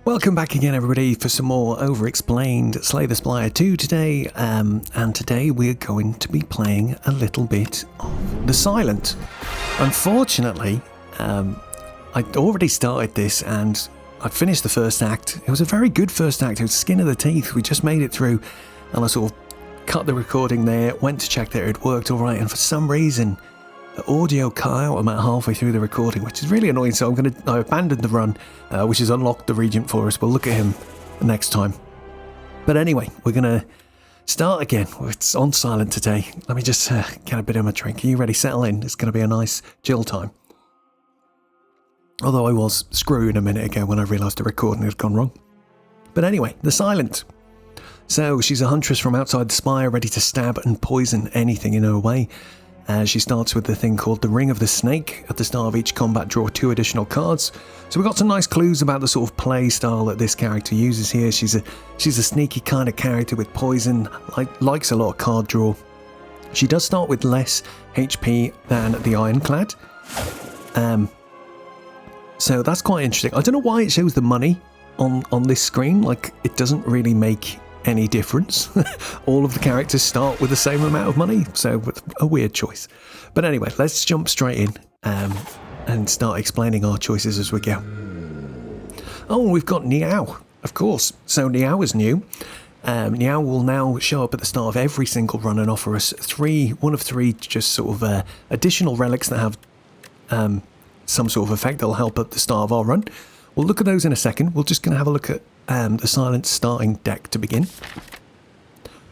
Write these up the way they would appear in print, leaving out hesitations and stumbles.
Welcome back again, everybody, for some more Overexplained Slay the Spire 2 today. And today we're going to be playing a little bit of The Silent. Unfortunately, I'd already started this and I'd finished the first act. It was a very good first act. It was skin of the teeth. We just made it through, and I sort of cut the recording there, went to check that it worked all right, and for some reason the audio cut out about halfway through the recording, which is really annoying. So I abandoned the run, which has unlocked the Regent for us. We'll look at him next time. But anyway, we're gonna start again. It's on silent today. Let me just get a bit of my drink. Are you ready? Settle in. It's gonna be a nice chill time. Although I was screwing a minute ago when I realised the recording had gone wrong. But anyway, The Silent. So she's a huntress from outside the Spire, ready to stab and poison anything in her way. She starts with the thing called the Ring of the Snake. At the start of each combat, draw 2 additional cards. So we've got some nice clues about the sort of play style that this character uses here. She's a sneaky kind of character with poison, likes a lot of card draw. She does start with less HP than the Ironclad. So that's quite interesting. I don't know why it shows the money on this screen. Like, it doesn't really make any difference. All of the characters start with the same amount of money, so a weird choice. But anyway, let's jump straight in and start explaining our choices as we go. Oh, we've got Niao, of course. So Niao is new. Niao will now show up at the start of every single run and offer us one of three just sort of additional relics that have some sort of effect that will help at the start of our run. We'll look at those in a second. We're just going to have a look at the Silent starting deck to begin.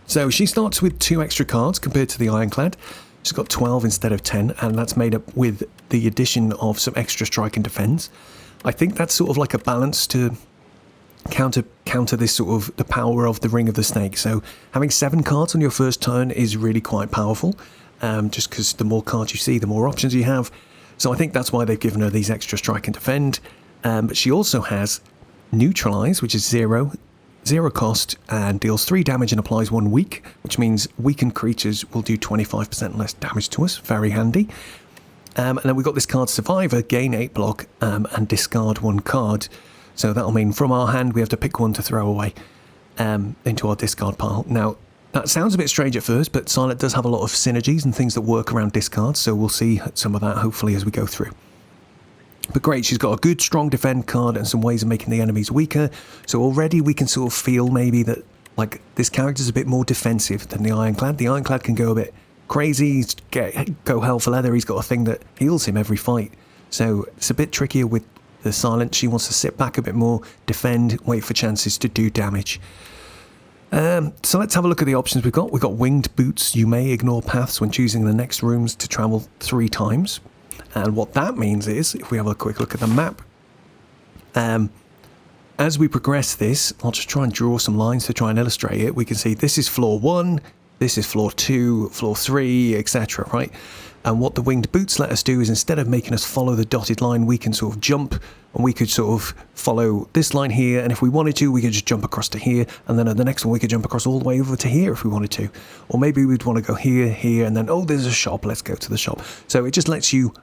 So she starts with 2 extra cards compared to the Ironclad. She's got 12 instead of 10, and that's made up with the addition of some extra strike and defense. I think that's sort of like a balance to counter this sort of the power of the Ring of the Snake. So having 7 cards on your first turn is really quite powerful, just because the more cards you see, the more options you have. So I think that's why they've given her these extra strike and defend. But she also has Neutralize, which is 0 cost, and deals 3 damage and applies 1 weak, which means weakened creatures will do 25% less damage to us. Very handy. And then we've got this card Survivor, gain 8 block and discard 1 card. So that'll mean from our hand we have to pick one to throw away into our discard pile. Now, that sounds a bit strange at first, but Silent does have a lot of synergies and things that work around discards, so we'll see some of that hopefully as we go through. But great, she's got a good strong defend card and some ways of making the enemies weaker, so already we can sort of feel maybe that like this character's a bit more defensive than the Ironclad. The Ironclad can go a bit crazy, go hell for leather. He's got a thing that heals him every fight, so it's a bit trickier with the Silent. She wants to sit back a bit more, defend, wait for chances to do damage. So let's have a look at the options we've got. We've got Winged Boots. You may ignore paths when choosing the next rooms to travel 3 times. And what that means is, if we have a quick look at the map, as we progress this, I'll just try and draw some lines to try and illustrate it. We can see this is floor 1, this is floor 2, floor 3, etc., right? And what the Winged Boots let us do is, instead of making us follow the dotted line, we can sort of jump, and we could sort of follow this line here, and if we wanted to, we could just jump across to here, and then at the next one we could jump across all the way over to here if we wanted to. Or maybe we'd want to go here, here, and then, oh, there's a shop, let's go to the shop. So it just lets you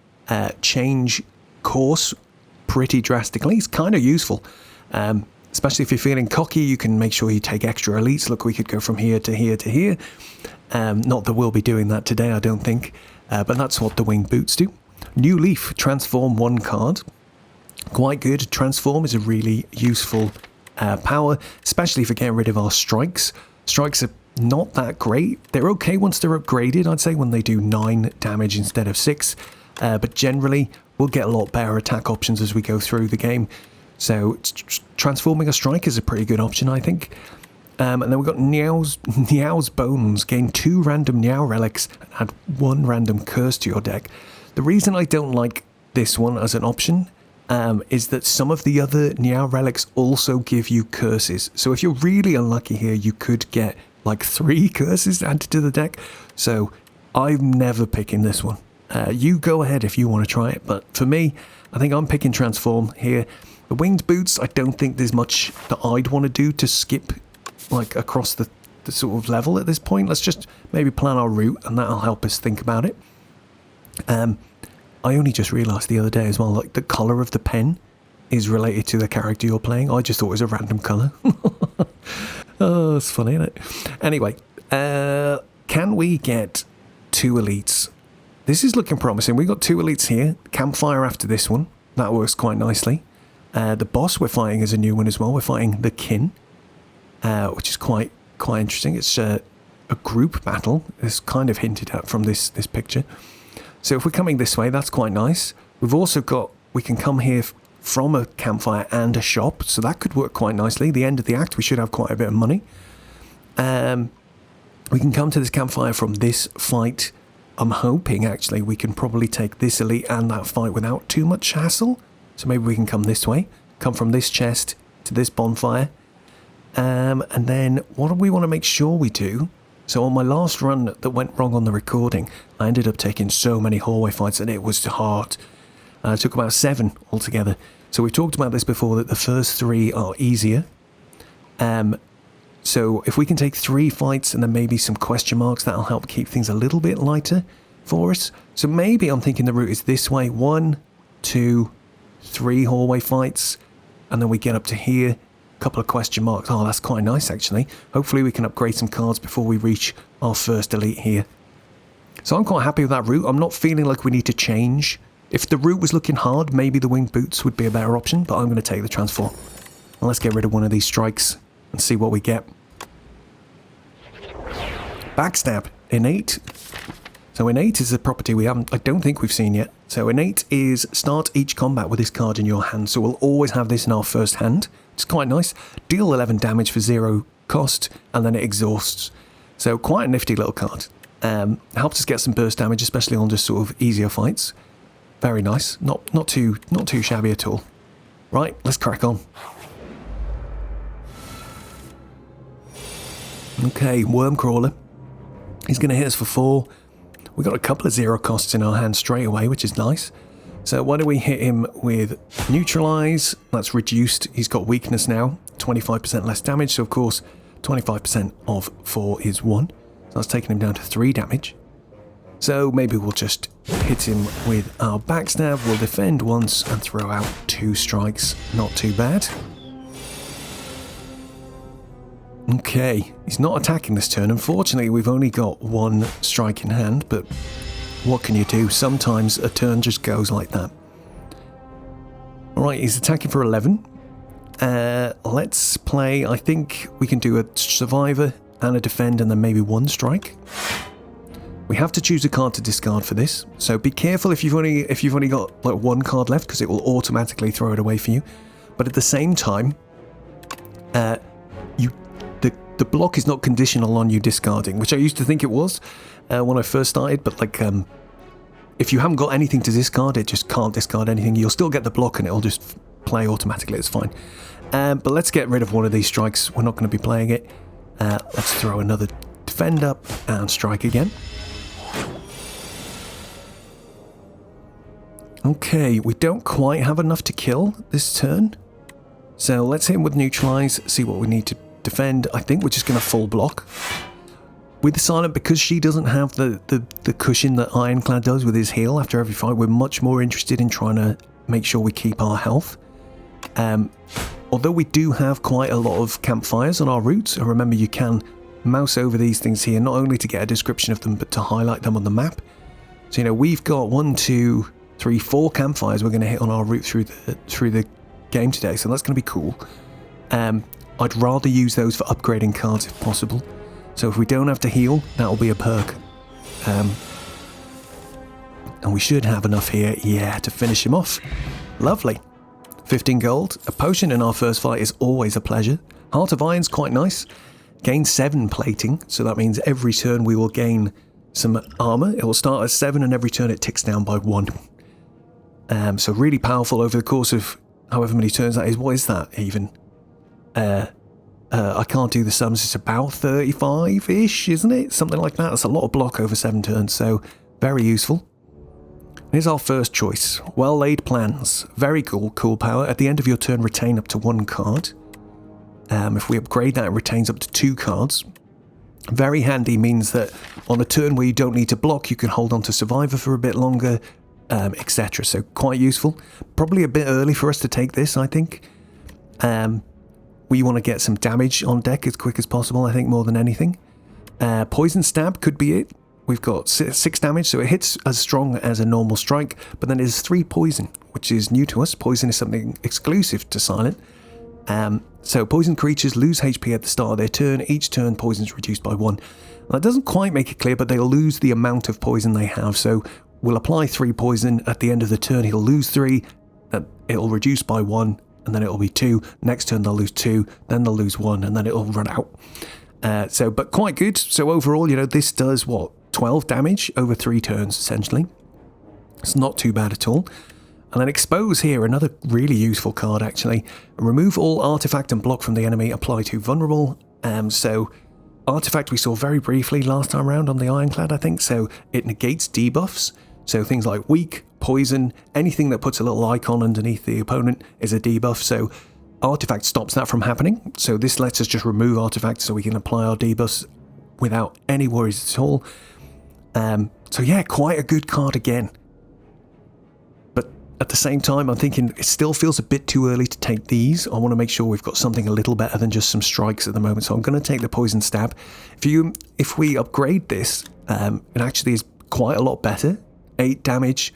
change course pretty drastically. It's kind of useful, especially if you're feeling cocky. You can make sure you take extra elites. Look, we could go from here to here to here. Not that we'll be doing that today, I don't think, but that's what the Winged Boots do. New Leaf, transform 1 card. Quite good. Transform is a really useful power, especially for getting rid of our strikes. Strikes are not that great. They're okay once they're upgraded, I'd say, when they do 9 damage instead of 6. But generally, we'll get a lot better attack options as we go through the game. So transforming a strike is a pretty good option, I think. And then we've got Niao's Bones. Gain 2 random Niao relics and add 1 random curse to your deck. The reason I don't like this one as an option is that some of the other Niao relics also give you curses. So if you're really unlucky here, you could get like 3 curses added to the deck. So I'm never picking this one. You go ahead if you want to try it, but for me, I think I'm picking Transform here. The Winged Boots, I don't think there's much that I'd want to do to skip like across the sort of level at this point. Let's just maybe plan our route, and that'll help us think about it. I only just realised the other day as well, like the colour of the pen is related to the character you're playing. I just thought it was a random colour. Oh, it's funny, isn't it? Anyway, can we get 2 elites? This is looking promising. We've got 2 elites here. Campfire after this one. That works quite nicely. The boss we're fighting is a new one as well. We're fighting the Kin, which is quite interesting. It's a group battle. It's kind of hinted at from this picture. So if we're coming this way, that's quite nice. We've also got, we can come here from a campfire and a shop, so that could work quite nicely. The end of the act, we should have quite a bit of money. We can come to this campfire from this fight. I'm hoping, actually, we can probably take this elite and that fight without too much hassle. So maybe we can come this way, come from this chest to this bonfire. And then what do we want to make sure we do? So on my last run that went wrong on the recording, I ended up taking so many hallway fights and it was hard. I took about 7 altogether. So we've talked about this before, that the first 3 are easier. So if we can take 3 fights and then maybe some question marks, that'll help keep things a little bit lighter for us. So maybe I'm thinking the route is this way. 1, 2, 3 hallway fights. And then we get up to here. Couple of question marks. Oh, that's quite nice, actually. Hopefully we can upgrade some cards before we reach our first elite here. So I'm quite happy with that route. I'm not feeling like we need to change. If the route was looking hard, maybe the winged boots would be a better option, but I'm going to take the transform. Well, let's get rid of one of these strikes and see what we get. Backstab. Innate. So innate is a property I don't think we've seen yet. So innate is start each combat with this card in your hand. So we'll always have this in our first hand. It's quite nice. Deal 11 damage for 0 cost, and then it exhausts. So quite a nifty little card. Helps us get some burst damage, especially on just sort of easier fights. Very nice. Not too shabby at all. Right, let's crack on. Okay, Worm Crawler. He's going to hit us for 4. We've got a couple of 0 costs in our hand straight away, which is nice. So why don't we hit him with Neutralize? That's reduced. He's got weakness now. 25% less damage. So, of course, 25% of 4 is 1. So that's taking him down to 3 damage. So maybe we'll just hit him with our backstab. We'll defend once and throw out 2 strikes. Not too bad. Okay, he's not attacking this turn. Unfortunately, we've only got 1 strike in hand, but what can you do? Sometimes a turn just goes like that. Alright, he's attacking for 11. Let's play, I think we can do a survivor and a defend and then maybe 1 strike. We have to choose a card to discard for this, so be careful if you've only got like 1 card left, because it will automatically throw it away for you. But at the same time, the block is not conditional on you discarding, which I used to think it was when I first started, but like if you haven't got anything to discard, it just can't discard anything. You'll still get the block and it'll just play automatically, it's fine. But let's get rid of one of these strikes. We're not going to be playing it. Let's throw another defend up and strike again. Okay, we don't quite have enough to kill this turn. So let's hit him with Neutralize, see what we need to defend. I think we're just going to full block. With the Silent, because she doesn't have the cushion that Ironclad does with his heal after every fight, we're much more interested in trying to make sure we keep our health. Although we do have quite a lot of campfires on our routes, and remember you can mouse over these things here, not only to get a description of them, but to highlight them on the map. So, you know, we've got 1, 2, 3, 4 campfires we're going to hit on our route through the game today, so that's going to be cool. I'd rather use those for upgrading cards if possible. So if we don't have to heal, that'll be a perk. And we should have enough here, yeah, to finish him off. Lovely. 15 gold. A potion in our first fight is always a pleasure. Heart of Iron's quite nice. Gain 7 plating, so that means every turn we will gain some armor. It will start at 7 and every turn it ticks down by 1. So really powerful over the course of however many turns that is. What is that even? I can't do the sums. It's about 35-ish, isn't it? Something like that. That's a lot of block over 7 turns, so very useful. Here's our first choice. Well-laid plans. Very cool power. At the end of your turn, retain up to 1 card. If we upgrade that, it retains up to 2 cards. Very handy, means that on a turn where you don't need to block, you can hold on to Survivor for a bit longer. etc. So quite useful. Probably a bit early for us to take this, I think. We want to get some damage on deck as quick as possible, I think, more than anything. Poison Stab could be it. We've got 6 damage, so it hits as strong as a normal strike, but then there's 3 poison, which is new to us. Poison is something exclusive to Silent. So poison creatures lose HP at the start of their turn. Each turn, poison is reduced by 1. That doesn't quite make it clear, but they'll lose the amount of poison they have. So we'll apply 3 poison. At the end of the turn, he'll lose 3. It'll reduce by 1, and then it'll be 2. Next turn, they'll lose 2. Then they'll lose 1, and then it'll run out. But quite good. So overall, this does, 12 damage over 3 turns, essentially. It's not too bad at all. And then Expose here, another really useful card, actually. Remove all artifact and block from the enemy, apply to vulnerable. So artifact we saw very briefly last time around on the Ironclad, I think. So it negates debuffs. So things like weak, poison, anything that puts a little icon underneath the opponent is a debuff. So artifact stops that from happening. So this lets us just remove artifacts so we can apply our debuffs without any worries at all. So yeah, quite a good card again. But at the same time, I'm thinking it still feels a bit too early to take these. I want to make sure we've got something a little better than just some strikes at the moment. So I'm going to take the Poison Stab. If we upgrade this, it actually is quite a lot better. 8 damage,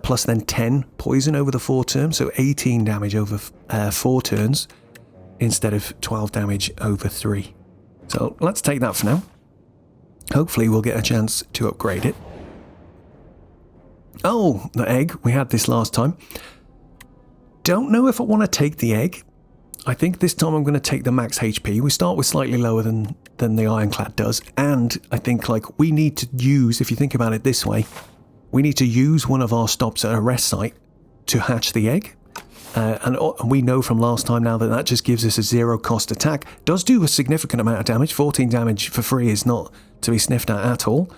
plus then 10 poison over the 4 turns. So 18 damage over 4 turns instead of 12 damage over 3. So let's take that for now. Hopefully we'll get a chance to upgrade it. Oh, the egg. We had this last time. Don't know if I want to take the egg. I think this time I'm going to take the max HP. We start with slightly lower than the Ironclad does. And I think we need to use, if you think about it this way, we need to use one of our stops at a rest site to hatch the egg. And we know from last time now that just gives us a 0 cost attack. Does do a significant amount of damage. 14 damage for free is not to be sniffed at all.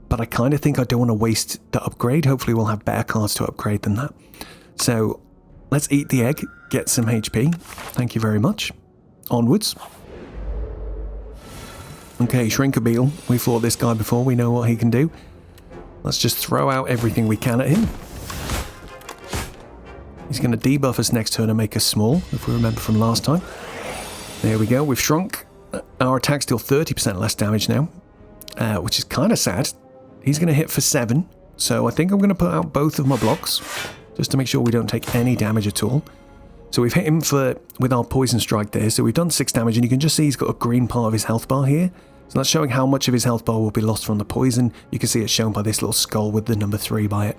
But I kind of think I don't want to waste the upgrade. Hopefully we'll have better cards to upgrade than that. So let's eat the egg, get some HP. Thank you very much. Onwards. Okay, Shrinkabeel. We fought this guy before. We know what he can do. Let's just throw out everything we can at him. He's going to debuff us next turn and make us small, if we remember from last time. There we go, we've shrunk. Our attack's deal 30% less damage now, which is kind of sad. He's going to hit for 7, so I think I'm going to put out both of my blocks, just to make sure we don't take any damage at all. So we've hit him with our Poison Strike there, so we've done 6 damage, and you can just see he's got a green part of his health bar here. So that's showing how much of his health bar will be lost from the poison. You can see it's shown by this little skull with the number 3 by it.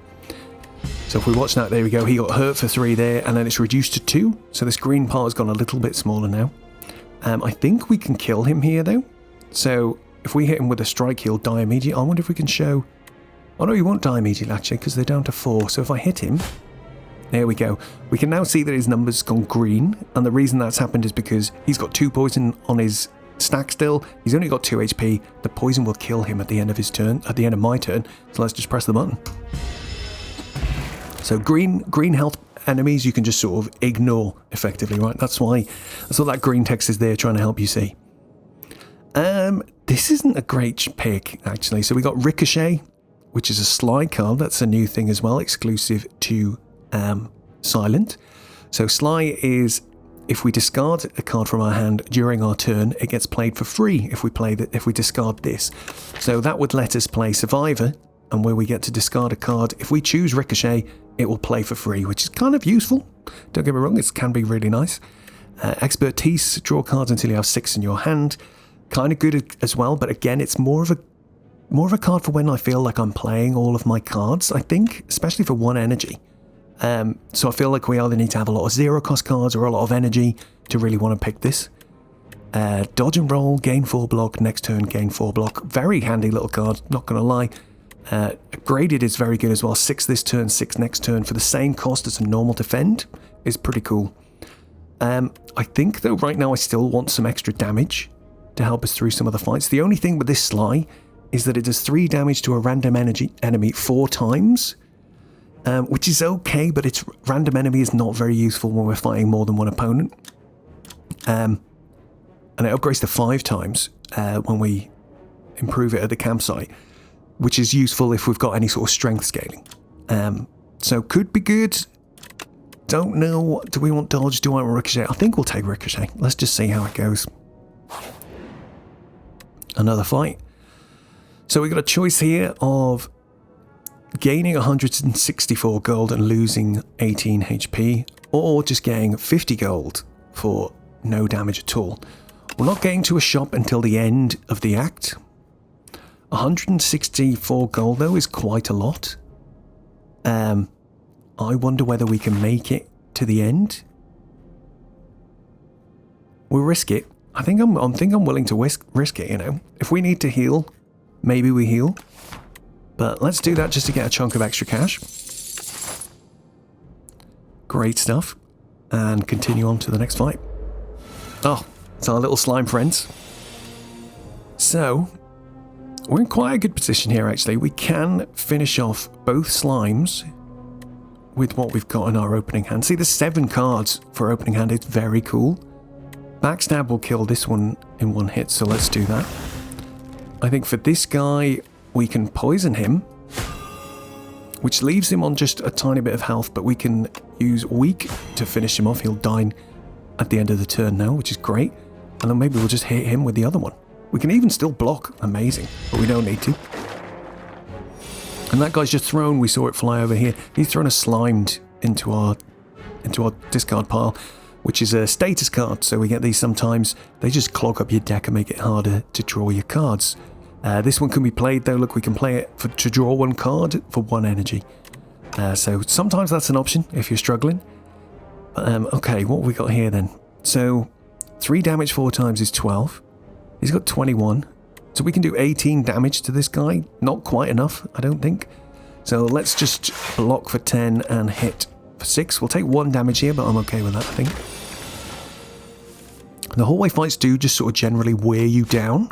So if we watch that, there we go, he got hurt for 3 there, and then it's reduced to 2. So this green part has gone a little bit smaller now. I think we can kill him here though. So if we hit him with a strike, he'll die immediately. I wonder if we can show... Oh no, he won't die immediately actually, because they're down to 4. So if I hit him... There we go. We can now see that his number's gone green, and the reason that's happened is because he's got 2 poison on his stack still. He's only got 2 HP. The poison will kill him at the end of his turn, at the end of my turn. So let's just press the button. So green health enemies you can just sort of ignore effectively, right? That's what that green text is there trying to help you see. This isn't a great pick actually. So we got Ricochet, which is a slide card. That's a new thing as well, exclusive to Silent. So Sly is if we discard a card from our hand during our turn, it gets played for free if we discard this. So that would let us play Survivor, and where we get to discard a card, if we choose Ricochet, it will play for free, which is kind of useful. Don't get me wrong, it can be really nice. Expertise, draw cards until you have 6 in your hand. Kind of good as well, but again, it's more of a card for when I feel like I'm playing all of my cards, I think, especially for 1 energy. So I feel like we either need to have a lot of 0 cost cards or a lot of energy to really want to pick this. Dodge and roll, gain 4 block, next turn gain 4 block. Very handy little card, not going to lie. Graded is very good as well. 6 this turn, 6 next turn for the same cost as a normal defend is pretty cool. I think though right now I still want some extra damage to help us through some of the fights. The only thing with this Sly is that it does 3 damage to a random enemy 4 times. Which is okay, but its random enemy is not very useful when we're fighting more than 1 opponent. And it upgrades to 5 times when we improve it at the campsite, which is useful if we've got any sort of strength scaling. So could be good. Don't know. Do we want dodge? Do I want ricochet? I think we'll take ricochet. Let's just see how it goes. Another fight. So we got a choice here of gaining 164 gold and losing 18 HP, or just getting 50 gold for no damage at all. We're not getting to a shop until the end of the act. 164 gold though is quite a lot. I wonder whether we can make it to the end. We'll risk it. I think I'm willing to risk it, you know. If we need to heal, maybe we heal. But let's do that just to get a chunk of extra cash. Great stuff. And continue on to the next fight. Oh, it's our little slime friends. So, we're in quite a good position here actually. We can finish off both slimes with what we've got in our opening hand. See, there's 7 cards for opening hand. It's very cool. Backstab will kill this one in one hit, so let's do that. I think for this guy, we can poison him, which leaves him on just a tiny bit of health, but we can use weak to finish him off. He'll die at the end of the turn now, which is great. And then maybe we'll just hit him with the other one. We can even still block. Amazing. But we don't need to. And that guy's just thrown, we saw it fly over here. He's thrown a slimed into our discard pile, which is a status card. So we get these sometimes. They just clog up your deck and make it harder to draw your cards. This one can be played though. Look, we can play it to draw 1 card for 1 energy. So sometimes that's an option if you're struggling. Okay, what have we got here then? So 3 damage 4 times is 12. He's got 21. So we can do 18 damage to this guy. Not quite enough, I don't think. So let's just block for 10 and hit for 6. We'll take 1 damage here, but I'm okay with that, I think. The hallway fights do just sort of generally wear you down.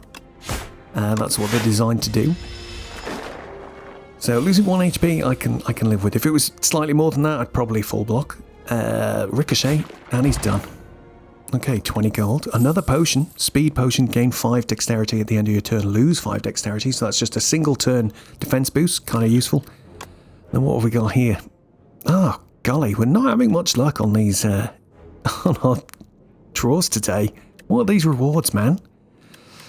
That's what they're designed to do. So losing 1 HP, I can live with. If it was slightly more than that, I'd probably full block. Ricochet, and he's done. Okay, 20 gold. Another potion, speed potion, gain 5 dexterity at the end of your turn, lose 5 dexterity, so that's just a single turn defense boost, kind of useful. Then what have we got here? Oh, golly, we're not having much luck on these, on our draws today. What are these rewards, man?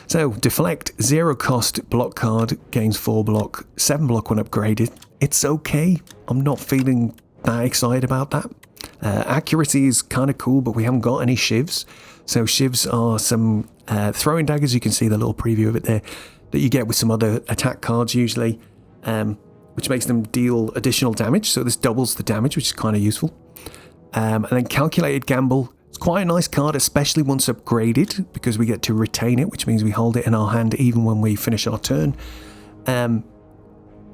So, deflect, 0 cost block card, gains 4 block, 7 block when upgraded. It's okay. I'm not feeling that excited about that. Accuracy is kind of cool, but we haven't got any shivs. So shivs are some throwing daggers. You can see the little preview of it there that you get with some other attack cards usually, which makes them deal additional damage. So this doubles the damage, which is kind of useful. And then calculated gamble. It's quite a nice card, especially once upgraded, because we get to retain it, which means we hold it in our hand even when we finish our turn. And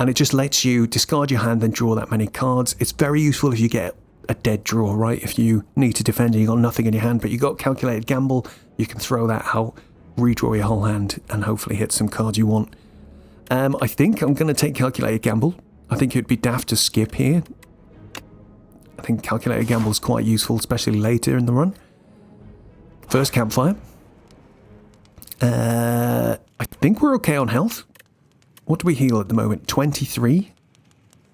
it just lets you discard your hand and draw that many cards. It's very useful if you get a dead draw, right? If you need to defend and you got nothing in your hand, but you got calculated gamble, you can throw that out, redraw your whole hand, and hopefully hit some cards you want. I think I'm going to take calculated gamble. I think it'd be daft to skip here. I think calculated gamble is quite useful, especially later in the run. First campfire. I think we're okay on health. What do we heal at the moment? 23.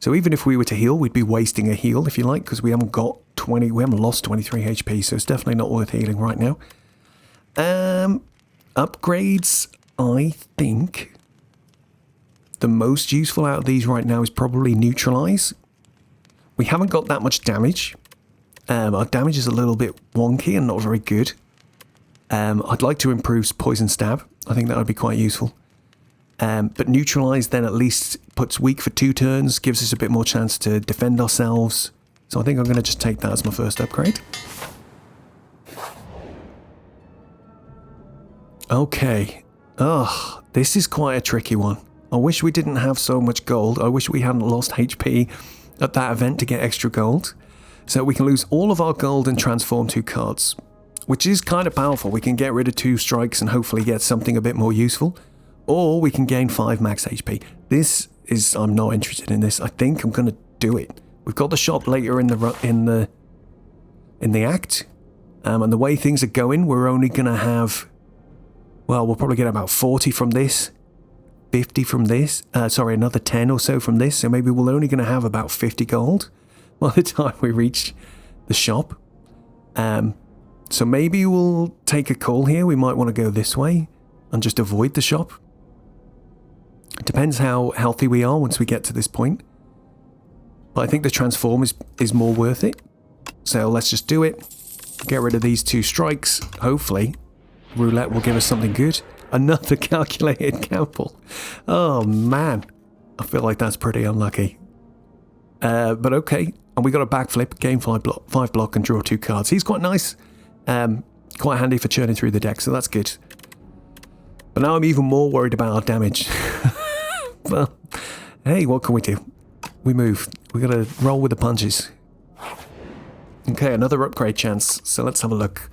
So even if we were to heal, we'd be wasting a heal, if you like, because we haven't got 20, we haven't lost 23 HP, so it's definitely not worth healing right now. Upgrades, I think the most useful out of these right now is probably neutralize. We haven't got that much damage. Our damage is a little bit wonky and not very good. I'd like to improve poison stab. I think that would be quite useful. But neutralize then at least puts weak for 2 turns, gives us a bit more chance to defend ourselves. So I think I'm going to just take that as my first upgrade. Okay. Ugh, this is quite a tricky one. I wish we didn't have so much gold. I wish we hadn't lost HP at that event to get extra gold. So we can lose all of our gold and transform 2 cards, which is kind of powerful. We can get rid of 2 strikes and hopefully get something a bit more useful. Or we can gain 5 max HP. This is, I'm not interested in this. I think I'm going to do it. We've got the shop later in the act. And the way things are going, we're only going to have, well, we'll probably get about 40 from this. 50 from this. Sorry, another 10 or so from this. So maybe we're only going to have about 50 gold by the time we reach the shop. So maybe we'll take a call here. We might want to go this way and just avoid the shop. It depends how healthy we are once we get to this point. But I think the transform is more worth it. So let's just do it. Get rid of these 2 strikes. Hopefully, roulette will give us something good. Another calculated gamble. Oh, man. I feel like that's pretty unlucky. But okay. And we got a backflip, gain 5 block and draw 2 cards. He's quite nice. Quite handy for churning through the deck, so that's good. But now I'm even more worried about our damage. Well, hey, what can we do? We move. We gotta roll with the punches. Okay, another upgrade chance. So let's have a look.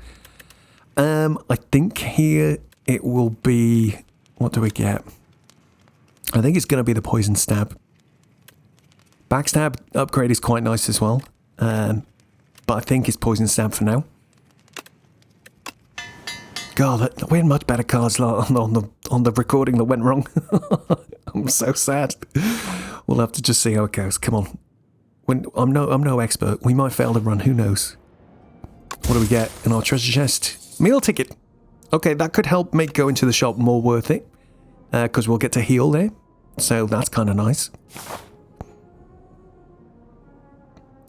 I think here it will be... What do we get? I think it's going to be the poison stab. Backstab upgrade is quite nice as well. But I think it's poison stab for now. God, we had much better cards on the recording that went wrong. I'm so sad. We'll have to just see how it goes. Come on. I'm no expert. We might fail the run. Who knows? What do we get in our treasure chest? Meal ticket. Okay, that could help make going to the shop more worth it. Because we'll get to heal there. So that's kind of nice.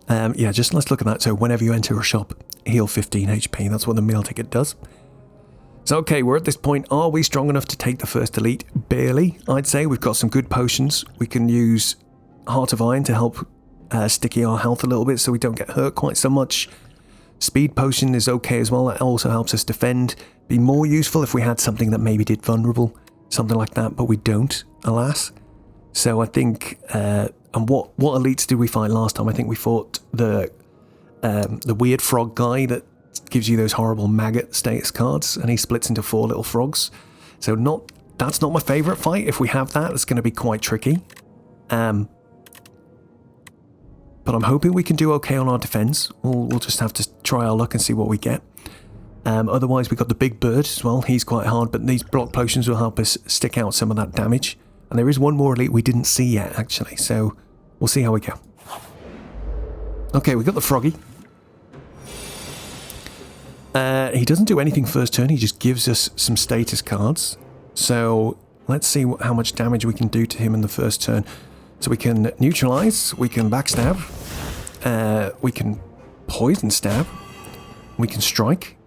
Yeah, just let's look at that. So whenever you enter a shop, heal 15 HP. That's what the meal ticket does. So okay, we're at this point. Are we strong enough to take the first elite? Barely, I'd say. We've got some good potions. We can use Heart of Iron to help sticky our health a little bit so we don't get hurt quite so much. Speed potion is okay as well. That also helps us defend. Be more useful if we had something that maybe did vulnerable. Something like that, but we don't, alas. So I think... and what elites did we fight last time? I think we fought the weird frog guy that gives you those horrible maggot status cards, and he splits into 4 little frogs. So that's not my favourite fight. If we have that, it's going to be quite tricky. But I'm hoping we can do okay on our defence. We'll just have to try our luck and see what we get. Otherwise, we've got the big bird as well. He's quite hard, but these block potions will help us stick out some of that damage. And there is one more elite we didn't see yet, actually. So we'll see how we go. Okay, we got the froggy. He doesn't do anything first turn. He just gives us some status cards. So let's see how much damage we can do to him in the first turn. So we can neutralize, we can backstab, we can poison stab, we can strike.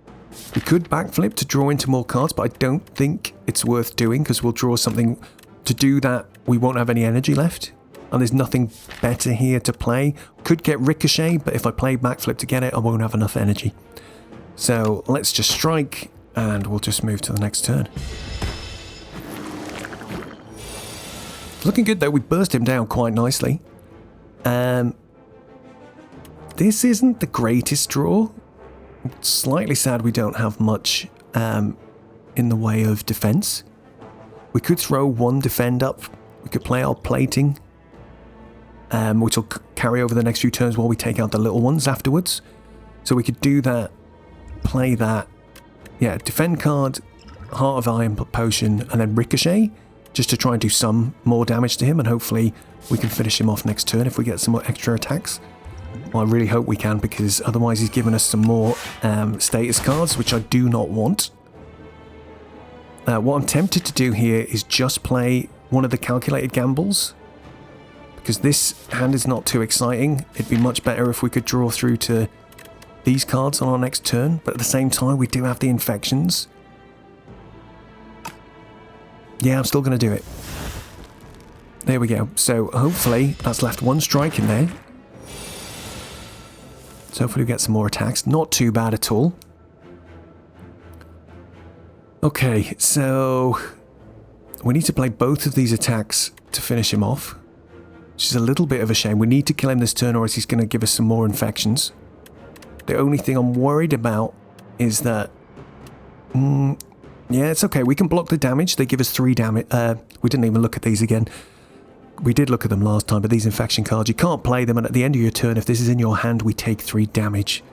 We could backflip to draw into more cards, but I don't think it's worth doing because we'll draw something. To do that, we won't have any energy left. And there's nothing better here to play. Could get ricochet, but if I play backflip to get it, I won't have enough energy. So let's just strike, and we'll just move to the next turn. Looking good though, we burst him down quite nicely. This isn't the greatest draw. Slightly sad we don't have much in the way of defense. We could throw 1 defend up. We could play our plating, which will carry over the next few turns while we take out the little ones afterwards. So we could do that, play that. Yeah, defend card, Heart of Iron potion, and then ricochet, just to try and do some more damage to him, and hopefully we can finish him off next turn if we get some more extra attacks. Well, I really hope we can, because otherwise he's given us some more status cards, which I do not want. What I'm tempted to do here is just play one of the calculated gambles, because this hand is not too exciting. It'd be much better if we could draw through to these cards on our next turn, but at the same time we do have the infections. Yeah, I'm still going to do it. There we go. So hopefully that's left 1 strike in there. So hopefully we get some more attacks. Not too bad at all. Okay, so we need to play both of these attacks to finish him off, which is a little bit of a shame. We need to kill him this turn or else he's going to give us some more infections. The only thing I'm worried about is that... yeah, it's okay. We can block the damage. They give us 3 damage. We didn't even look at these again. We did look at them last time, but these infection cards, you can't play them, and at the end of your turn, if this is in your hand, we take 3 damage.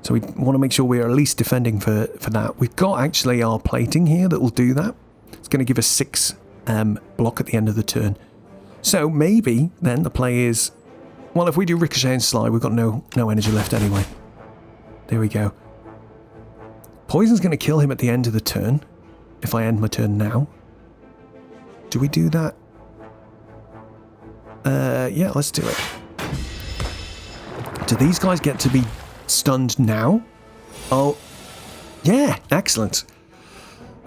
So we want to make sure we are at least defending for that. We've got actually our plating here that will do that. It's going to give us 6 block at the end of the turn. So maybe then the play is, well, if we do Ricochet and Slide, we've got no energy left anyway. There we go. Poison's going to kill him at the end of the turn, if I end my turn now. Do we do that? Yeah, let's do it. Do these guys get to be stunned now? Oh, yeah, excellent.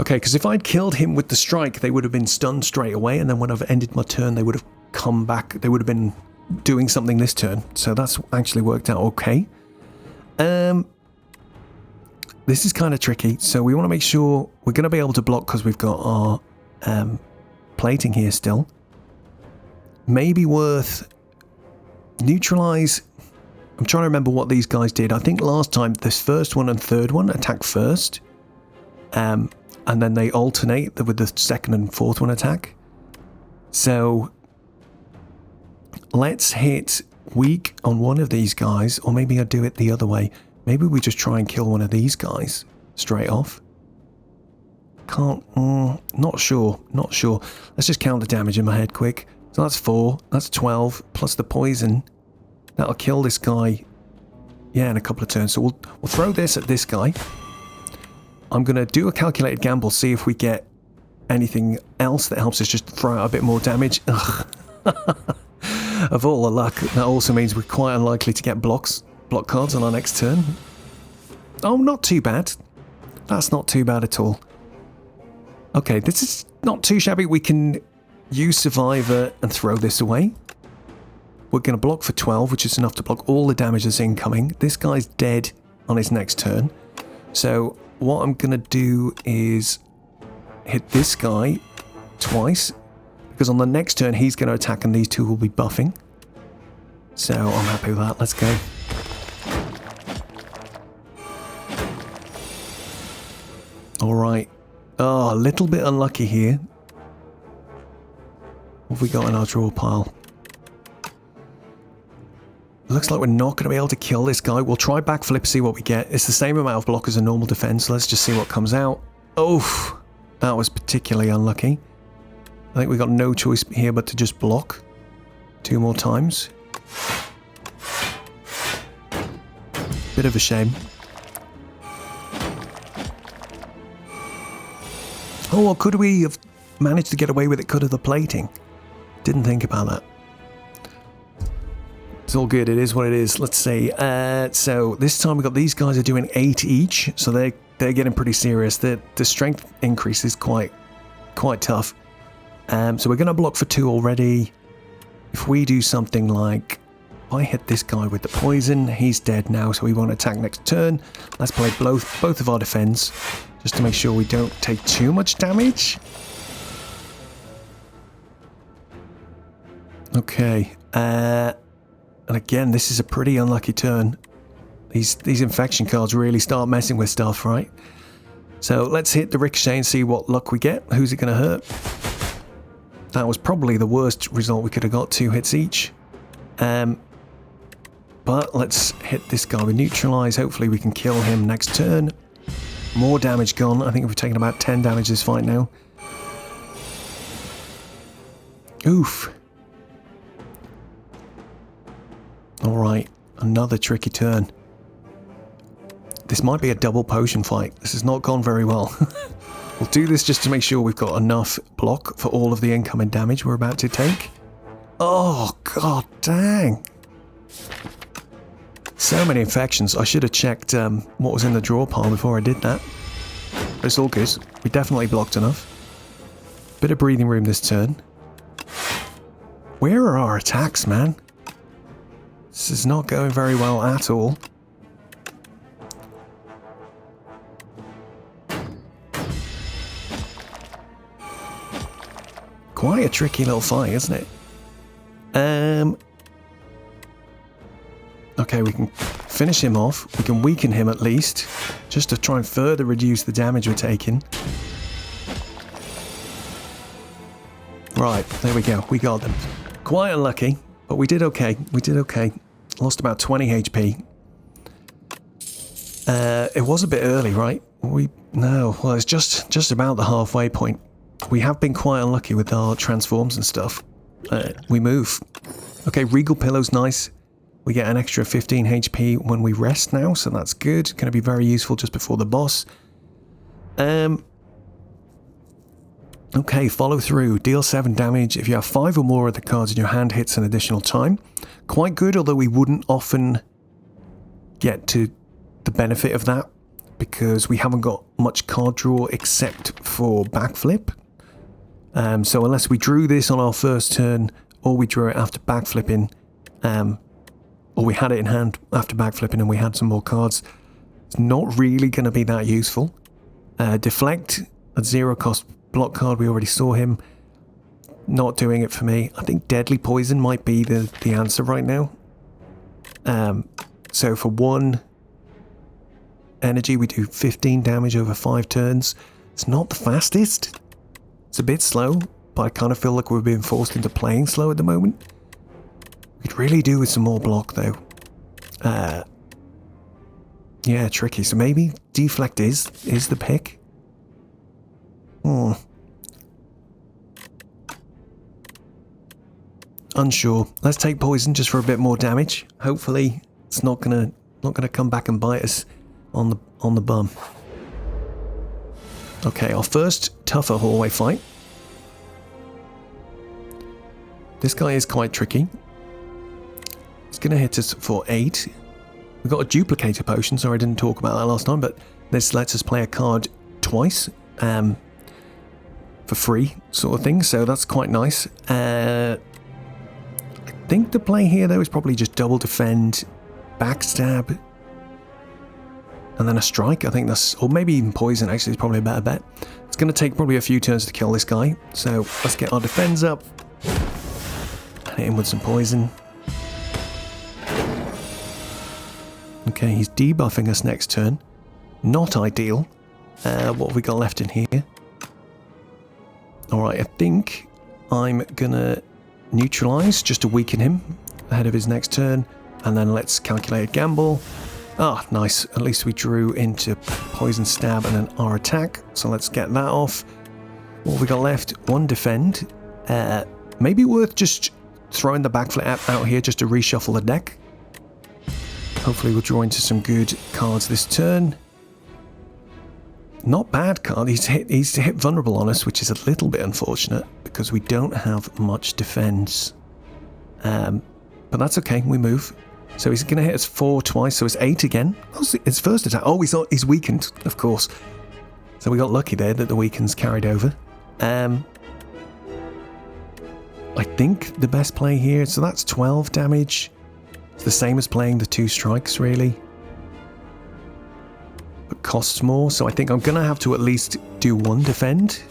Okay, because if I'd killed him with the strike, they would have been stunned straight away, and then when I've ended my turn, they would have come back. They would have been doing something this turn. So that's actually worked out okay. This is kind of tricky, so we want to make sure we're going to be able to block because we've got our plating here still. Maybe worth neutralize. I'm trying to remember what these guys did. I think last time this first one and third one attack first, and then they alternate with the second and fourth one attack. So let's hit weak on one of these guys, or maybe I'll do it the other way. Maybe we just try and kill one of these guys straight off. Can't, not sure. Let's just count the damage in my head quick. So that's 4, that's 12, plus the poison. That'll kill this guy, yeah, in a couple of turns. So we'll throw this at this guy. I'm going to do a calculated gamble, see if we get anything else that helps us just throw out a bit more damage. Ugh. Of all the luck, that also means we're quite unlikely to get block cards on our next turn. Oh, not too bad. That's not too bad at all. Okay, this is not too shabby. We can use Survivor and throw this away. We're going to block for 12, which is enough to block all the damage that's incoming. This guy's dead on his next turn. So what I'm going to do is hit this guy twice, because on the next turn he's going to attack and these two will be buffing. So I'm happy with that. Let's go. Alright. Oh, a little bit unlucky here. What have we got in our draw pile? Looks like we're not going to be able to kill this guy. We'll try backflip, see what we get. It's the same amount of block as a normal defense. So let's just see what comes out. Oof. That was particularly unlucky. I think we've got no choice here but to just block 2 more times. Bit of a shame. Oh, or could we have managed to get away with it because of the plating? Didn't think about that. It's all good. It is what it is. Let's see. So this time we got these guys are doing 8 each, so they're getting pretty serious. The strength increase is quite tough. So we're going to block for 2 already. If we do something like, I hit this guy with the poison, he's dead now, so we won't attack next turn. Let's play both of our defense, just to make sure we don't take too much damage. Okay. And again, this is a pretty unlucky turn. These infection cards really start messing with stuff, right? So let's hit the Ricochet and see what luck we get. Who's it going to hurt? That was probably the worst result we could have got, 2 hits each. But let's hit this guy with Neutralize. Hopefully we can kill him next turn. More damage gone. I think we've taken about 10 damage this fight now. Oof. Alright, another tricky turn. This might be a double potion fight. This has not gone very well. We'll do this just to make sure we've got enough block for all of the incoming damage we're about to take. Oh, god dang. So many infections. I should have checked what was in the draw pile before I did that. But it's all good. We definitely blocked enough. Bit of breathing room this turn. Where are our attacks, man? This is not going very well at all. Quite a tricky little fight, isn't it? Okay, we can finish him off. We can weaken him at least, just to try and further reduce the damage we're taking. Right, there we go. We got them. Quite unlucky, but we did okay. We did okay. Lost about 20 HP. It was a bit early, right? No, well, it's just about the halfway point. We have been quite unlucky with our transforms and stuff. We move. Okay, Regal Pillow's nice. We get an extra 15 HP when we rest now, so that's good. Going to be very useful just before the boss. Okay, follow through. Deal 7 damage. If you have 5 or more of the cards in your hand, hits an additional time. Quite good, although we wouldn't often get to the benefit of that because we haven't got much card draw except for backflip. So unless we drew this on our first turn, or we drew it after backflipping, or we had it in hand after backflipping and we had some more cards, it's not really going to be that useful. Deflect at 0 cost block card, we already saw him. Not doing it for me. I think Deadly Poison might be the answer right now. So for 1 energy, we do 15 damage over 5 turns. It's not the fastest. It's a bit slow, but I kind of feel like we're being forced into playing slow at the moment. We could really do with some more block, though. Yeah, tricky. So maybe Deflect is the pick. Unsure. Let's take poison just for a bit more damage. Hopefully, it's not gonna come back and bite us on the bum. Okay, our first tougher hallway fight. This guy is quite tricky. He's gonna hit us for 8. We've got a duplicator potion. Sorry, I didn't talk about that last time, but this lets us play a card twice. For free, sort of thing, so that's quite nice. I think the play here, though, is probably just double defend, backstab, and then a strike. I think that's, or maybe even poison, actually, is probably a better bet. It's going to take probably a few turns to kill this guy, so let's get our defense up, hit him with some poison. Okay, he's debuffing us next turn. Not ideal. What have we got left in here? Alright, I think I'm gonna neutralise just to weaken him ahead of his next turn, and then let's calculate a gamble. Ah, nice. At least we drew into poison stab and then our attack, so let's get that off. What have we got left? 1 defend. Maybe worth just throwing the backflip out here just to reshuffle the deck. Hopefully we'll draw into some good cards this turn. Not bad card. He's hit vulnerable on us, which is a little bit unfortunate because we don't have much defense. But that's okay. We move. So he's going to hit us 4 twice, so it's 8 again. Oh, his first attack. Oh, he's weakened, of course. So we got lucky there that the weakens carried over. I think the best play here. So that's 12 damage. It's the same as playing the 2 strikes, really. But costs more, so I think I'm going to have to at least do 1 defend.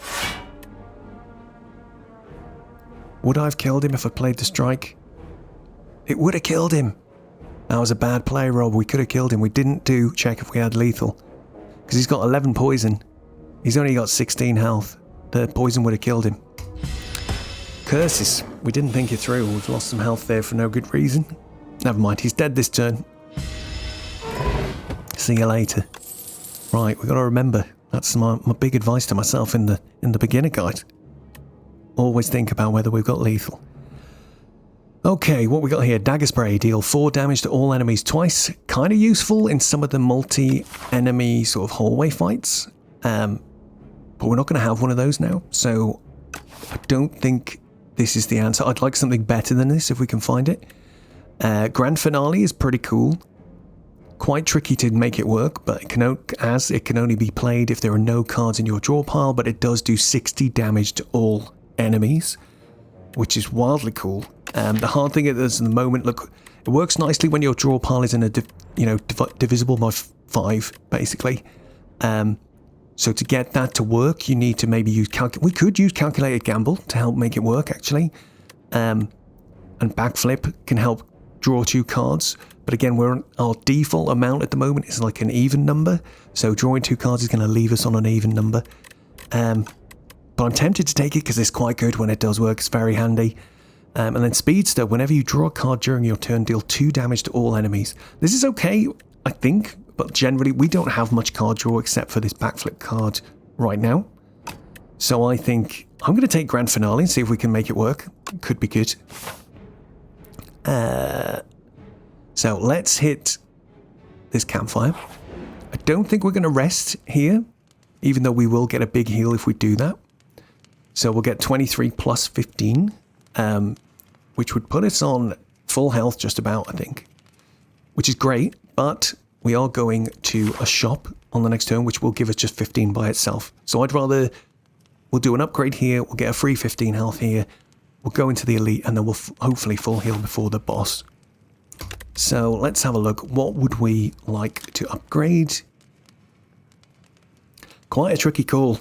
Would I have killed him if I played the strike? It would have killed him. That was a bad play, Rob. We could have killed him. We didn't check if we had lethal. Because he's got 11 poison. He's only got 16 health. The poison would have killed him. Curses. We didn't think it through. We've lost some health there for no good reason. Never mind. He's dead this turn. See you later. Right, we've got to remember, that's my big advice to myself in the beginner guide. Always think about whether we've got lethal. Okay, what we got here? Dagger Spray. Deal 4 damage to all enemies twice. Kind of useful in some of the multi-enemy sort of hallway fights. But we're not going to have one of those now, so I don't think this is the answer. I'd like something better than this if we can find it. Grand Finale is pretty cool. Quite tricky to make it work, but it can only be played if there are no cards in your draw pile, but it does do 60 damage to all enemies, which is wildly cool. The hard thing is at the moment, look, it works nicely when your draw pile is in a divisible by 5, basically. So to get that to work, you need to maybe use we could use Calculated Gamble to help make it work, actually. And Backflip can help draw 2 cards. But again, our default amount at the moment is like an even number. So drawing 2 cards is going to leave us on an even number. But I'm tempted to take it because it's quite good when it does work. It's very handy. And then Speedster, whenever you draw a card during your turn, deal 2 damage to all enemies. This is okay, I think. But generally, we don't have much card draw except for this backflip card right now. So I think I'm going to take Grand Finale and see if we can make it work. Could be good. So let's hit this campfire. I don't think we're going to rest here, even though we will get a big heal if we do that. So we'll get 23 plus 15, which would put us on full health just about, I think, which is great. But we are going to a shop on the next turn, which will give us just 15 by itself. So I'd rather, we'll do an upgrade here. We'll get a free 15 health here. We'll go into the elite and then we'll hopefully full heal before the boss. So let's have a look. What would we like to upgrade? Quite a tricky call.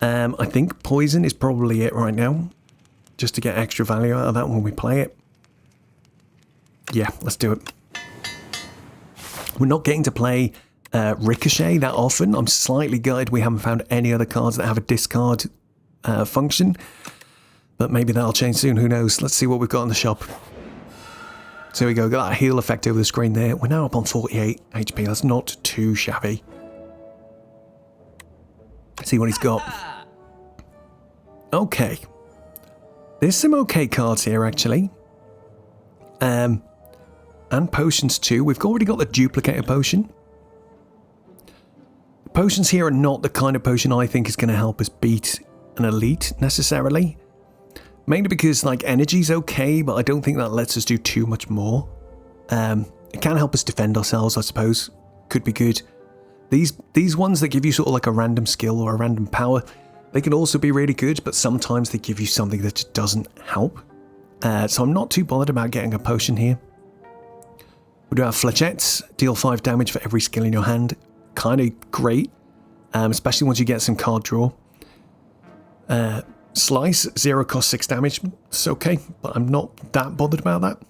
I think poison is probably it right now, just to get extra value out of that when we play it. Yeah, let's do it. We're not getting to play Ricochet that often. I'm slightly gutted we haven't found any other cards that have a discard function, but maybe that'll change soon. Who knows? Let's see what we've got in the shop. So here we go. Got that heal effect over the screen there. We're now up on 48 HP. That's not too shabby. Let's see what he's got. Okay. There's some okay cards here, actually. And potions too. We've already got the duplicator potion. Potions here are not the kind of potion I think is going to help us beat an elite necessarily. Mainly because like energy's okay, but I don't think that lets us do too much more. It can help us defend ourselves, I suppose. Could be good. These ones that give you sort of like a random skill or a random power, they can also be really good, but sometimes they give you something that just doesn't help. So I'm not too bothered about getting a potion here. We do have flechettes, deal 5 damage for every skill in your hand. Kind of great, especially once you get some card draw. Slice, 0 cost 6 damage. It's okay, but I'm not that bothered about that.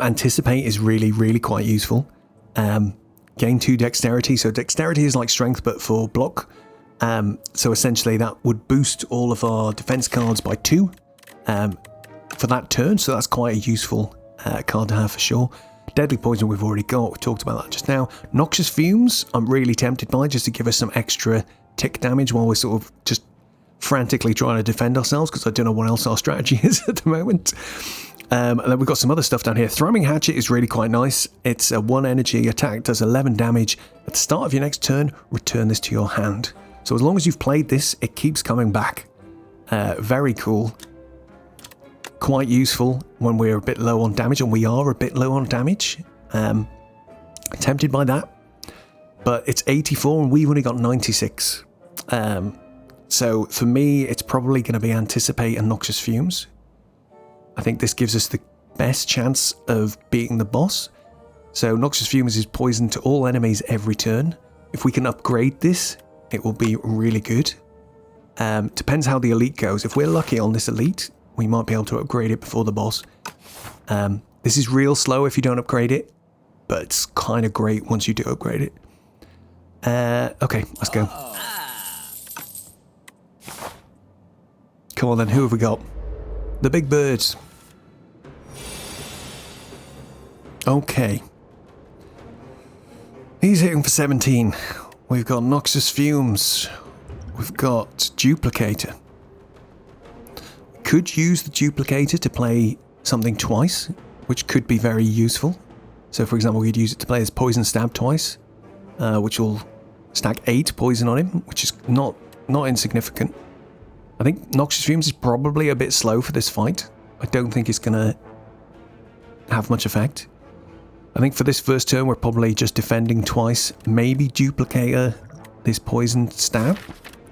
Anticipate is really, really quite useful. Gain 2 dexterity. So dexterity is like strength, but for block. So essentially that would boost all of our defense cards by 2 for that turn. So that's quite a useful card to have for sure. Deadly Poison we've already got. We talked about that just now. Noxious Fumes I'm really tempted by, just to give us some extra tick damage while we're sort of just frantically trying to defend ourselves, because I don't know what else our strategy is at the moment. And then we've got some other stuff down here. Throwing Hatchet is really quite nice. It's a 1 energy attack, does 11 damage. At the start of your next turn, return this to your hand. So as long as you've played this, it keeps coming back. Very cool. Quite useful when we're a bit low on damage, and we are a bit low on damage. Tempted by that. But it's 84 and we've only got 96. So for me, it's probably going to be Anticipate and Noxious Fumes. I think this gives us the best chance of beating the boss. So Noxious Fumes is poison to all enemies every turn. If we can upgrade this, it will be really good. Depends how the elite goes. If we're lucky on this elite, we might be able to upgrade it before the boss. This is real slow if you don't upgrade it, but it's kind of great once you do upgrade it. Okay, let's go. Come on then, who have we got? The big birds. Okay. He's hitting for 17. We've got Noxious Fumes. We've got Duplicator. Could use the Duplicator to play something twice, which could be very useful. So for example, we could use it to play as Poison Stab twice, which will stack 8 poison on him, which is not insignificant. I think Noxious Fumes is probably a bit slow for this fight. I don't think it's going to have much effect. I think for this first turn, we're probably just defending twice. Maybe Duplicator this Poison Stab.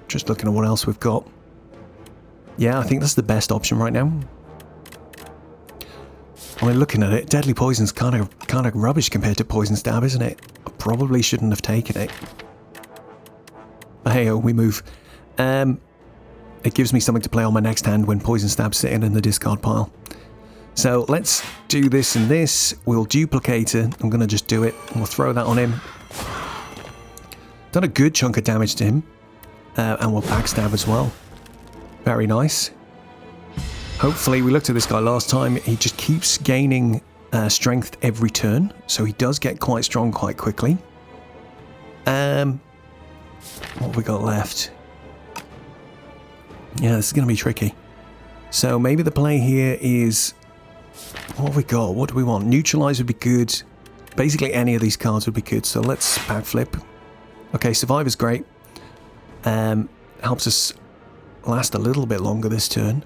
Just looking at what else we've got. Yeah, I think that's the best option right now. I mean, looking at it, Deadly Poison's kind of rubbish compared to Poison Stab, isn't it? I probably shouldn't have taken it. But hey, we move. It gives me something to play on my next hand when Poison Stab's sitting in the discard pile. So let's do this and this. We'll Duplicate it. I'm going to just do it. We'll throw that on him. Done a good chunk of damage to him. And we'll backstab as well. Very nice. Hopefully, we looked at this guy last time. He just keeps gaining strength every turn. So he does get quite strong quite quickly. What have we got left? Yeah, this is going to be tricky. So maybe the play here is... What have we got? What do we want? Neutralize would be good. Basically any of these cards would be good. So let's backflip. Okay, Survivor's great. Helps us last a little bit longer this turn.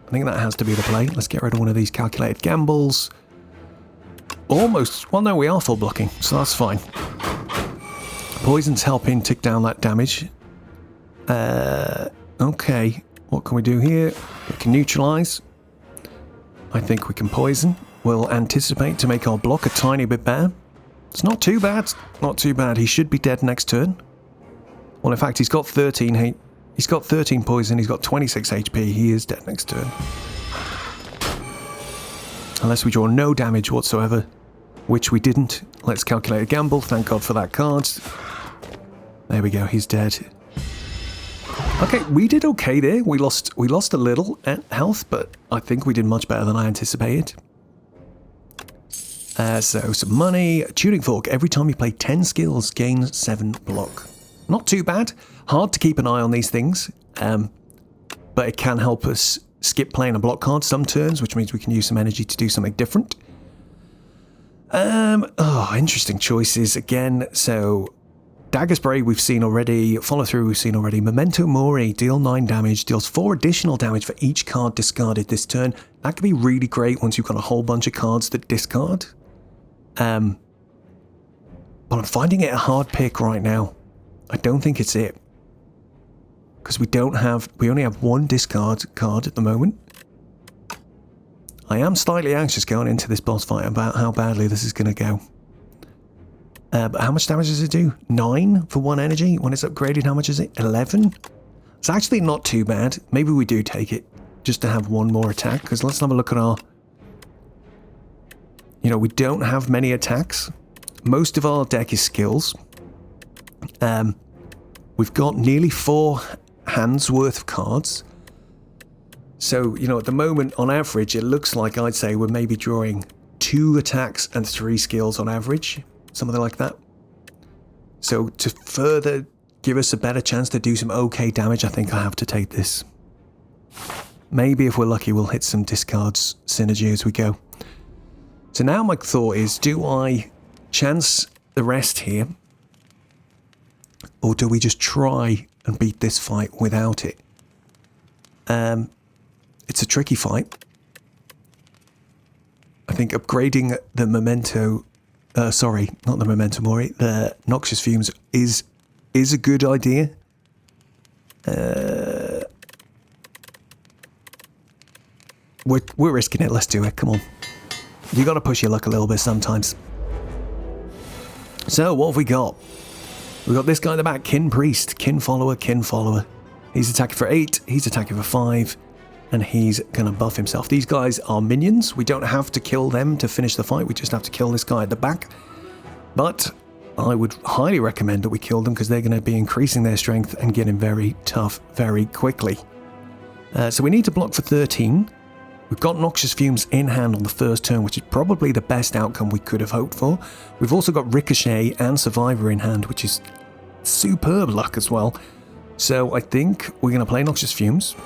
I think that has to be the play. Let's get rid of one of these calculated gambles. Almost. Well, no, we are full blocking, so that's fine. Poison's helping tick down that damage. Okay. What can we do here? We can neutralize. I think we can poison. We'll anticipate to make our block a tiny bit better. It's not too bad. Not too bad. He should be dead next turn. Well, in fact, he's got 13 He's got 13 poison. He's got 26 HP. He is dead next turn. Unless we draw no damage whatsoever, which we didn't. Let's calculate a gamble. Thank God for that card. There we go. He's dead. Okay, we did okay there. We lost a little health, but I think we did much better than I anticipated. So some money. Tuning fork. Every time you play 10 skills, gain 7 block. Not too bad. Hard to keep an eye on these things, but it can help us skip playing a block card some turns, which means we can use some energy to do something different. Interesting choices again. So Dagger Spray we've seen already. Follow Through we've seen already. Memento Mori, deal 9 damage, deals 4 additional damage for each card discarded this turn. That could be really great once you've got a whole bunch of cards that discard. But I'm finding it a hard pick right now. I don't think it's it. Because we only have 1 discard card at the moment. I am slightly anxious going into this boss fight about how badly this is going to go. But how much damage does it do? 9 for 1 energy. When it's upgraded, how much is it? 11? It's actually not too bad. Maybe we do take it just to have 1 more attack. Because let's have a look at our... You know, we don't have many attacks. Most of our deck is skills. We've got nearly 4 hands worth of cards. So, you know, at the moment, on average, it looks like I'd say we're maybe drawing 2 attacks and 3 skills on average. Something like that. So, to further give us a better chance to do some okay damage, I think I have to take this. Maybe if we're lucky, we'll hit some discards synergy as we go. So now my thought is, do I chance the rest here? Or do we just try and beat this fight without it? It's a tricky fight. I think upgrading the Memento... sorry, not the Memento Mori. The Noxious Fumes is a good idea. We're risking it. Let's do it. Come on. You got to push your luck a little bit sometimes. So, what have we got? We've got this guy in the back, Kin Priest, Kin Follower, Kin Follower. He's attacking for 8, he's attacking for 5, and he's going to buff himself. These guys are minions. We don't have to kill them to finish the fight. We just have to kill this guy at the back. But I would highly recommend that we kill them because they're going to be increasing their strength and getting very tough very quickly. So we need to block for 13. We've got Noxious Fumes in hand on the first turn, which is probably the best outcome we could have hoped for. We've also got Ricochet and Survivor in hand, which is superb luck as well. So I think we're going to play Noxious Fumes.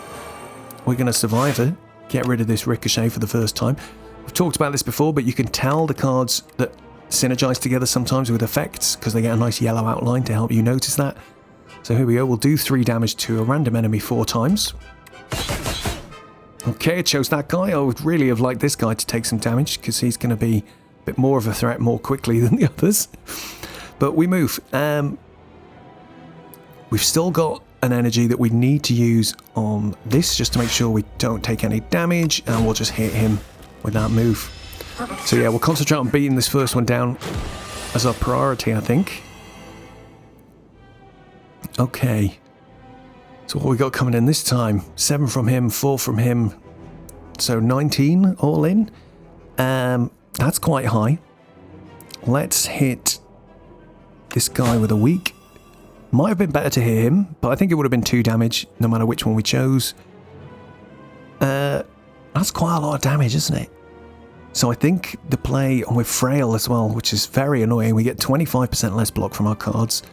We're going to Survivor, get rid of this Ricochet for the first time. We've talked about this before, but you can tell the cards that synergize together sometimes with effects because they get a nice yellow outline to help you notice that. So here we go. We'll do 3 damage to a random enemy 4 times. Okay, it shows that guy. I would really have liked this guy to take some damage because he's going to be a bit more of a threat more quickly than the others. But we move. We've still got an energy that we need to use on this just to make sure we don't take any damage, and we'll just hit him with that move. So yeah, we'll concentrate on beating this first one down as our priority, I think. Okay. So what we got coming in this time? 7 from him, 4 from him. So 19 all in. That's quite high. Let's hit this guy with a weak. Might have been better to hit him, but I think it would have been 2 damage no matter which one we chose. That's quite a lot of damage, isn't it? So I think the play, and we're frail as well, which is very annoying. We get 25% less block from our cards.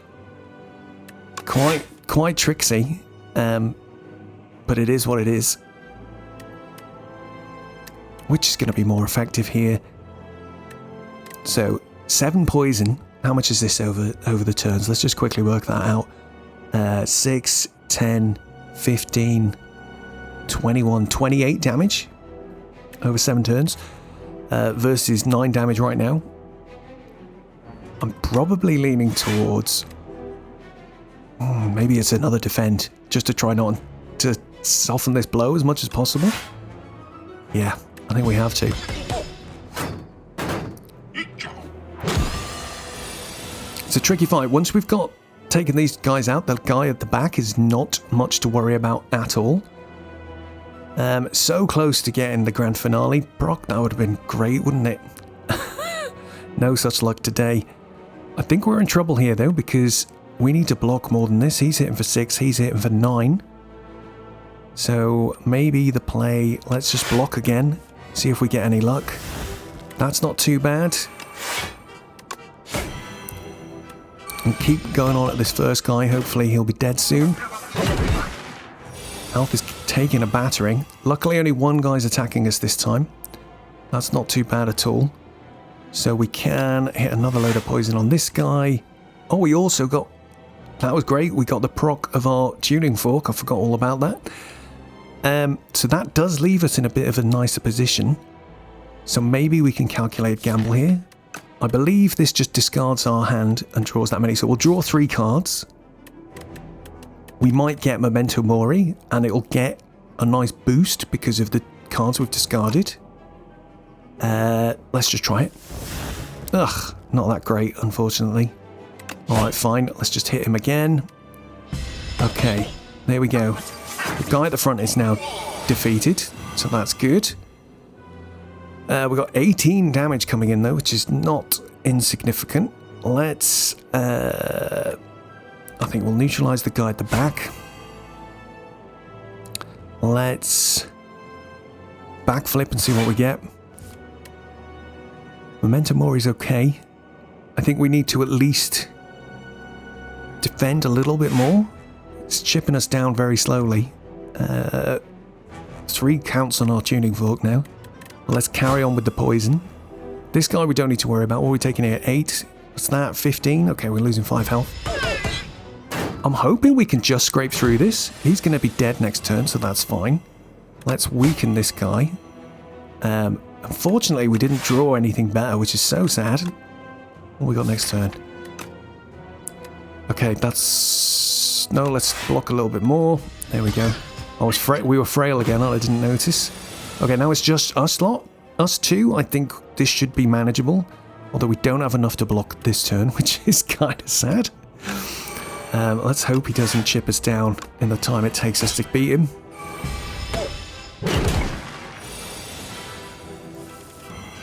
quite tricksy, but it is what it is. Which is going to be more effective here? So 7 poison. How much is this over the turns? Let's just quickly work that out. 6, 10, 15, 21, 28 damage over 7 turns versus 9 damage right now. I'm probably leaning towards maybe it's another defend just to try not to soften this blow as much as possible. Yeah, I think we have to. It's a tricky fight. Once we've got taken these guys out, the guy at the back is not much to worry about at all. So close to getting the grand finale. Brock, that would have been great, wouldn't it? No such luck today. I think we're in trouble here though, because we need to block more than this. He's hitting for 6, he's hitting for 9. So maybe the play, let's just block again, see if we get any luck. That's not too bad. And keep going on at this first guy. Hopefully he'll be dead soon. Health is taking a battering. Luckily only one guy's attacking us this time. That's not too bad at all. So we can hit another load of poison on this guy. Oh, we also got... That was great. We got the proc of our tuning fork. I forgot all about that. So that does leave us in a bit of a nicer position. So maybe we can calculate gamble here. I believe this just discards our hand and draws that many. So we'll draw 3 cards. We might get Memento Mori, and it'll get a nice boost because of the cards we've discarded. Let's just try it. Ugh, not that great, unfortunately. Alright, fine. Let's just hit him again. Okay, there we go. The guy at the front is now defeated, so that's good. We've got 18 damage coming in though, which is not insignificant. Let's... I think we'll neutralise the guy at the back. Let's backflip and see what we get. Memento Mori's okay. I think we need to at least defend a little bit more. It's chipping us down very slowly. 3 counts on our tuning fork now. Let's carry on with the poison. This guy we don't need to worry about. What are we taking here? 8? What's that? 15? Okay, we're losing 5 health. I'm hoping we can just scrape through this. He's going to be dead next turn, so that's fine. Let's weaken this guy. Unfortunately, we didn't draw anything better, which is so sad. What we got next turn? Okay, that's... No, let's block a little bit more. There we go. We were frail again, I didn't notice. Okay, now it's just us lot. Us 2, I think this should be manageable. Although we don't have enough to block this turn, which is kind of sad. Let's hope he doesn't chip us down in the time it takes us to beat him.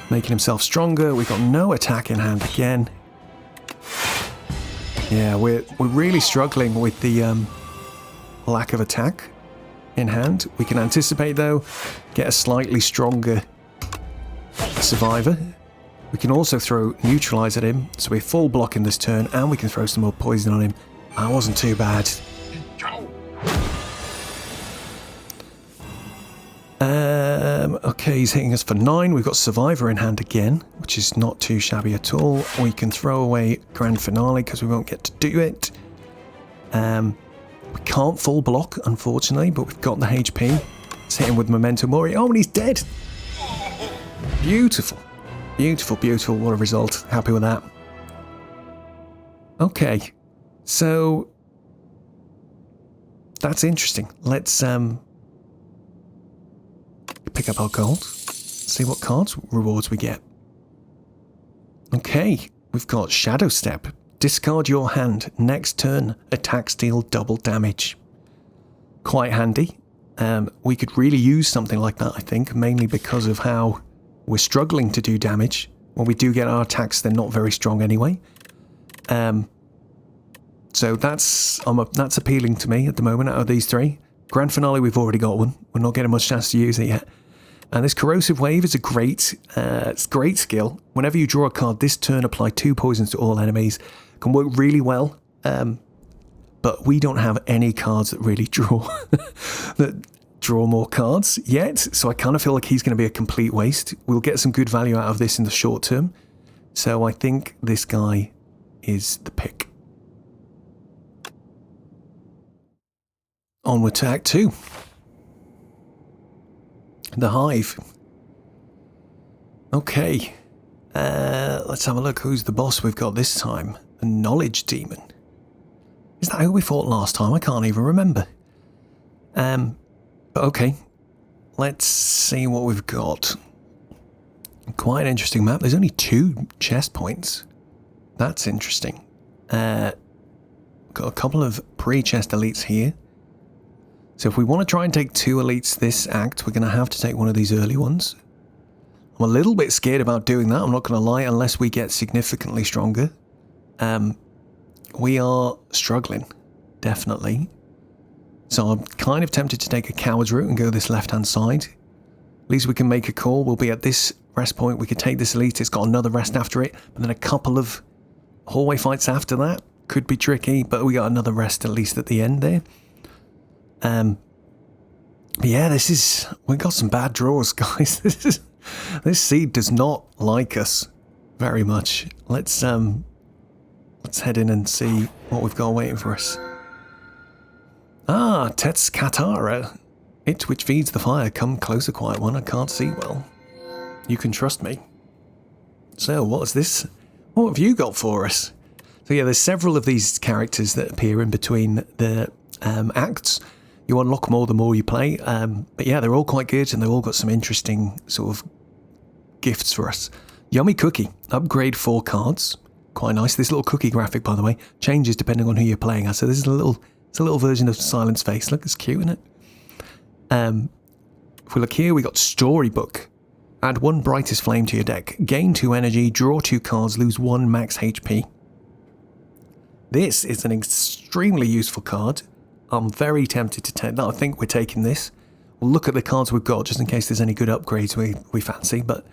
Making himself stronger. We've got no attack in hand again. Yeah, we're really struggling with the lack of attack in hand. We can anticipate though, get a slightly stronger survivor. We can also throw neutralize at him, so we're full blocking this turn, and we can throw some more poison on him. That wasn't too bad. Okay, he's hitting us for 9. We've got Survivor in hand again, which is not too shabby at all. We can throw away Grand Finale because we won't get to do it. We can't full block, unfortunately, but we've got the HP. Let's hit him with Memento Mori. Oh, and he's dead! Beautiful. Beautiful, beautiful. What a result. Happy with that. Okay. So that's interesting. Let's pick up our gold. See what cards rewards we get. Okay, we've got Shadow Step. Discard your hand. Next turn, attacks deal double damage. Quite handy. We could really use something like that, I think, mainly because of how we're struggling to do damage. When we do get our attacks, they're not very strong anyway. So that's appealing to me at the moment out of these 3. Grand Finale, we've already got one. We're not getting much chance to use it yet. And this Corrosive Wave is a great skill. Whenever you draw a card this turn, apply 2 poisons to all enemies. Can work really well. but we don't have any cards that really draw more cards yet, so I kind of feel like he's going to be a complete waste. We'll get some good value out of this in the short term, so I think this guy is the pick. Onward to Act 2. The Hive. Okay, let's have a look who's the boss we've got this time. A Knowledge Demon. Is that who we fought last time? I can't even remember. But okay, let's see what we've got. Quite an interesting map. There's only 2 chest points. That's interesting. Got a couple of pre-chest elites here. So if we want to try and take 2 elites this act, we're going to have to take one of these early ones. I'm a little bit scared about doing that, I'm not going to lie, unless we get significantly stronger. We are struggling, definitely. So I'm kind of tempted to take a coward's route and go this left-hand side. At least we can make a call. We'll be at this rest point. We could take this elite. It's got another rest after it. But then a couple of hallway fights after that. Could be tricky, but we got another rest at least at the end there. But yeah, we got some bad draws, guys. This seed does not like us very much. Let's head in and see what we've got waiting for us. Ah, Tet's Katara. It which feeds the fire. Come closer, quiet one. I can't see well. You can trust me. So, what's this? What have you got for us? So yeah, there's several of these characters that appear in between the acts. You unlock more the more you play. But yeah, they're all quite good and they've all got some interesting sort of gifts for us. Yummy Cookie. Upgrade 4 cards. Quite nice. This little cookie graphic, by the way, changes depending on who you're playing as. So this is a little version of Silence Face. Look, it's cute, isn't it? If we look here, we got Storybook. Add 1 Brightest Flame to your deck. Gain 2 energy, draw 2 cards, lose 1 max HP. This is an extremely useful card. I'm very tempted to take that. I think we're taking this. We'll look at the cards we've got just in case there's any good upgrades we fancy, but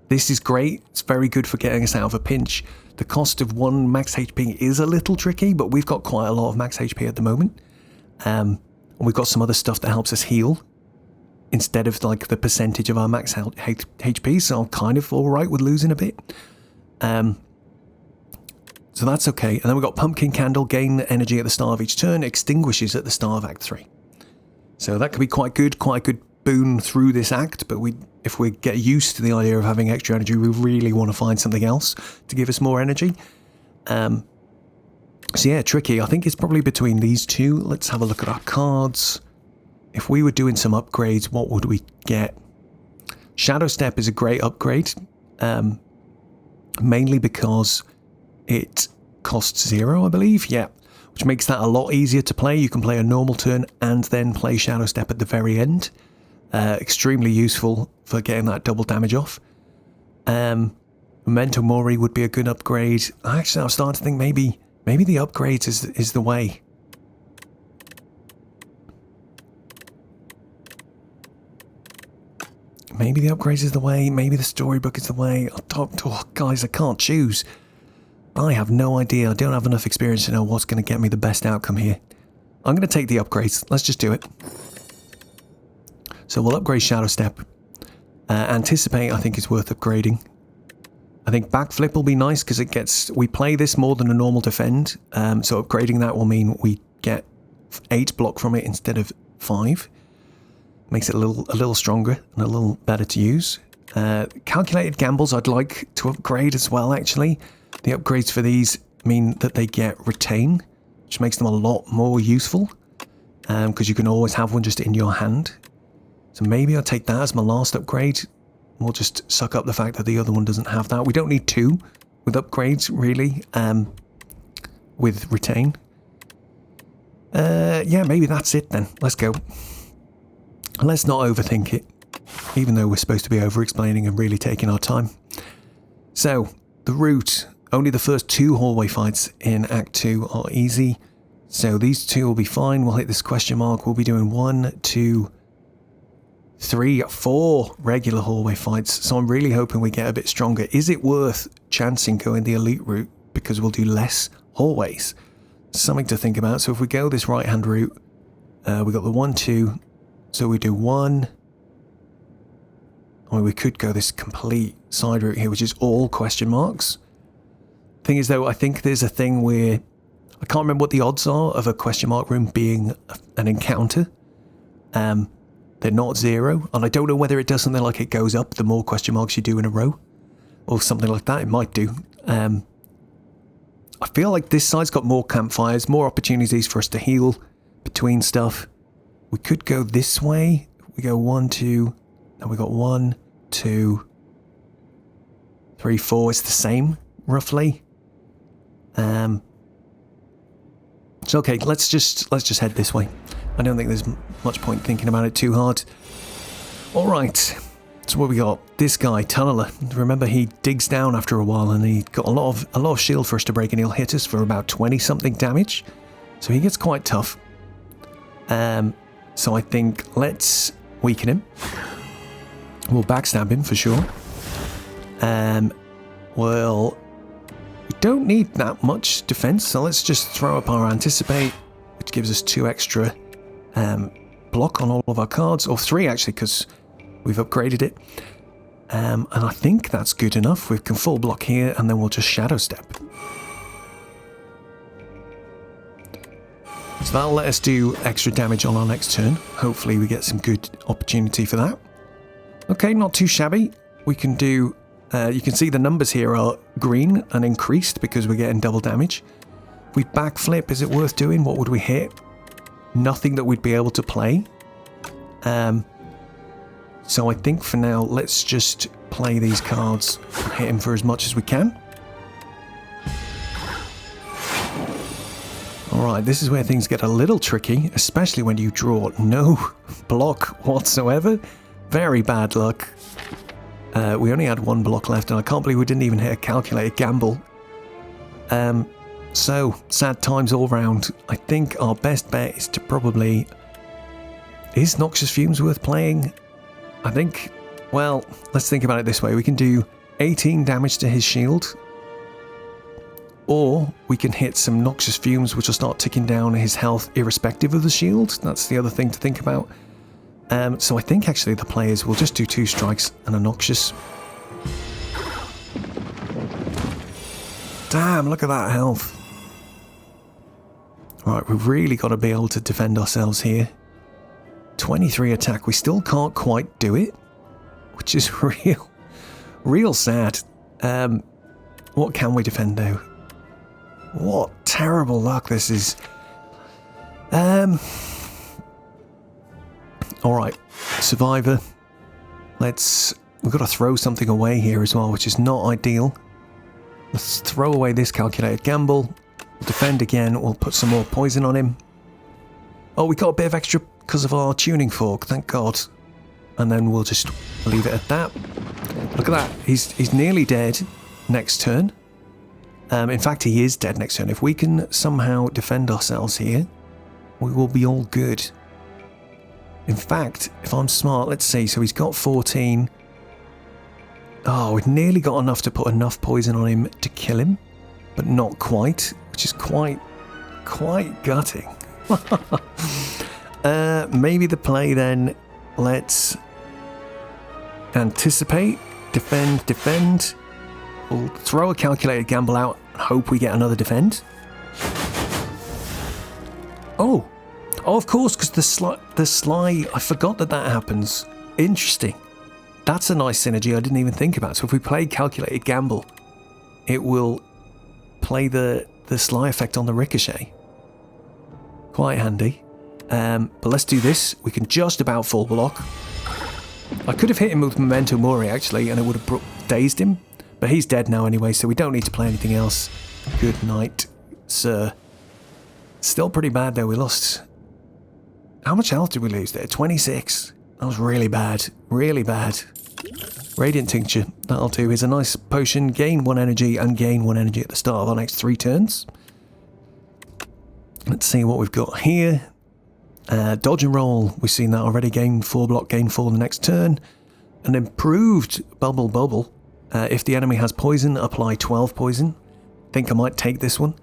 this is great. It's very good for getting us out of a pinch. The cost of 1 max HP is a little tricky, but we've got quite a lot of max HP at the moment. And we've got some other stuff that helps us heal instead of like the percentage of our max HP, so I'm kind of alright with losing a bit. So that's okay. And then we've got Pumpkin Candle, gain energy at the start of each turn, extinguishes at the start of Act 3. So that could be quite a good boon through this act, but if we get used to the idea of having extra energy, we really want to find something else to give us more energy. So yeah, tricky. I think it's probably between these two. Let's have a look at our cards. If we were doing some upgrades, what would we get? Shadow Step is a great upgrade, mainly because it costs 0, I believe. Yeah, which makes that a lot easier to play. You can play a normal turn and then play Shadow Step at the very end. Extremely useful for getting that double damage off. Memento Mori would be a good upgrade. Actually, I was starting to think maybe the upgrades is the way. Maybe the upgrades is the way. Maybe the storybook is the way. Oh, guys, I can't choose. I have no idea. I don't have enough experience to know what's going to get me the best outcome here. I'm going to take the upgrades. Let's just do it. So we'll upgrade Shadow Step. Anticipate, I think, is worth upgrading. I think Backflip will be nice because we play this more than a normal defend. So upgrading that will mean we get 8 block from it instead of 5. Makes it a little stronger and a little better to use. Calculated Gambles I'd like to upgrade as well, actually. The upgrades for these mean that they get Retain, which makes them a lot more useful. Because you can always have one just in your hand. So maybe I'll take that as my last upgrade. We'll just suck up the fact that the other one doesn't have that. We don't need 2 with upgrades, really, with Retain. Yeah, maybe that's it then. Let's go. Let's not overthink it, even though we're supposed to be over-explaining and really taking our time. So, the route. Only the first 2 hallway fights in Act 2 are easy. So these 2 will be fine. We'll hit this question mark. We'll be doing 1, 2, 3, 4 regular hallway fights. So I'm really hoping we get a bit stronger. Is it worth chancing going the elite route because we'll do less hallways? something to think about. So if we go this right-hand route, we got the 1, 2. So we do 1. I mean, we could go this complete side route here, which is all question marks. Thing is, though, I think there's a thing where I can't remember what the odds are of a question mark room being an encounter. They're not 0, and I don't know whether it does something like it goes up the more question marks you do in a row, or something like that. It might do. I feel like this side's got more campfires, more opportunities for us to heal between stuff. We could go this way. We go 1, 2, and we got 1, 2, 3, 4. It's the same, roughly. It's okay. Let's just head this way. I don't think there's much point thinking about it too hard. All right. So what we got? This guy, Tunneler. Remember, he digs down after a while, and he got a lot of shield for us to break, and he'll hit us for about 20 something damage. So he gets quite tough. So I think let's weaken him. We'll backstab him for sure. Well, we don't need that much defense, so let's just throw up our Anticipate, which gives us 2 extra block on all of our cards, or 3 actually, because we've upgraded it. And I think that's good enough. We can full block here, and then we'll just Shadow Step. So that'll let us do extra damage on our next turn. Hopefully we get some good opportunity for that. Okay, not too shabby. We can do... you can see the numbers here are green and increased because we're getting double damage. If we backflip, is it worth doing? What would we hit? Nothing that we'd be able to play. So I think for now, let's just play these cards and hit him for as much as we can. Alright, this is where things get a little tricky, especially when you draw no block whatsoever. Very bad luck. We only had 1 block left, and I can't believe we didn't even hit a calculated gamble. So, sad times all round. I think our best bet is to probably... Is Noxious Fumes worth playing? I think... Well, let's think about it this way. We can do 18 damage to his shield. Or we can hit some Noxious Fumes, which will start ticking down his health irrespective of the shield. That's the other thing to think about. So I think actually the players will just do 2 strikes and a Noxious. Damn, look at that health. Right, we've really got to be able to defend ourselves here. 23 attack, we still can't quite do it, which is real sad. What can we defend though? What terrible luck this is. Alright, Survivor. We've got to throw something away here as well, which is not ideal. Let's throw away this calculated gamble. We'll defend again, we'll put some more poison on him. Oh, we got a bit of extra because of our tuning fork, thank God. And then we'll just leave it at that. Look at that, he's nearly dead next turn. In fact, he is dead next turn. If we can somehow defend ourselves here, we will be all good. In fact, if I'm smart, let's see. So he's got 14. Oh, we've nearly got enough to put enough poison on him to kill him, but not quite, which is quite gutting. Maybe the play then, let's anticipate, defend. We'll throw a calculated gamble out and hope we get another defend. Oh, of course, because the sly, I forgot that happens. Interesting. That's a nice synergy I didn't even think about. So if we play calculated gamble, it will play the sly effect on the ricochet. Quite handy. But let's do this. We can just about full block. I could have hit him with Memento Mori actually, and it would have dazed him. But he's dead now anyway, so we don't need to play anything else. Good night, sir. Still pretty bad though. We lost... How much health did we lose there? 26. That was really bad. Really bad. Radiant Tincture. That'll do. Here's a nice potion. Gain 1 energy and gain 1 energy at the start of our next 3 turns. Let's see what we've got here. Dodge and roll. We've seen that already. Gain 4 block, gain 4 the next turn. An improved bubble. If the enemy has poison, apply 12 poison. Think I might take this one.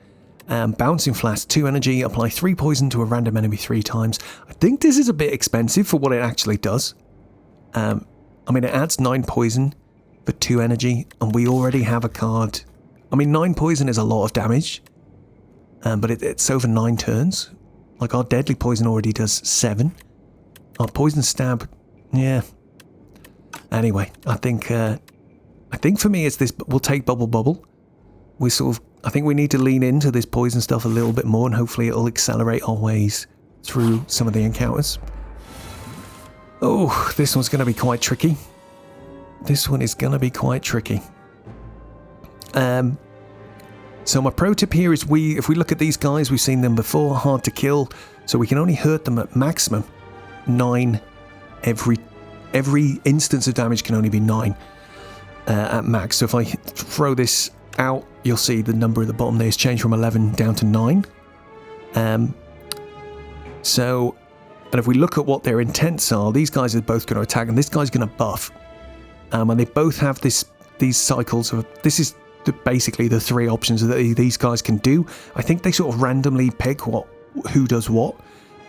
Bouncing Flask, 2 energy, apply 3 poison to a random enemy 3 times. I think this is a bit expensive for what it actually does. I mean, it adds 9 poison for 2 energy, and we already have a card. I mean, 9 poison is a lot of damage, but it's over 9 turns. Like, our Deadly Poison already does 7. Our Poison Stab, yeah. Anyway, I think for me it's this, we'll take Bubble. We sort of, I think we need to lean into this poison stuff a little bit more, and hopefully it'll accelerate our ways through some of the encounters. Oh, this one's going to be quite tricky. This one is going to be quite tricky. So my pro tip here is if we look at these guys, we've seen them before, hard to kill, so we can only hurt them at maximum 9. Every instance of damage can only be 9 at max. So if I throw this out, you'll see the number at the bottom there is changed from 11 down to 9. And if we look at what their intents are, these guys are both going to attack, and this guy's going to buff. And they both have these cycles of, this is basically the 3 options that these guys can do. I think they sort of randomly pick who does what,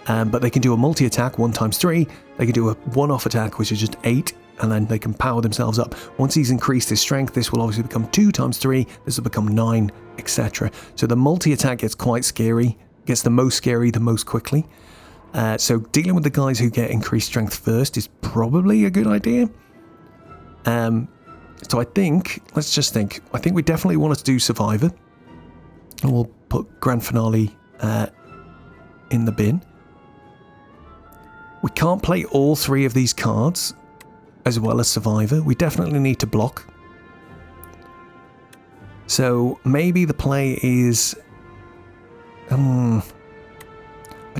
but they can do a multi-attack 1 times 3. They can do a one-off attack, which is just 8, and then they can power themselves up. Once he's increased his strength, this will obviously become 2 times 3. This will become 9, etc. So the multi-attack gets quite scary. Gets the most scary the most quickly. So dealing with the guys who get increased strength first is probably a good idea. So I think, let's just think. I think we definitely want to do Survivor. And we'll put Grand Finale in the bin. We can't play all 3 of these cards as well as Survivor. We definitely need to block. So maybe the play is... I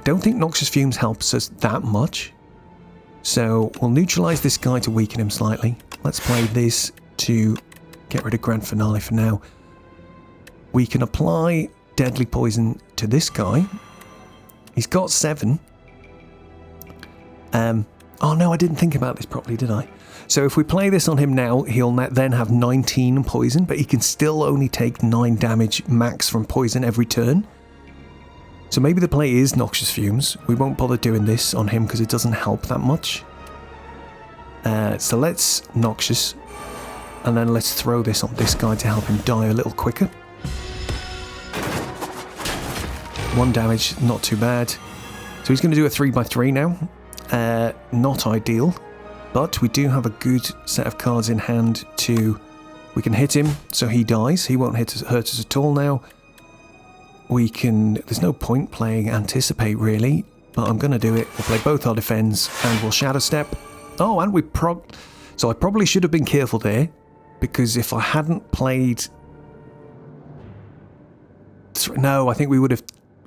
don't think Noxious Fumes helps us that much. So we'll neutralise this guy to weaken him slightly. Let's play this to get rid of Grand Finale for now. We can apply Deadly Poison to this guy. He's got 7. Oh no, I didn't think about this properly, did I? So if we play this on him now, he'll then have 19 poison, but he can still only take 9 damage max from poison every turn. So maybe the play is Noxious Fumes. We won't bother doing this on him because it doesn't help that much. So let's Noxious, and then let's throw this on this guy to help him die a little quicker. 1 damage, not too bad. So he's going to do a 3x3 now. Not ideal, but we do have a good set of cards in hand to... We can hit him so he dies. He won't hurt us at all now. We can... There's no point playing Anticipate really, but I'm going to do it. We'll play both our defense and we'll Shadow Step. Oh, and we So I probably should have been careful there, because if I hadn't played... No, I think we would have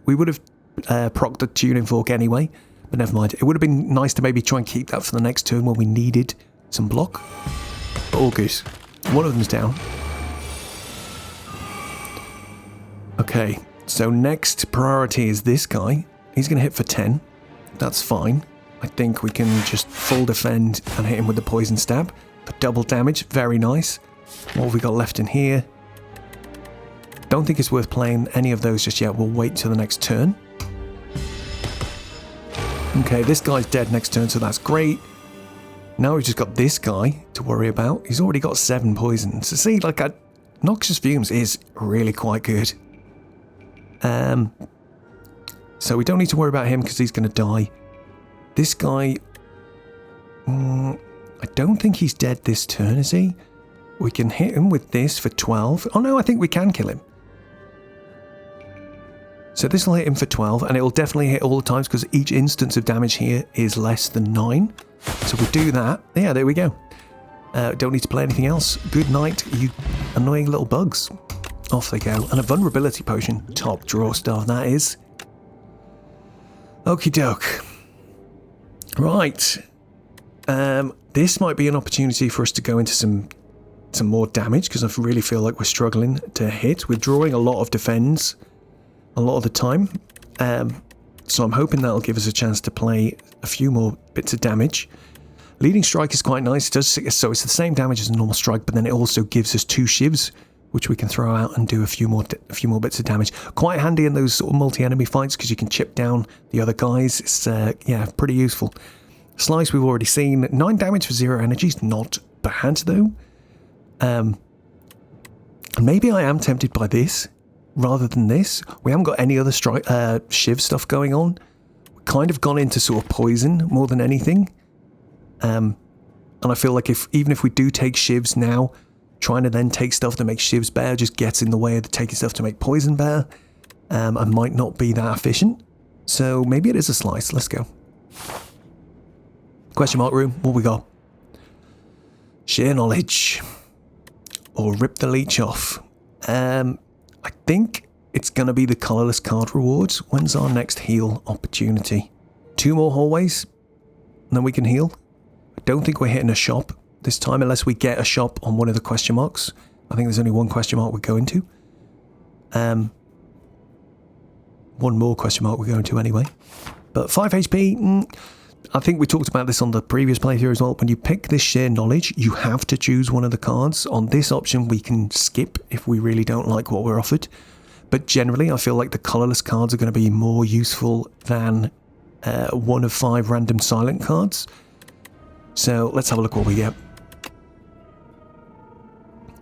procced the Tuning Fork anyway. But never mind. It would have been nice to maybe try and keep that for the next turn when we needed some block. But all good. One of them's down. Okay, so next priority is this guy. He's going to hit for 10. That's fine. I think we can just full defend and hit him with the Poison Stab for double damage. Very nice. What have we got left in here? Don't think it's worth playing any of those just yet. We'll wait till the next turn. Okay, this guy's dead next turn, so that's great. Now we've just got this guy to worry about. He's already got 7 poison. So see, like, Noxious Fumes is really quite good. So we don't need to worry about him because he's going to die. This guy... I don't think he's dead this turn, is he? We can hit him with this for 12. Oh no, I think we can kill him. So this will hit him for 12, and it will definitely hit all the times because each instance of damage here is less than 9. So we do that. Yeah, there we go. Don't need to play anything else. Good night, you annoying little bugs. Off they go. And a vulnerability potion. Top draw stuff, that is. Okie doke. Right. This might be an opportunity for us to go into some more damage, because I really feel like we're struggling to hit. We're drawing a lot of defends a lot of the time, so I'm hoping that'll give us a chance to play a few more bits of damage. Leading Strike is quite nice. So it's the same damage as a normal strike, but then it also gives us 2 shivs, which we can throw out and do a few more bits of damage. Quite handy in those sort of multi-enemy fights because you can chip down the other guys. It's yeah, pretty useful. Slice we've already seen. 9 damage for 0 energy is not bad though. And maybe I am tempted by this rather than this. We haven't got any other Shiv stuff going on. We've kind of gone into sort of poison more than anything. And I feel like even if we do take Shivs now, trying to then take stuff to make Shivs better just gets in the way of taking stuff to make poison better. And might not be that efficient. So maybe it is a slice. Let's go. Question mark room. What we got? Sheer knowledge. Or rip the leech off. I think it's going to be the colourless card rewards. When's our next heal opportunity? 2 more hallways. And then we can heal. I don't think we're hitting a shop this time unless we get a shop on one of the question marks. I think there's only 1 question mark we're going to. 1 more question mark we're going to anyway. But 5 HP, I think we talked about this on the previous playthrough as well. When you pick this sheer knowledge, you have to choose one of the cards. On this option, we can skip if we really don't like what we're offered. But generally, I feel like the colourless cards are going to be more useful than 1 of 5 random silent cards. So let's have a look what we get.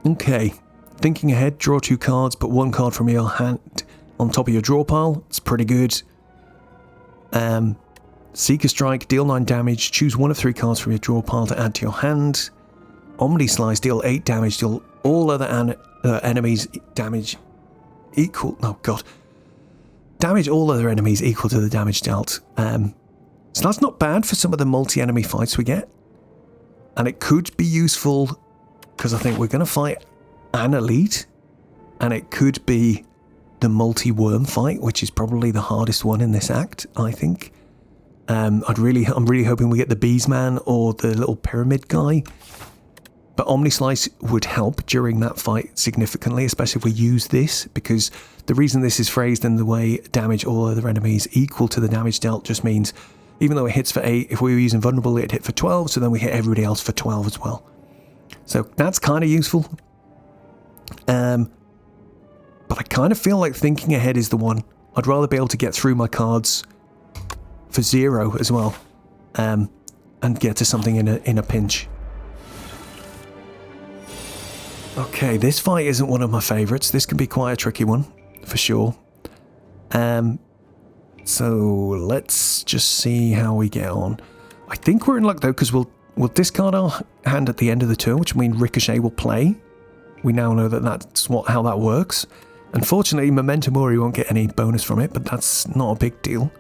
Okay, thinking ahead, draw 2 cards, put 1 card from your hand on top of your draw pile. It's pretty good. Seeker Strike, deal 9 damage, choose 1 of 3 cards from your draw pile to add to your hand. Omni Slice, deal 8 damage, deal all other enemies damage equal... Oh god. Damage all other enemies equal to the damage dealt. So that's not bad for some of the multi-enemy fights we get. And it could be useful because I think we're going to fight an elite. And it could be the multi-worm fight, which is probably the hardest one in this act, I think. I'm really hoping we get the Beesman or the little pyramid guy. But Omni Slice would help during that fight significantly, especially if we use this, because the reason this is phrased in the way damage all other enemies equal to the damage dealt just means even though it hits for 8, if we were using vulnerable, it'd hit for 12, so then we hit everybody else for 12 as well. So that's kind of useful. But I kind of feel like thinking ahead is the one. I'd rather be able to get through my cards for 0 as well, and get to something in a pinch. Okay, this fight isn't one of my favourites. This can be quite a tricky one, for sure. So let's just see how we get on. I think we're in luck though, because we'll discard our hand at the end of the turn, which means Ricochet will play. We now know that that's how that works. Unfortunately, Memento Mori won't get any bonus from it, but that's not a big deal.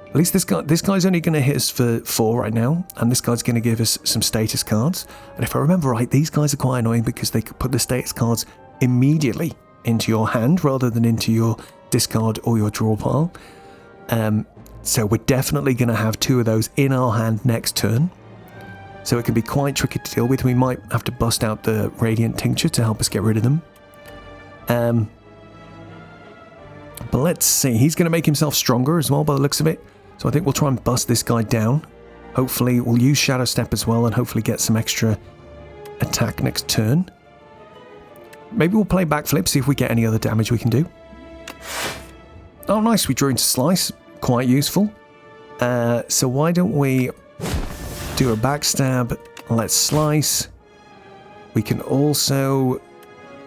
At least this guy's only going to hit us for 4 right now, and this guy's going to give us some status cards. And if I remember right, these guys are quite annoying because they could put the status cards immediately into your hand rather than into your discard or your draw pile. So we're definitely going to have 2 of those in our hand next turn. So it can be quite tricky to deal with. We might have to bust out the Radiant Tincture to help us get rid of them. But let's see. He's going to make himself stronger as well by the looks of it. So I think we'll try and bust this guy down. Hopefully we'll use Shadow Step as well and hopefully get some extra attack next turn. Maybe we'll play Backflip, see if we get any other damage we can do. Oh nice, we drew into Slice. Quite useful. So why don't we do a Backstab. Let's Slice. We can also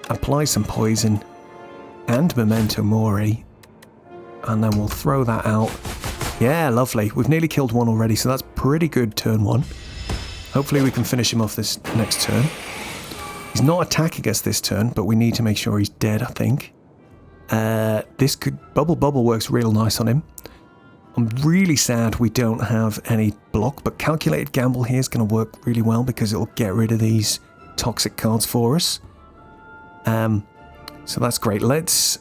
apply some Poison and Memento Mori. And then we'll throw that out. Yeah, lovely. We've nearly killed 1 already, so that's pretty good turn 1. Hopefully we can finish him off this next turn. He's not attacking us this turn, but we need to make sure he's dead, I think. This could... Bubble works real nice on him. I'm really sad we don't have any block, but Calculated Gamble here is going to work really well because it'll get rid of these toxic cards for us. So that's great. Let's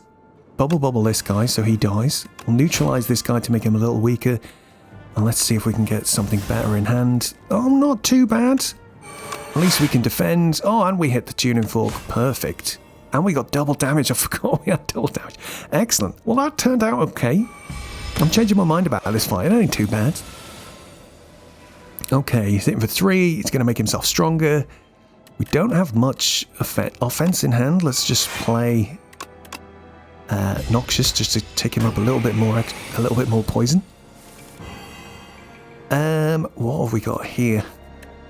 bubble this guy so he dies. We'll neutralize this guy to make him a little weaker. And let's see if we can get something better in hand. Oh, not too bad. At least we can defend. Oh, and we hit the tuning fork. Perfect. And we got double damage. I forgot we had double damage. Excellent. Well, that turned out okay. I'm changing my mind about this fight. It ain't too bad. Okay, he's hitting for 3. He's going to make himself stronger. We don't have much offense in hand. Let's just play Noxious just to take him up a little bit more poison. What have we got here?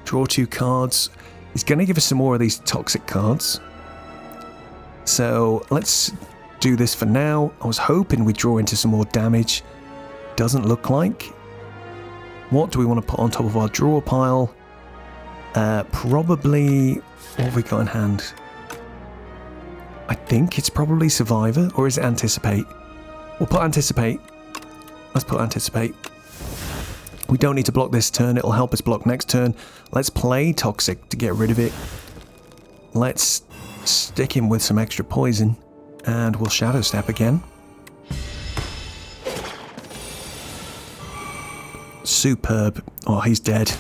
Draw 2 cards. He's going to give us some more of these toxic cards. So let's do this for now. I was hoping we'd draw into some more damage. Doesn't look like. What do we want to put on top of our draw pile? Probably... What have we got in hand? I think it's probably Survivor, or is it Anticipate? We'll put Anticipate. Let's put Anticipate. We don't need to block this turn. It'll help us block next turn. Let's play Toxic to get rid of it. Let's stick him with some extra poison. And we'll Shadow Step again. Superb. Oh, he's dead.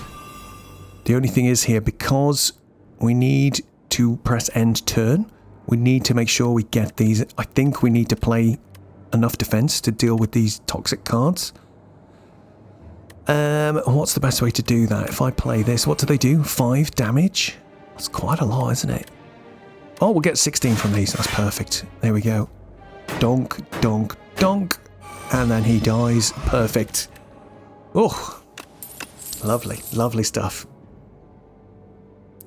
The only thing is here, because we need to press end turn, we need to make sure we get these. I think we need to play enough defense to deal with these toxic cards. What's the best way to do that? If I play this, what do they do? 5 damage? That's quite a lot, isn't it? Oh, we'll get 16 from these. That's perfect. There we go. Donk, donk, donk. And then he dies. Perfect. Oh, lovely, lovely stuff.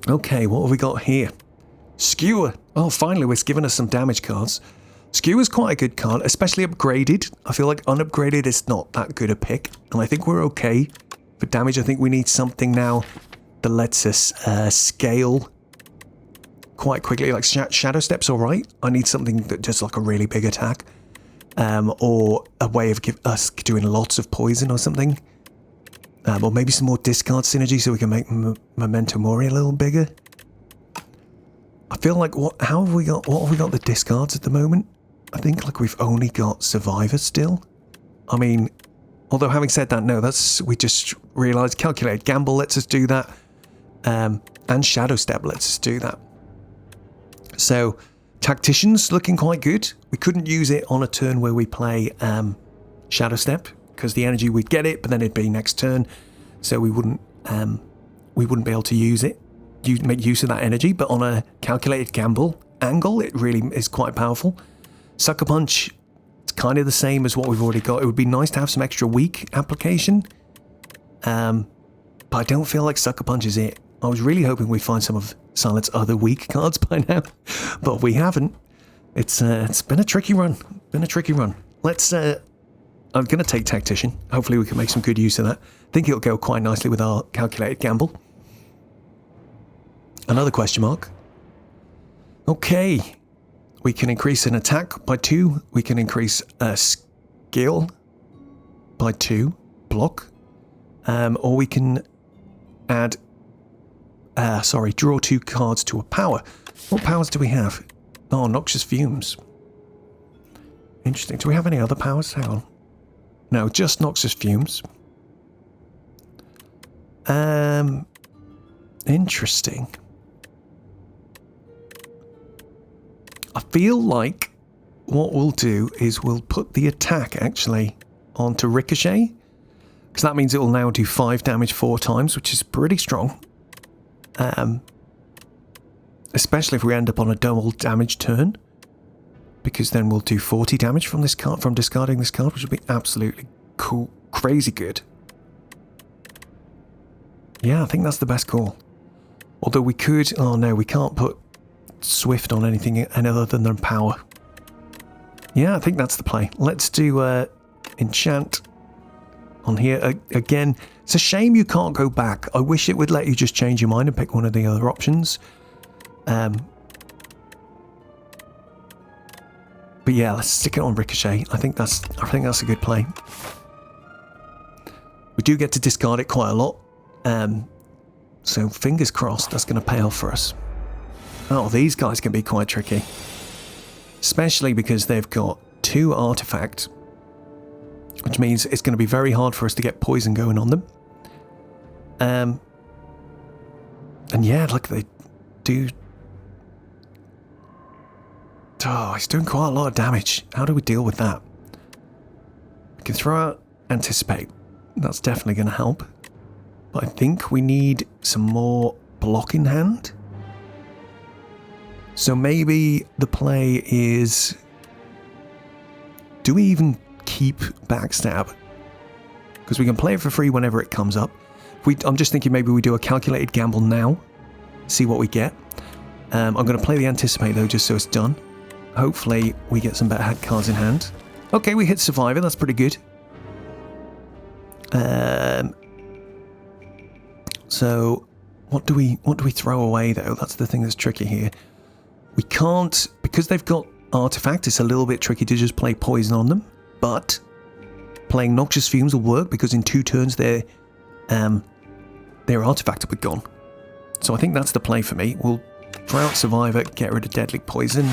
Okay, what have we got here? Skewer. Oh, finally, it's given us some damage cards. Skewer's quite a good card, especially upgraded. I feel like unupgraded is not that good a pick, and I think we're okay. For damage, I think we need something now that lets us scale quite quickly. Like Shadow Step's alright. I need something that does like a really big attack. Or a way of us doing lots of poison or something. Or maybe some more discard synergy so we can make Memento Mori a little bigger. I feel like what have we got the discards at the moment? I think like we've only got Survivor still. I mean, although having said that, no, we just realised Calculated Gamble lets us do that. And Shadow Step lets us do that. So Tactician's looking quite good. We couldn't use it on a turn where we play Shadow Step, because the energy we'd get it, but then it'd be next turn, so we wouldn't be able to use it. Make use of that energy, but on a Calculated Gamble angle, it really is quite powerful. Sucker Punch, it's kind of the same as what we've already got. It would be nice to have some extra weak application, but I don't feel like Sucker Punch is it. I was really hoping we'd find some of Silent's other weak cards by now, but we haven't. It's been a tricky run. Let's. I'm going to take Tactician. Hopefully we can make some good use of that. I think it'll go quite nicely with our Calculated Gamble. Another question mark. Okay. We can increase an attack by 2. We can increase a skill by 2. Block. Or we can add... draw 2 cards to a power. What powers do we have? Oh, Noxious Fumes. Interesting. Do we have any other powers? Hang on. No, just Noxious Fumes. Interesting. I feel like what we'll do is we'll put the attack actually onto Ricochet, because that means it will now do 5 damage 4 times, which is pretty strong. Especially if we end up on a double damage turn, because then we'll do 40 damage from this card, from discarding this card, which would be absolutely cool, crazy good. Yeah, I think that's the best call. Although we could... Oh no, we can't put Swift on anything other than power. Yeah, I think that's the play. Let's do Enchant on here. Again, it's a shame you can't go back. I wish it would let you just change your mind and pick one of the other options. But yeah, let's stick it on Ricochet. I think that's a good play. We do get to discard it quite a lot. So fingers crossed that's going to pay off for us. Oh, these guys can be quite tricky. Especially because they've got 2 artifacts, which means it's going to be very hard for us to get poison going on them. And yeah, look, they do... Oh, he's doing quite a lot of damage. How do we deal with that? We can throw out Anticipate. That's definitely going to help. But I think we need some more block in hand. So maybe the play is... Do we even keep Backstab? Because we can play it for free whenever it comes up. I'm just thinking maybe we do a calculated gamble now. See what we get. I'm going to play the Anticipate though, just so it's done. Hopefully we get some better cards in hand. Okay, we hit Survivor. That's pretty good. So what do we throw away though? That's the thing that's tricky here. We can't, because they've got Artifact, it's a little bit tricky to just play Poison on them, but playing Noxious Fumes will work because in 2 turns their Artifact will be gone. So I think that's the play for me. We'll throw out Survivor, get rid of Deadly Poison.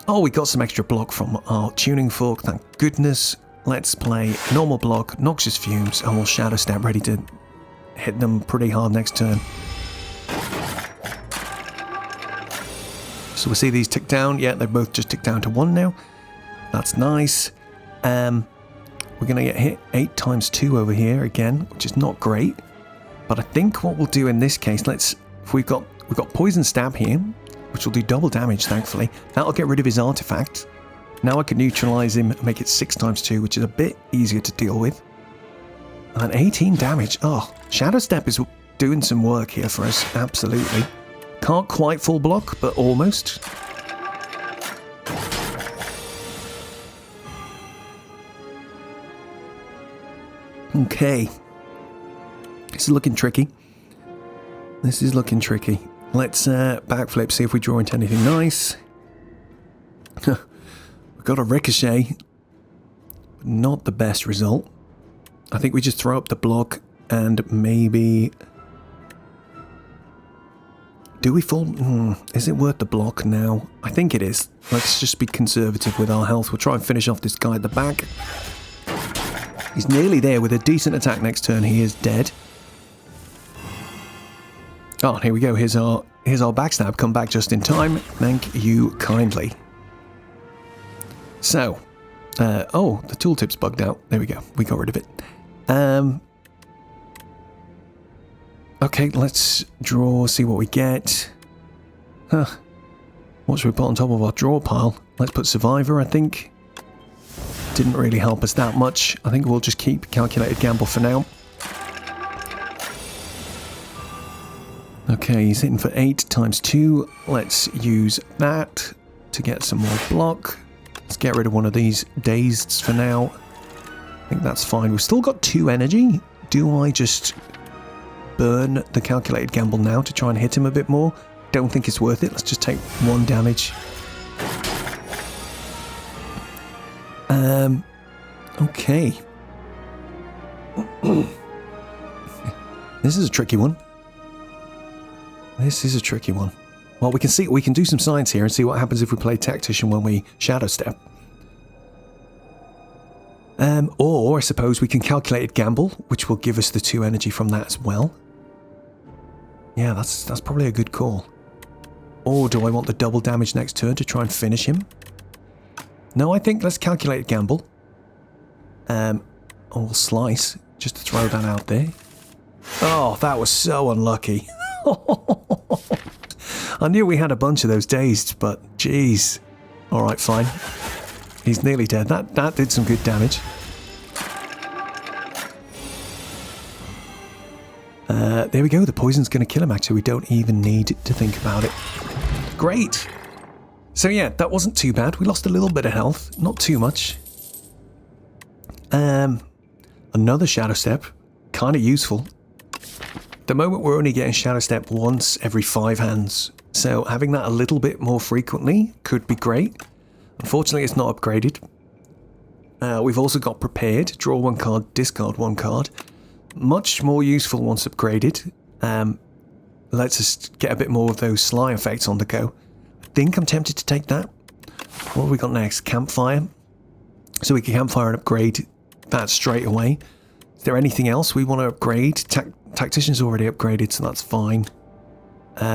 Oh, we got some extra block from our Tuning Fork, thank goodness. Let's play normal block, Noxious Fumes, and we'll Shadow Step, ready to hit them pretty hard next turn. So we'll see these tick down. Yeah, they've both just ticked down to 1 now. That's nice. We're going to get hit 8 times 2 over here again, which is not great. But I think what we'll do in this case, we've got Poison Stab here, which will do double damage, thankfully. That'll get rid of his Artifact. Now I can neutralize him and make it 6 times 2, which is a bit easier to deal with. And 18 damage. Oh, Shadow Step is doing some work here for us, absolutely. Can't quite full block, but almost. Okay. This is looking tricky. This is looking tricky. Let's backflip, see if we draw into anything nice. We've got a Ricochet. Not the best result. I think we just throw up the block and maybe... Do we fall? Is it worth the block now? I think it is. Let's just be conservative with our health. We'll try and finish off this guy at the back. He's nearly there with a decent attack next turn. He is dead. Oh, here we go. Here's our Backstab. Come back just in time. Thank you kindly. So, oh, the tooltip's bugged out. There we go. We got rid of it. Okay, let's draw, see what we get. What should we put on top of our draw pile? Let's put Survivor, I think. Didn't really help us that much. I think we'll just keep Calculated Gamble for now. Okay, he's hitting for 8 times 2. Let's use that to get some more block. Let's get rid of one of these Dazed for now. I think that's fine. We've still got 2 energy. Do I just burn the Calculated Gamble now to try and hit him a bit more? Don't think it's worth it. Let's just take 1 damage. Okay. This is a tricky one. This is a tricky one. Well, we can do some science here and see what happens if we play Tactician when we Shadow Step. Or I suppose we can Calculated Gamble, which will give us the 2 energy from that as well. Yeah, that's probably a good call. Or do I want the double damage next turn to try and finish him? No, I think let's Calculated Gamble. Or we'll Slice, just to throw that out there. Oh, that was so unlucky. I knew we had a bunch of those Dazed, but jeez. Alright, fine. He's nearly dead. That did some good damage. There we go. The poison's going to kill him, actually. We don't even need to think about it. Great. So yeah, that wasn't too bad. We lost a little bit of health. Not too much. Another Shadow Step. Kind of useful. At the moment, we're only getting Shadow Step once every 5 hands. So having that a little bit more frequently could be great. Unfortunately, it's not upgraded. We've also got Prepared. Draw 1 card, discard 1 card. Much more useful once upgraded. Lets us get a bit more of those Sly effects on the go. I think I'm tempted to take that. What have we got next? Campfire. So we can Campfire and upgrade that straight away. Is there anything else we want to upgrade? Tactician's already upgraded, so that's fine.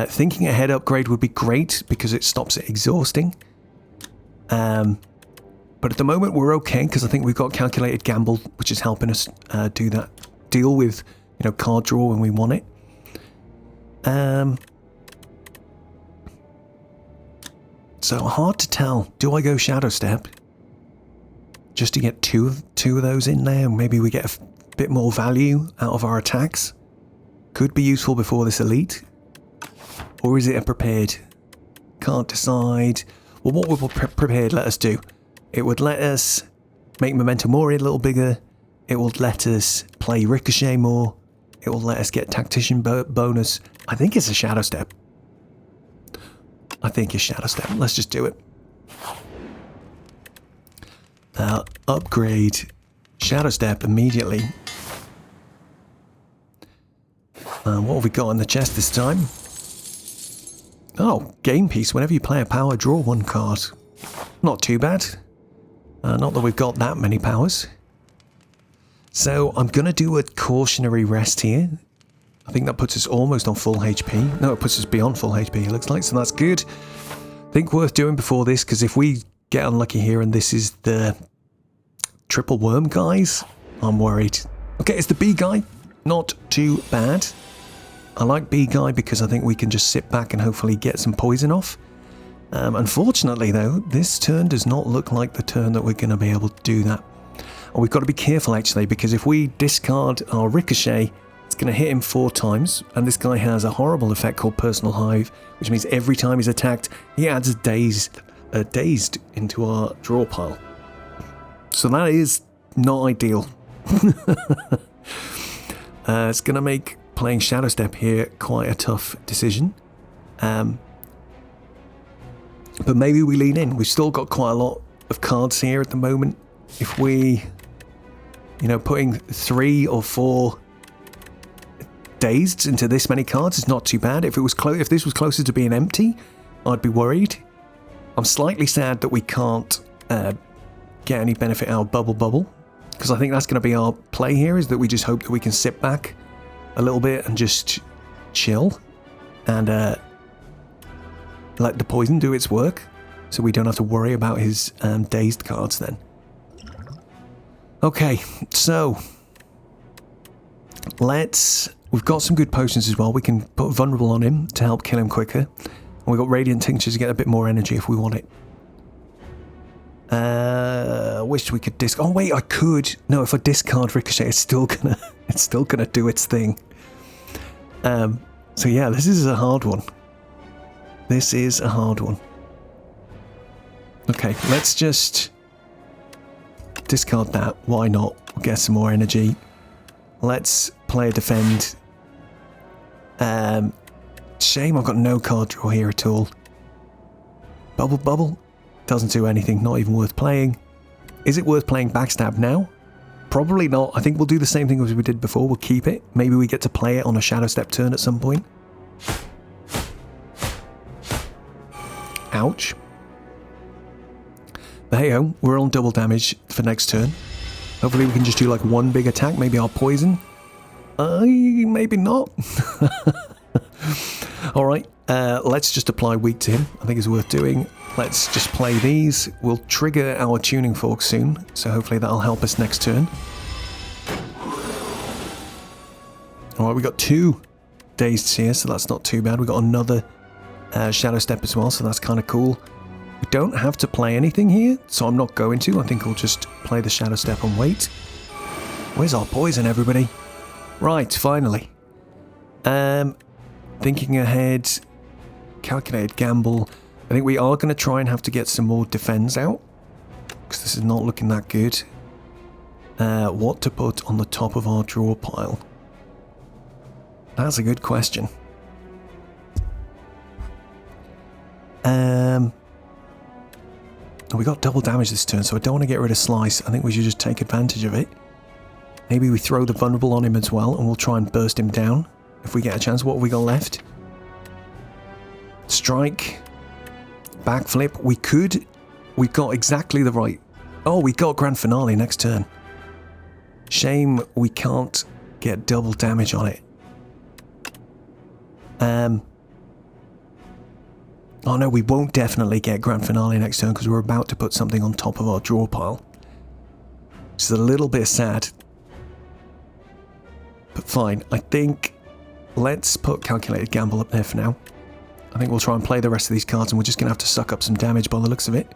Thinking Ahead upgrade would be great because it stops it exhausting. But at the moment we're okay because I think we've got Calculated Gamble, which is helping us do that. Deal with, you know, card draw when we want it. So hard to tell. Do I go Shadow Step? Just to get two of those in there, maybe we get a bit more value out of our attacks. Could be useful before this elite. Or is it a prepared? Can't decide. Well, what would prepared let us do? It would let us make Memento Mori a little bigger. It will let us play Ricochet more. It will let us get Tactician bonus. I think it's a Shadow Step. I think it's Shadow Step. Let's just do it. Upgrade Shadow Step immediately. What have we got in the chest this time? Oh, game piece. Whenever you play a power, draw one card. Not too bad. Not that we've got that many powers. So I'm going to do a cautionary rest here. I think that puts us almost on full HP. No, it puts us beyond full HP, it looks like, so that's good. I think worth doing before this, because if we get unlucky here and this is the triple worm guys, I'm worried. Okay, it's the bee guy. Not too bad. I like bee guy because I think we can just sit back and hopefully get some poison off. Unfortunately, though, this turn does not look like the turn that we're going to be able to do that. And we've got to be careful, actually, because if we discard our Ricochet, it's going to hit him 4 times, and this guy has a horrible effect called Personal Hive, which means every time he's attacked, he adds a dazed into our draw pile. So that is not ideal. It's going to make playing Shadow Step here quite a tough decision. But maybe we lean in. We've still got quite a lot of cards here at the moment. If we, putting 3 or 4 dazed into this many cards is not too bad. If this was closer to being empty, I'd be worried. I'm slightly sad that we can't get any benefit out of Bubble, because I think that's going to be our play here, is that we just hope that we can sit back a little bit and just chill and let the poison do its work, so we don't have to worry about his dazed cards then. Okay, so we've got some good potions as well. We can put Vulnerable on him to help kill him quicker. And we've got Radiant Tinctures to get a bit more energy if we want it. I wish we could oh wait, I could. No, if I discard Ricochet, it's still gonna do its thing. So yeah, this is a hard one. This is a hard one. Okay, let's just discard that. Why not? We'll get some more energy. Let's play a defend. Shame I've got no card draw here at all. Bubble. Doesn't do anything, not even worth playing. Is it worth playing Backstab now? Probably not. I think we'll do the same thing as we did before. We'll keep it. Maybe we get to play it on a Shadow Step turn at some point. Ouch. But hey ho, we're on double damage for next turn. Hopefully we can just do like one big attack, maybe our poison. Maybe not. Alright, let's just apply weak to him. I think it's worth doing. Let's just play these. We'll trigger our tuning fork soon, so hopefully that'll help us next turn. Alright, we got 2 dazed here, so that's not too bad. We got another Shadow Step as well, so that's kind of cool. We don't have to play anything here, so I'm not going to. I think we'll just play the Shadow Step and wait. Where's our poison, everybody? Right, finally. Thinking ahead, calculated gamble. I think we are going to try and have to get some more defense out, because this is not looking that good. What to put on the top of our draw pile? That's a good question. We got double damage this turn, so I don't want to get rid of Slice. I think we should just take advantage of it. Maybe we throw the Vulnerable on him as well, and we'll try and burst him down if we get a chance. What have we got left? Strike. Backflip. We've got exactly the right... Oh, we got Grand Finale next turn. Shame we can't get double damage on it. Oh no, we won't definitely get Grand Finale next turn because we're about to put something on top of our draw pile. Which is a little bit sad. But fine, I think let's put Calculated Gamble up there for now. I think we'll try and play the rest of these cards and we're just going to have to suck up some damage by the looks of it.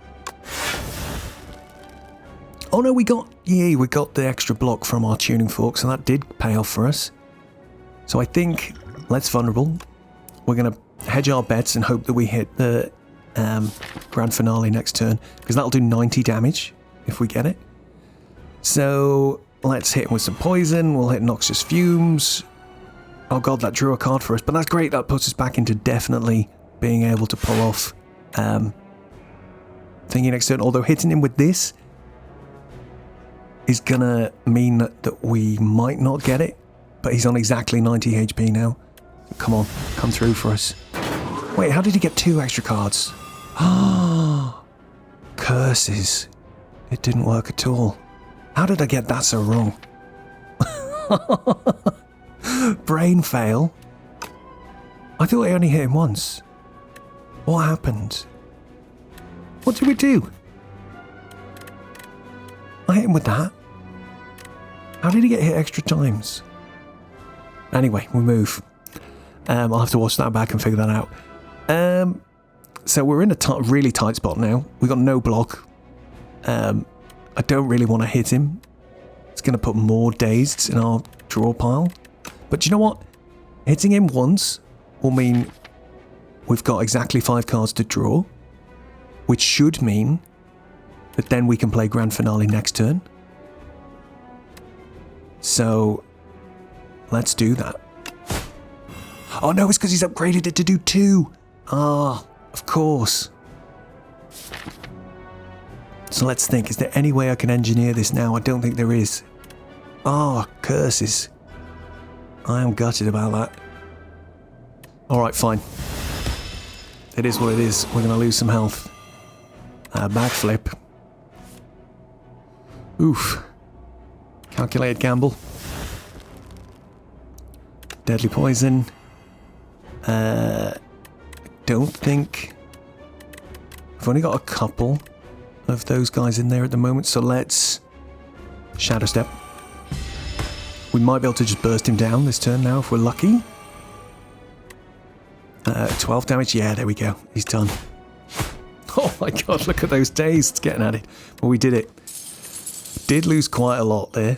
Oh no, we got the extra block from our tuning fork, so that did pay off for us. So I think, let's vulnerable. We're going to hedge our bets and hope that we hit the grand finale next turn, because that'll do 90 damage if we get it. So let's hit him with some poison. We'll hit Noxious Fumes. Oh god, that drew a card for us, but that's great. That puts us back into definitely being able to pull off thingy next turn. Although hitting him with this is gonna mean that we might not get it, but he's on exactly 90 HP now. Come on, come through for us. Wait, how did he get 2 extra cards? Ah, curses. It didn't work at all. How did I get that so wrong? Brain fail. I thought I only hit him once. What happened? What did we do? I hit him with that. How did he get hit extra times? Anyway, we move. I'll have to watch that back and figure that out. So we're in a really tight spot now. We've got no block. I don't really want to hit him. It's going to put more dazed in our draw pile. But you know what? Hitting him once will mean we've got exactly 5 cards to draw, which should mean that then we can play Grand Finale next turn. So let's do that. Oh no, it's because he's upgraded it to do 2. Ah, of course. So let's think, is there any way I can engineer this now? I don't think there is. Ah, curses. I am gutted about that. Alright, fine. It is what it is. We're going to lose some health. Backflip. Oof. Calculated gamble. Deadly poison. Don't think... I've only got a couple of those guys in there at the moment, so let's Shadow Step. We might be able to just burst him down this turn now if we're lucky. 12 damage, yeah, there we go. He's done. Oh my god, look at those days it's getting at it. Well, we did it. Did lose quite a lot there.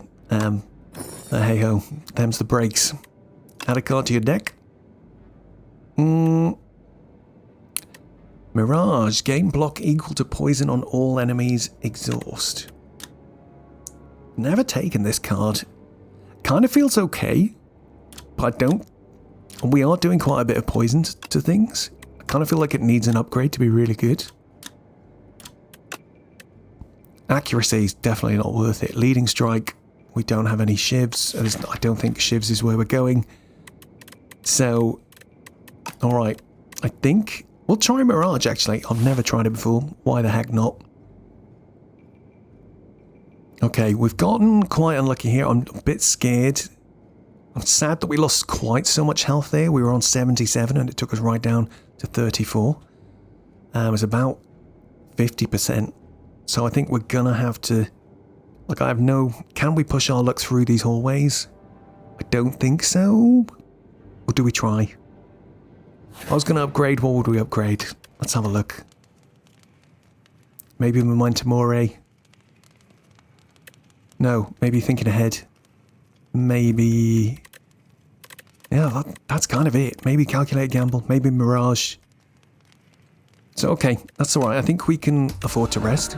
Hey ho, them's the breaks. Add a card to your deck. Mirage, gain block equal to poison on all enemies, exhaust. Never taken this card. Kind of feels okay, but I don't. We are doing quite a bit of poison to things. I kind of feel like it needs an upgrade to be really good. Accuracy is definitely not worth it. Leading strike, we don't have any shivs. I don't think shivs is where we're going. So, alright. I think we'll try Mirage actually. I've never tried it before. Why the heck not? Okay, we've gotten quite unlucky here. I'm a bit scared. I'm sad that we lost quite so much health there. We were on 77 and it took us right down to 34. It was about 50%. So I think we're gonna have to... Like, I have no... Can we push our luck through these hallways? I don't think so. Or do we try? I was gonna upgrade. What would we upgrade? Let's have a look. Maybe Memento Mori. No, maybe thinking ahead. Maybe... Yeah, that's kind of it. Maybe Calculate Gamble. Maybe Mirage. So, okay, that's alright. I think we can afford to rest.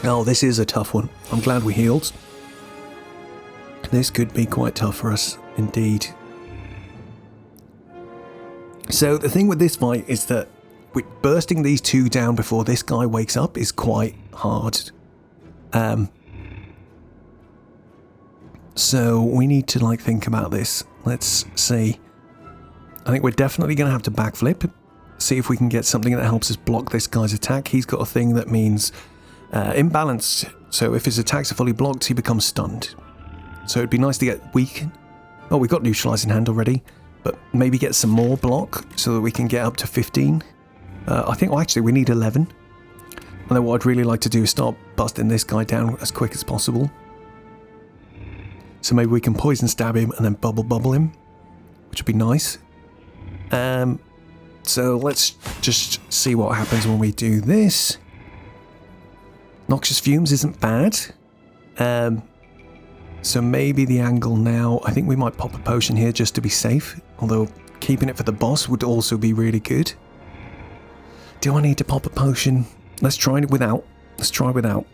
Oh, this is a tough one. I'm glad we healed. This could be quite tough for us, indeed. So the thing with this fight is that bursting these 2 down before this guy wakes up is quite hard. So we need to like think about this. Let's see. I think we're definitely going to have to backflip. See if we can get something that helps us block this guy's attack. He's got a thing that means imbalanced. So if his attacks are fully blocked, he becomes stunned. So it'd be nice to get weak. Oh, we've got neutralize in hand already. But maybe get some more block so that we can get up to 15. I think, well, actually, we need 11. And then what I'd really like to do is start busting this guy down as quick as possible. So maybe we can poison stab him and then bubble him, which would be nice. So let's just see what happens when we do this. Noxious fumes isn't bad. So maybe the angle now, I think we might pop a potion here just to be safe. Although keeping it for the boss would also be really good. Do I need to pop a potion? Let's try it without. Let's try without.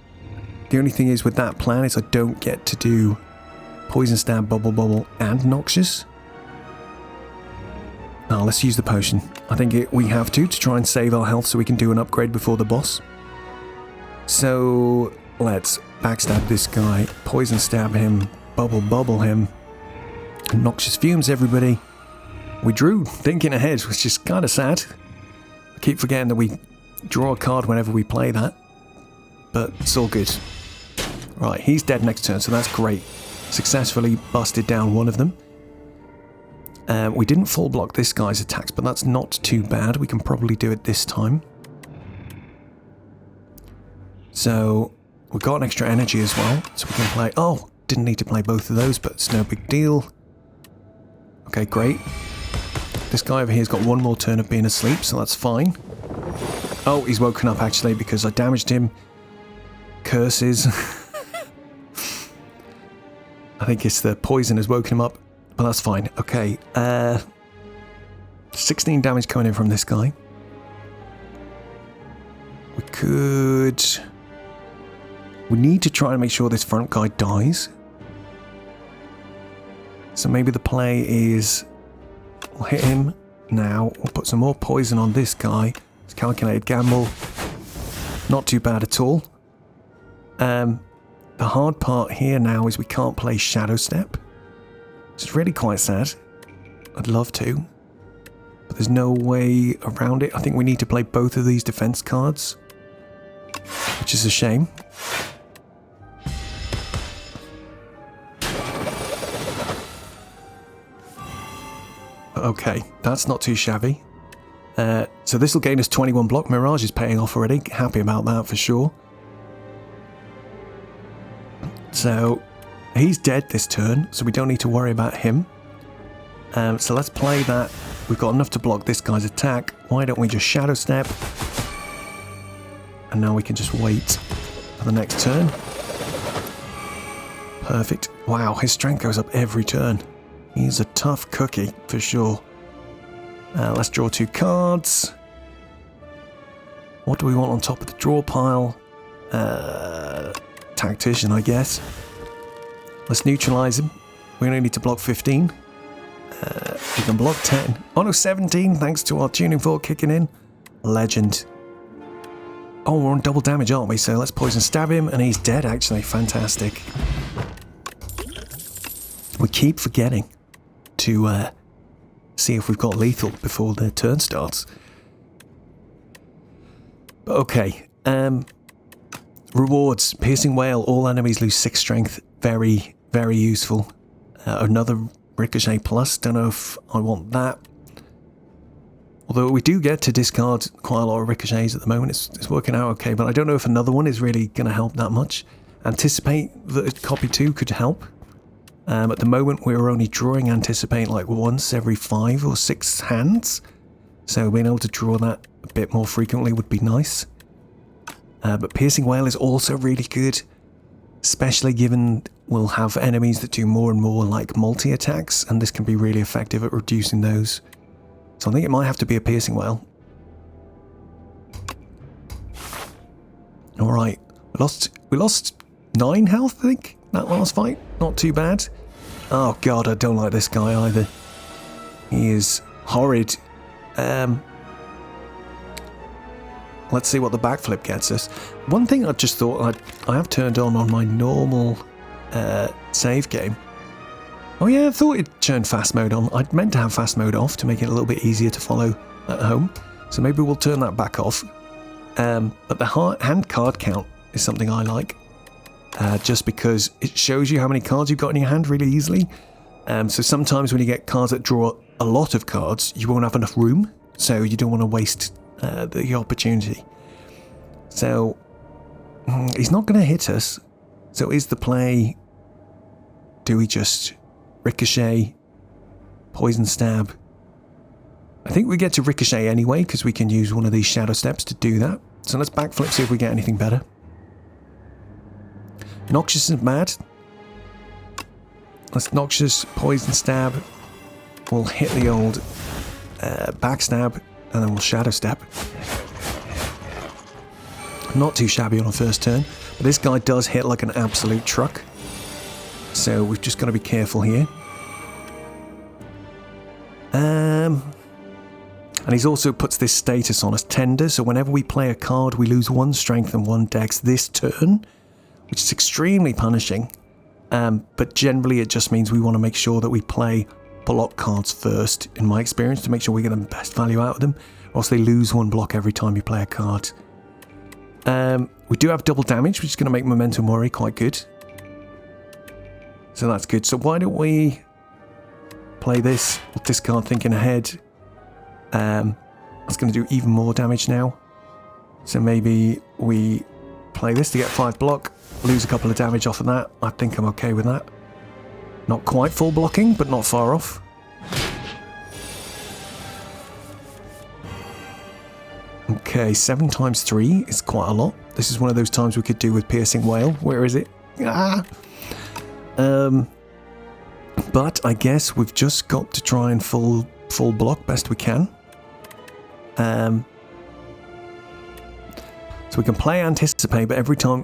The only thing is with that plan is I don't get to do poison stab, bubble, and noxious. Now let's use the potion. I think we have to try and save our health so we can do an upgrade before the boss. So let's backstab this guy, poison stab him, bubble him, and noxious fumes everybody. We drew thinking ahead, which is kind of sad. I keep forgetting that we draw a card whenever we play that, but it's all good. Right, he's dead next turn, so that's great. Successfully busted down one of them. We didn't full block this guy's attacks, but that's not too bad. We can probably do it this time. So we've got an extra energy as well, so we can play... Oh, didn't need to play both of those, but it's no big deal. Okay, great. This guy over here's got one more turn of being asleep, so that's fine. Oh, he's woken up actually because I damaged him. Curses. I think it's the poison has woken him up, but that's fine. Okay, 16 damage coming in from this guy. We need to try and make sure this front guy dies. So maybe the play is we'll hit him now. We'll put some more poison on this guy. It's calculated gamble. Not too bad at all. The hard part here now is we can't play Shadow Step. It's really quite sad. I'd love to, but there's no way around it. I think we need to play both of these defense cards, which is a shame. Okay, that's not too shabby. So this will gain us 21 block. Mirage is paying off already. Happy about that for sure. So he's dead this turn, so we don't need to worry about him. So let's play that. We've got enough to block this guy's attack. Why don't we just Shadow Step? And now we can just wait for the next turn. Perfect. Wow, his strength goes up every turn. He's a tough cookie, for sure. Let's draw 2 cards. What do we want on top of the draw pile? Tactician, I guess. Let's neutralize him. We only need to block 15. We can block 10. Oh no, 17, thanks to our tuning fork kicking in. Legend. Oh, we're on double damage, aren't we? So let's poison stab him, and he's dead, actually. Fantastic. We keep forgetting to see if we've got lethal before the turn starts. Okay. Rewards. Piercing Wail. All enemies lose 6 strength. Very, very useful. Another Ricochet plus. Don't know if I want that. Although we do get to discard quite a lot of ricochets at the moment. It's working out okay, but I don't know if another one is really going to help that much. Anticipate that copy 2 could help. At the moment we're only drawing Anticipate like once every 5 or 6 hands. So being able to draw that a bit more frequently would be nice. But Piercing Wail is also really good. Especially given we'll have enemies that do more and more like multi-attacks. And this can be really effective at reducing those. So I think it might have to be a Piercing Wail. Alright. We lost 9 health, I think, that last fight. Not too bad. Oh god, I don't like this guy either. He is horrid. Let's see what the backflip gets us. One thing I just thought I have turned on my normal save game. Oh yeah, I thought it turned fast mode on. I'd meant to have fast mode off to make it a little bit easier to follow at home. So maybe we'll turn that back off. But the hand card count is something I like. Just because it shows you how many cards you've got in your hand really easily. So sometimes when you get cards that draw a lot of cards, you won't have enough room. So you don't want to waste the opportunity. So he's not going to hit us. So is the play do we just ricochet, poison stab? I think we get to ricochet anyway because we can use one of these shadow steps to do that. So let's backflip, see if we get anything better. Noxious is mad. Let's Noxious, poison stab. We'll hit the old backstab, and then we'll shadow step. Not too shabby on a first turn, but this guy does hit like an absolute truck. So we've just got to be careful here. And he's also puts this status on us, Tender, so whenever we play a card, we lose 1 strength and 1 dex this turn, which is extremely punishing. But generally it just means we want to make sure that we play block cards first, in my experience, to make sure we get the best value out of them, or else they lose 1 block every time you play a card. We do have double damage, which is going to make Momentum Worry quite good. So that's good. So why don't we play this? We'll discard Thinking Ahead. That's going to do even more damage now. So maybe we play this to get 5 block, lose a couple of damage off of that. I think I'm okay with that. Not quite full blocking, but not far off. Okay, 7 times 3 is quite a lot. This is one of those times we could do with Piercing Wail. Where is it? Ah! But I guess we've just got to try and full block best we can. So we can play Anticipate, but every time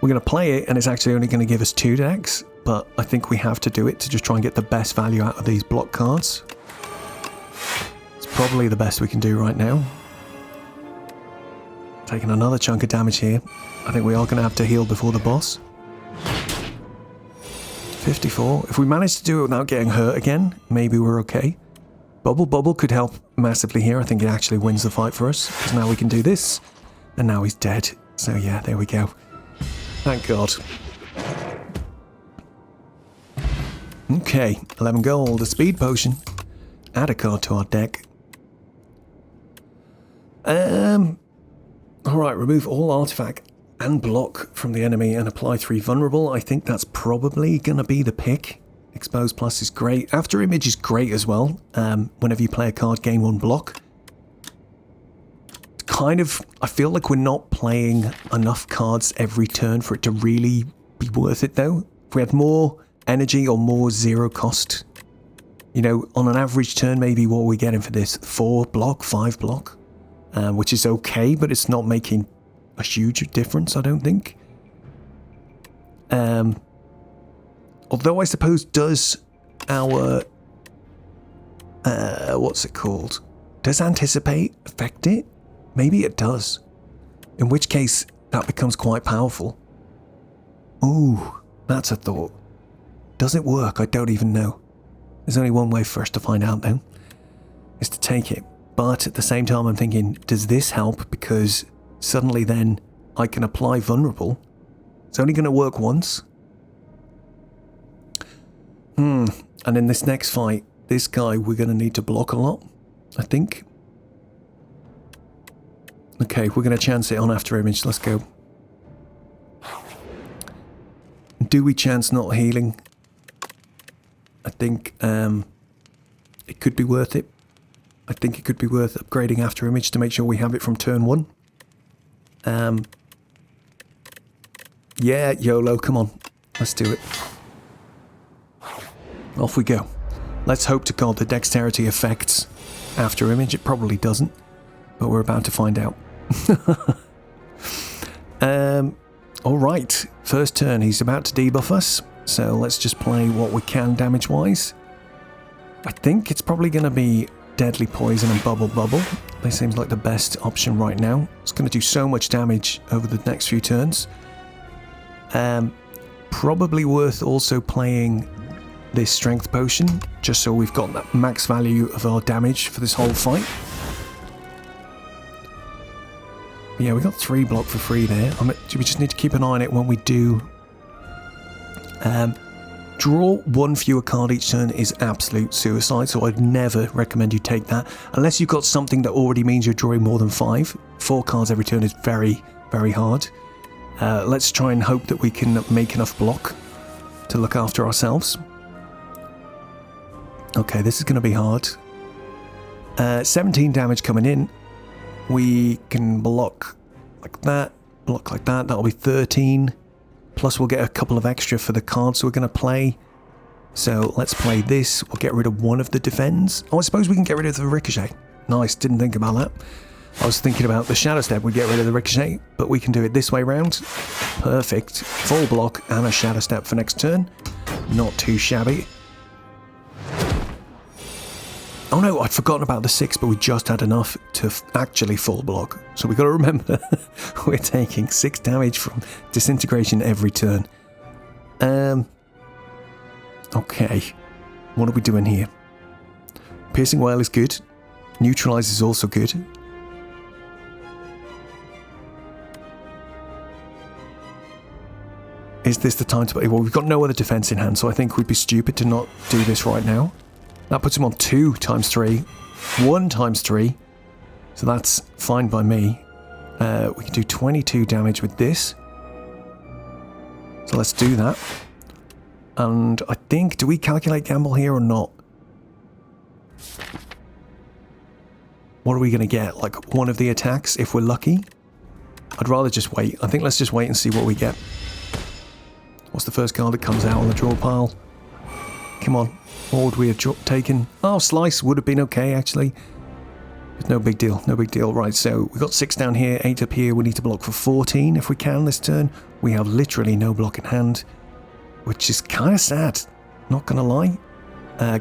we're going to play it and it's actually only going to give us 2 decks, but I think we have to do it to just try and get the best value out of these block cards. It's probably the best we can do right now. Taking another chunk of damage here. I think we are going to have to heal before the boss. 54. If we manage to do it without getting hurt again, maybe we're okay. Bubble could help massively here. I think it actually wins the fight for us, because now we can do this. And now he's dead. So yeah, there we go. Thank God. Okay, 11 gold, a speed potion. Add a card to our deck. Alright, remove all artifact and block from the enemy and apply 3 vulnerable. I think that's probably going to be the pick. Expose Plus is great. After Image is great as well. Whenever you play a card, gain 1 block. Kind of, I feel like we're not playing enough cards every turn for it to really be worth it though. If we had more energy or more 0 cost, you know, on an average turn, maybe what are we getting for this? 4 block, 5 block, which is okay, but it's not making a huge difference, I don't think. Although I suppose does our, what's it called? Does Anticipate affect it? Maybe it does. In which case, that becomes quite powerful. Ooh, that's a thought. Does it work? I don't even know. There's only one way for us to find out though, is to take it. But at the same time, I'm thinking, does this help? Because suddenly then I can apply Vulnerable. It's only going to work once. And in this next fight, this guy, we're going to need to block a lot, I think. Okay, we're going to chance it on After Image. Let's go. Do we chance not healing? I think it could be worth it. I think it could be worth upgrading After Image to make sure we have it from turn 1. Yeah, YOLO, come on. Let's do it. Off we go. Let's hope to God the dexterity affects After Image. It probably doesn't, but we're about to find out. Alright, first turn, he's about to debuff us, so let's just play what we can damage-wise. I think it's probably going to be Deadly Poison and Bubble. This seems like the best option right now. It's going to do so much damage over the next few turns. Probably worth also playing this Strength Potion, just so we've got that max value of our damage for this whole fight. Yeah, we got 3 block for free there. We just need to keep an eye on it when we do. Draw 1 fewer card each turn is absolute suicide, so I'd never recommend you take that. Unless you've got something that already means you're drawing more than 5. 4 cards every turn is very, very hard. Let's try and hope that we can make enough block to look after ourselves. Okay, this is going to be hard. 17 damage coming in. We can block like that, block like that. That'll be 13. Plus we'll get a couple of extra for the cards we're going to play. So let's play this. We'll get rid of one of the defends. Oh, I suppose we can get rid of the ricochet. Nice, didn't think about that. I was thinking about the shadow step. We'd get rid of the ricochet, but we can do it this way round. Perfect. Full block and a shadow step for next turn. Not too shabby. Oh no, I'd forgotten about the 6, but we just had enough to actually full block. So we've got to remember we're taking 6 damage from disintegration every turn. Okay. What are we doing here? Piercing Wail is good. Neutralize is also good. Is this the time to play? Well, we've got no other defense in hand, so I think we'd be stupid to not do this right now. That puts him on 2 times 3, 1 times 3, so that's fine by me. We can do 22 damage with this. So let's do that. And I think, do we calculate gamble here or not? What are we going to get? Like one of the attacks if we're lucky? I'd rather just wait. I think let's just wait and see what we get. What's the first card that comes out on the draw pile? Come on. What would we have taken? Oh, Slice would have been okay, actually. But no big deal, no big deal. Right, so we've got 6 down here, 8 up here. We need to block for 14 if we can this turn. We have literally no block in hand, which is kind of sad, not going to lie.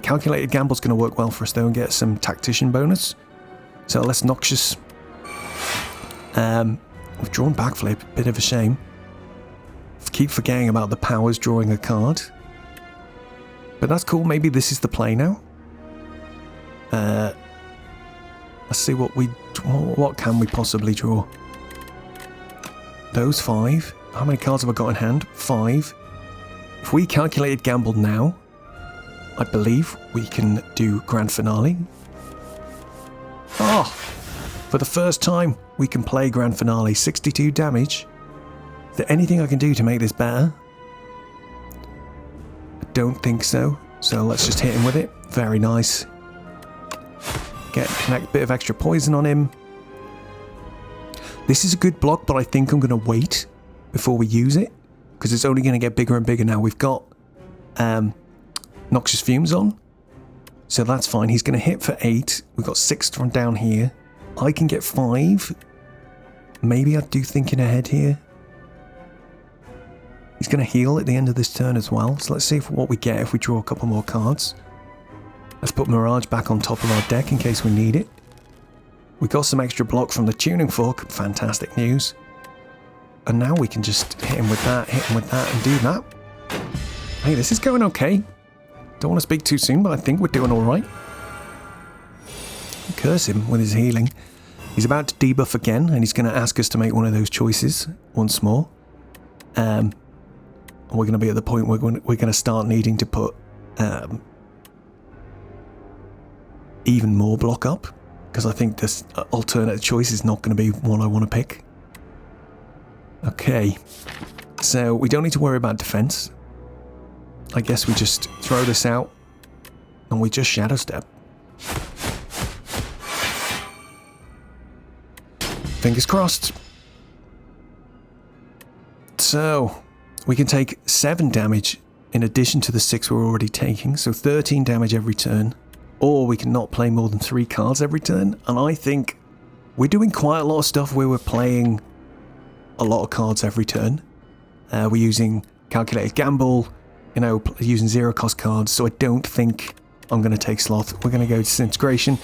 Calculated Gamble's going to work well for us, though, and get some Tactician bonus. So less Noxious. We've drawn Backflip, bit of a shame. Keep forgetting about the powers drawing a card. But that's cool, maybe this is the play now. Let's see what can we possibly draw. Those 5. How many cards have I got in hand? 5. If we calculated Gamble now, I believe we can do Grand Finale. Oh! For the first time, we can play Grand Finale. 62 damage. Is there anything I can do to make this better? I don't think so. So let's just hit him with it. Very nice. Get a bit of extra poison on him. This is a good block, but I think I'm going to wait before we use it, because it's only going to get bigger and bigger now. We've got Noxious Fumes on, so that's fine. He's going to hit for 8. We've got 6 from down here. I can get 5. Maybe I'd do thinking ahead here. He's going to heal at the end of this turn as well, so let's see what we get if we draw a couple more cards. Let's put Mirage back on top of our deck in case we need it. We got some extra block from the Tuning Fork, fantastic news. And now we can just hit him with that, and do that. Hey, this is going okay. Don't want to speak too soon, but I think we're doing alright. Curse him with his healing. He's about to debuff again, and he's going to ask us to make one of those choices once more. We're going to be at the point where we're going to start needing to put even more block up, because I think this alternate choice is not going to be one I want to pick. Okay, so we don't need to worry about defense. I guess we just throw this out and we just Shadow Step. Fingers crossed. So we can take 7 damage in addition to the 6 we're already taking, so 13 damage every turn. Or we can not play more than 3 cards every turn, and I think we're doing quite a lot of stuff where we're playing a lot of cards every turn. We're using Calculated Gamble, you know, using 0-cost cards, so I don't think I'm going to take Sloth. We're going to go Disintegration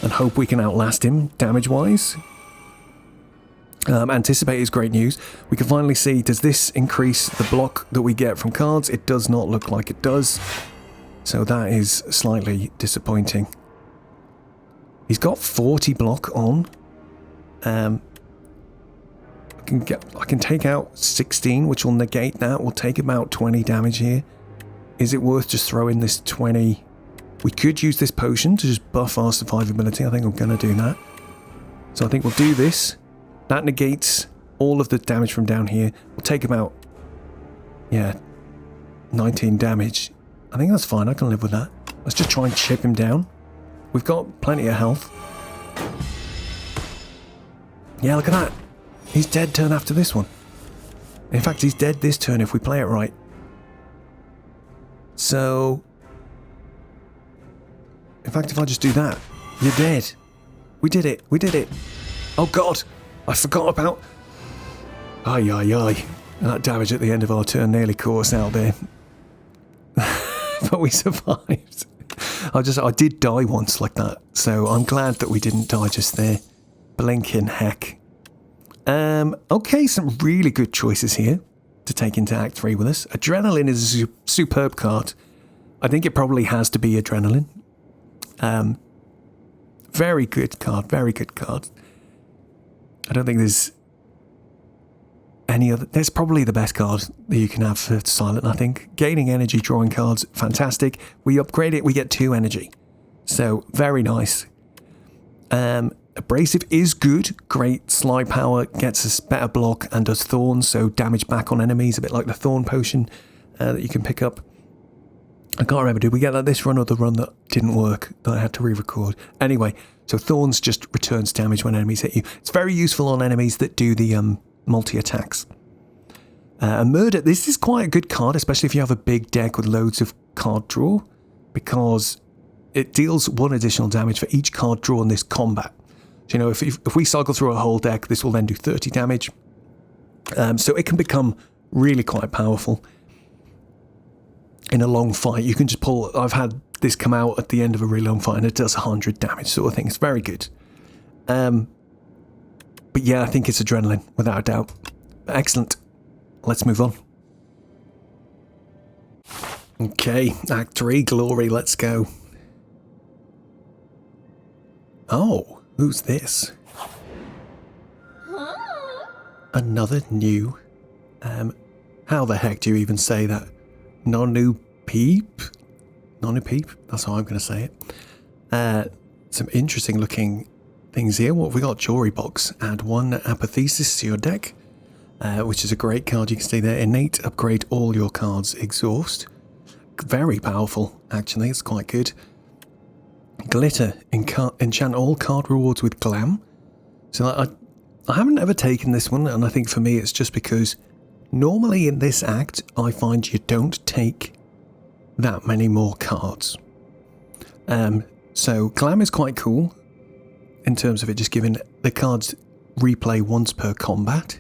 and hope we can outlast him damage-wise. Anticipate is great news. We can finally see, does this increase the block that we get from cards? It does not look like it does. So that is slightly disappointing. He's got 40 block on. I can take out 16, which will negate that. We'll take about 20 damage here. Is it worth just throwing this 20? We could use this potion to just buff our survivability. I think I'm going to do that. So I think we'll do this. That negates all of the damage from down here. We'll take about, yeah, 19 damage. I think that's fine. I can live with that. Let's just try and chip him down. We've got plenty of health. Yeah, look at that. He's dead turn after this one. In fact, he's dead this turn if we play it right. So... in fact, if I just do that, you're dead. We did it. We did it. Oh, God. I forgot about... Ay, ay, ay. That damage at the end of our turn nearly caught us out there. But we survived. I did die once like that, so I'm glad that we didn't die just there. Blinking heck. Okay, some really good choices here to take into Act 3 with us. Adrenaline is a superb card. I think it probably has to be Adrenaline. Very good card, very good card. I don't think there's any other... There's probably the best card that you can have for Silent, I think. Gaining energy, drawing cards, fantastic. We upgrade it, we get 2 energy. So, very nice. Abrasive is good. Great slide power, gets us better block and does thorns, so damage back on enemies, a bit like the thorn potion that you can pick up. I can't remember, did we get that this run or the run that didn't work, that I had to re-record? Anyway, so thorns just returns damage when enemies hit you. It's very useful on enemies that do the multi-attacks. Murder, this is quite a good card, especially if you have a big deck with loads of card draw, because it deals 1 additional damage for each card draw in this combat. So, you know, if we cycle through a whole deck, this will then do 30 damage. So it can become really quite powerful. In a long fight, you can just pull... I've had this come out at the end of a really long fight and it does 100 damage sort of thing. It's very good. But yeah, I think it's Adrenaline, without a doubt. Excellent. Let's move on. Okay, Act 3, Glory, let's go. Oh, who's this? Another new... how the heck do you even say that? Nonu Peep? Nonu Peep? That's how I'm going to say it. Some interesting looking things here. What have we got? Jewelry box. Add 1 Apathesis to your deck, which is a great card. You can see there. Innate, upgrade all your cards. Exhaust. Very powerful, actually. It's quite good. Glitter. Enchant all card rewards with Glam. So I haven't ever taken this one, and I think for me it's just because normally in this act, I find you don't take that many more cards. So Glam is quite cool in terms of it just giving the cards replay once per combat.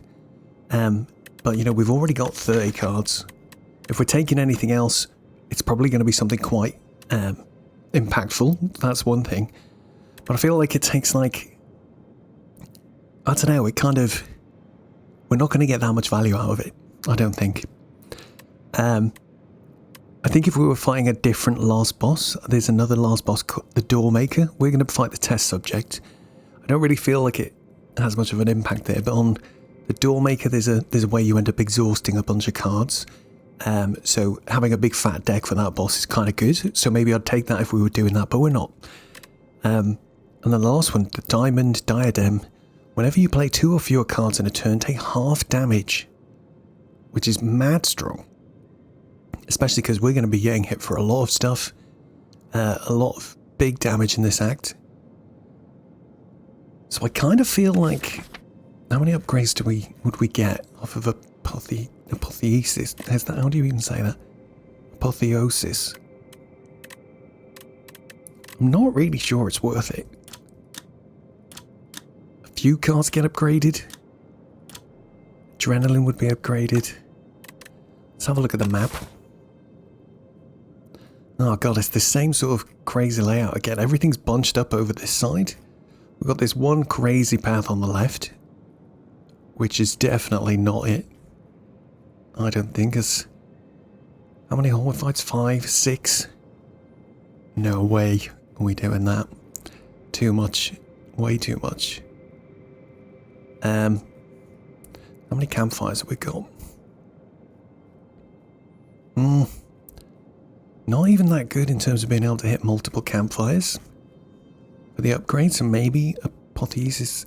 But, you know, we've already got 30 cards. If we're taking anything else, it's probably going to be something quite impactful. That's one thing. But I feel like it takes, like... I don't know, it kind of... We're not going to get that much value out of it, I don't think. I think if we were fighting a different last boss, there's another last boss, the Doormaker. We're going to fight the test subject. I don't really feel like it has much of an impact there, but on the Doormaker, there's a way you end up exhausting a bunch of cards. So having a big fat deck for that boss is kind of good. So maybe I'd take that if we were doing that, but we're not. And then the last one, the Diamond Diadem. Whenever you play 2 or fewer cards in a turn, take half damage, which is mad strong. Especially because we're going to be getting hit for a lot of stuff. A lot of big damage in this act. So I kind of feel like... How many upgrades would we get off of Apotheosis? How do you even say that? Apotheosis. I'm not really sure it's worth it. A few cards get upgraded. Adrenaline would be upgraded. Let's have a look at the map. Oh god, it's the same sort of crazy layout again. Everything's bunched up over this side. We've got this one crazy path on the left, which is definitely not it. I don't think it's... How many hallway fights? 5, 6? No way are we doing that. Too much. Way too much. How many campfires have we got? Not even that good in terms of being able to hit multiple campfires. For the upgrades, so maybe Apotheosis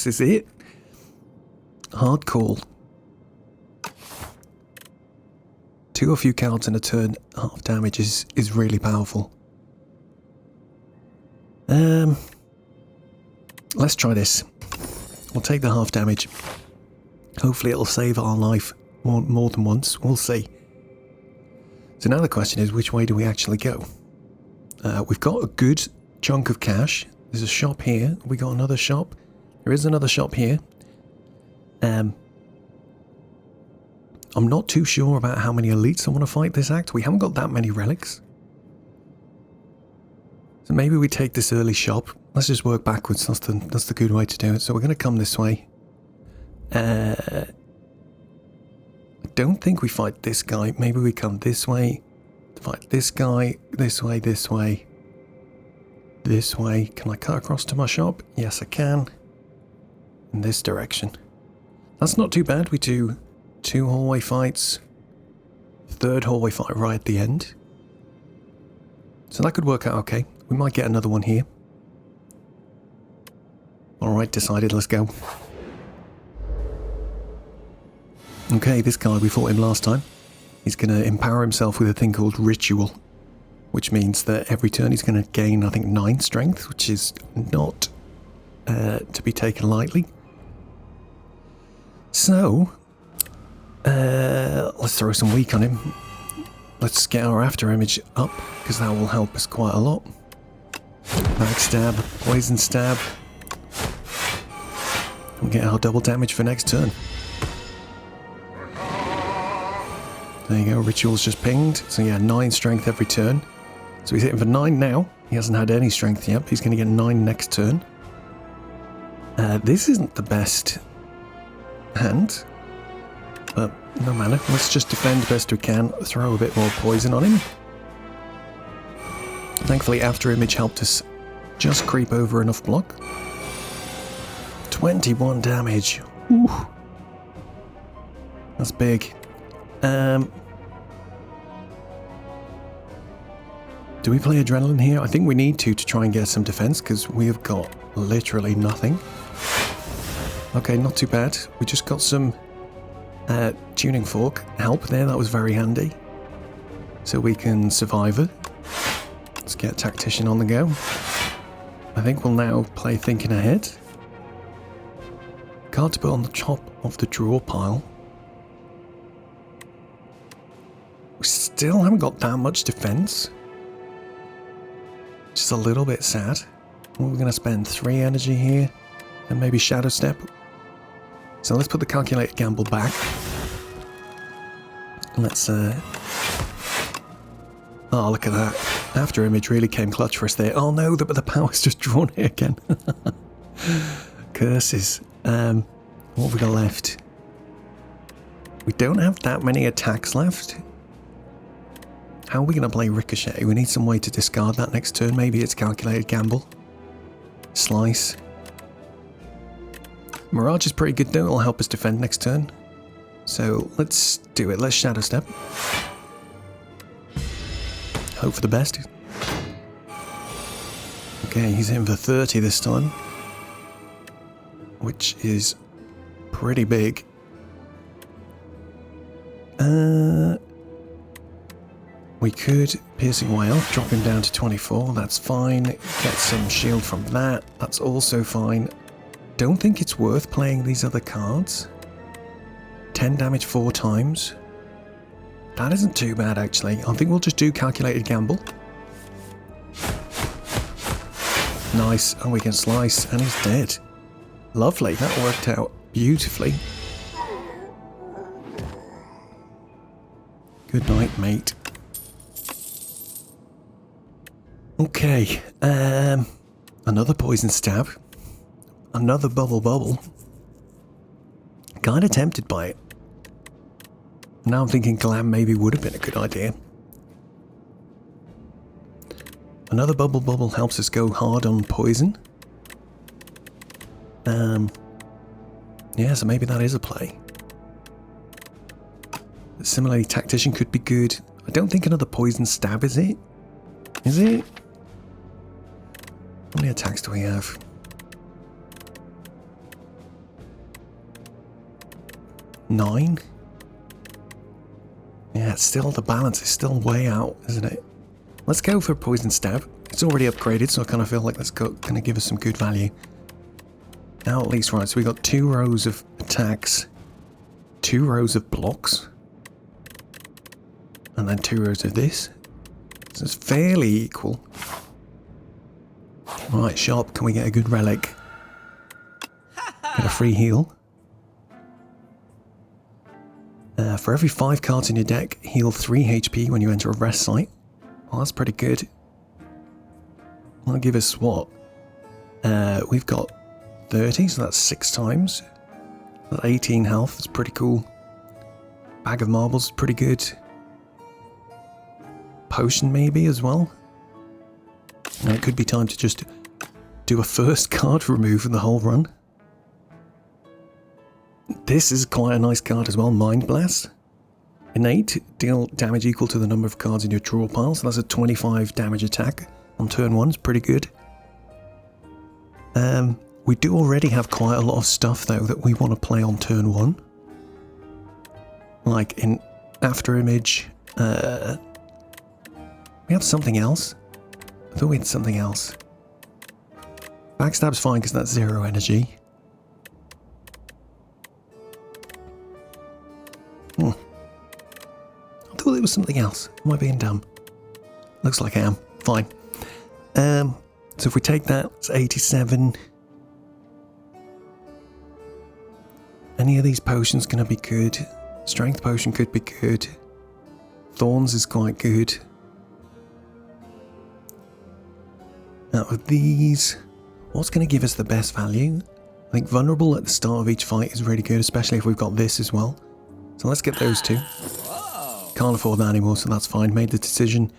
is it? Hard call. 2 or few cards in a turn, half damage is really powerful. Let's try this. We'll take the half damage. Hopefully it'll save our life more than once. We'll see. So now the question is, which way do we actually go? We've got a good chunk of cash. There's a shop here. We got another shop. There is another shop here. I'm not too sure about how many elites I want to fight this act. We haven't got that many relics. So maybe we take this early shop. Let's just work backwards. That's the good way to do it. So we're going to come this way. I don't think we fight this guy. Maybe we come this way. Fight this guy. This way, this way. This way. Can I cut across to my shop? Yes, I can. In this direction. That's not too bad. We do 2 hallway fights. 3rd hallway fight right at the end. So that could work out okay. We might get another one here. Alright, decided, let's go. Okay, this guy, we fought him last time. He's going to empower himself with a thing called Ritual, which means that every turn he's going to gain, I think, 9 strength, which is not to be taken lightly. So, let's throw some weak on him. Let's get our after image up, because that will help us quite a lot. Backstab, poison stab. We'll get our double damage for next turn. There you go, Ritual's just pinged. So yeah, 9 strength every turn. So he's hitting for 9 now. He hasn't had any strength yet. He's going to get 9 next turn. This isn't the best hand. But no matter. Let's just defend best we can. Throw a bit more poison on him. Thankfully, After Image helped us just creep over enough block. 21 damage. Ooh. That's big. Do we play Adrenaline here? I think we need to try and get some defense, because we have got literally nothing. Okay, not too bad. We just got some tuning fork help there. That was very handy. So we can survive it. Let's get Tactician on the go. I think we'll now play Thinking Ahead. Card to put on the top of the draw pile. We still haven't got that much defense. Just a little bit sad. We're going to spend 3 energy here. And maybe Shadow Step. So let's put the calculated gamble back. Let's oh, look at that. After Image really came clutch for us there. Oh no, the power's just drawn it again. Curses. What have we got left? We don't have that many attacks left. How are we going to play Ricochet? We need some way to discard that next turn. Maybe it's Calculated Gamble. Slice. Mirage is pretty good though. It'll help us defend next turn. So let's do it. Let's Shadow Step. Hope for the best. Okay, he's in for 30 this time. Which is pretty big. We could Piercing Wail, drop him down to 24, that's fine. Get some shield from that, that's also fine. Don't think it's worth playing these other cards. 10 damage 4 times. That isn't too bad actually. I think we'll just do Calculated Gamble. Nice, and we can slice, and he's dead. Lovely, that worked out beautifully. Good night, mate. Okay, another poison stab. Another bubble. Kinda tempted by it. Now I'm thinking Glam maybe would have been a good idea. Another bubble helps us go hard on poison. Yeah, so maybe that is a play. Similarly, Tactician could be good. I don't think another poison stab, is it? Is it? How many attacks do we have? 9? Yeah, Yeah, it's still, the balance is still way out, isn't it? Let's go for Poison Stab. It's already upgraded, so I kind of feel like that's going to give us some good value. Now at least, right, so we got 2 rows of attacks, 2 rows of blocks, and then 2 rows of this. So it's fairly equal. Right, shop, can we get a good relic? Get a free heal. For every 5 cards in your deck, heal 3 HP when you enter a rest site. Well, that's pretty good. That'll give us what? We've got 30, so that's 6 times. That's 18 health, that's pretty cool. Bag of marbles is pretty good. Potion maybe as well. Now it could be time to just do a first card remove in the whole run. This is quite a nice card as well, Mind Blast. Innate, deal damage equal to the number of cards in your draw pile, so that's a 25 damage attack on turn 1, it's pretty good. We do already have quite a lot of stuff though that we want to play on turn 1. Like in After Image, we have something else. I thought we had something else. Backstab's fine because that's 0 energy. I thought there was something else. Am I being dumb? Looks like I am. Fine. So if we take that, it's 87. Any of these potions going to be good? Strength potion could be good. Thorns is quite good. Out of these, what's going to give us the best value? I think vulnerable at the start of each fight is really good, especially if we've got this as well. So let's get those 2. Can't afford that anymore, so that's fine. Made the decision.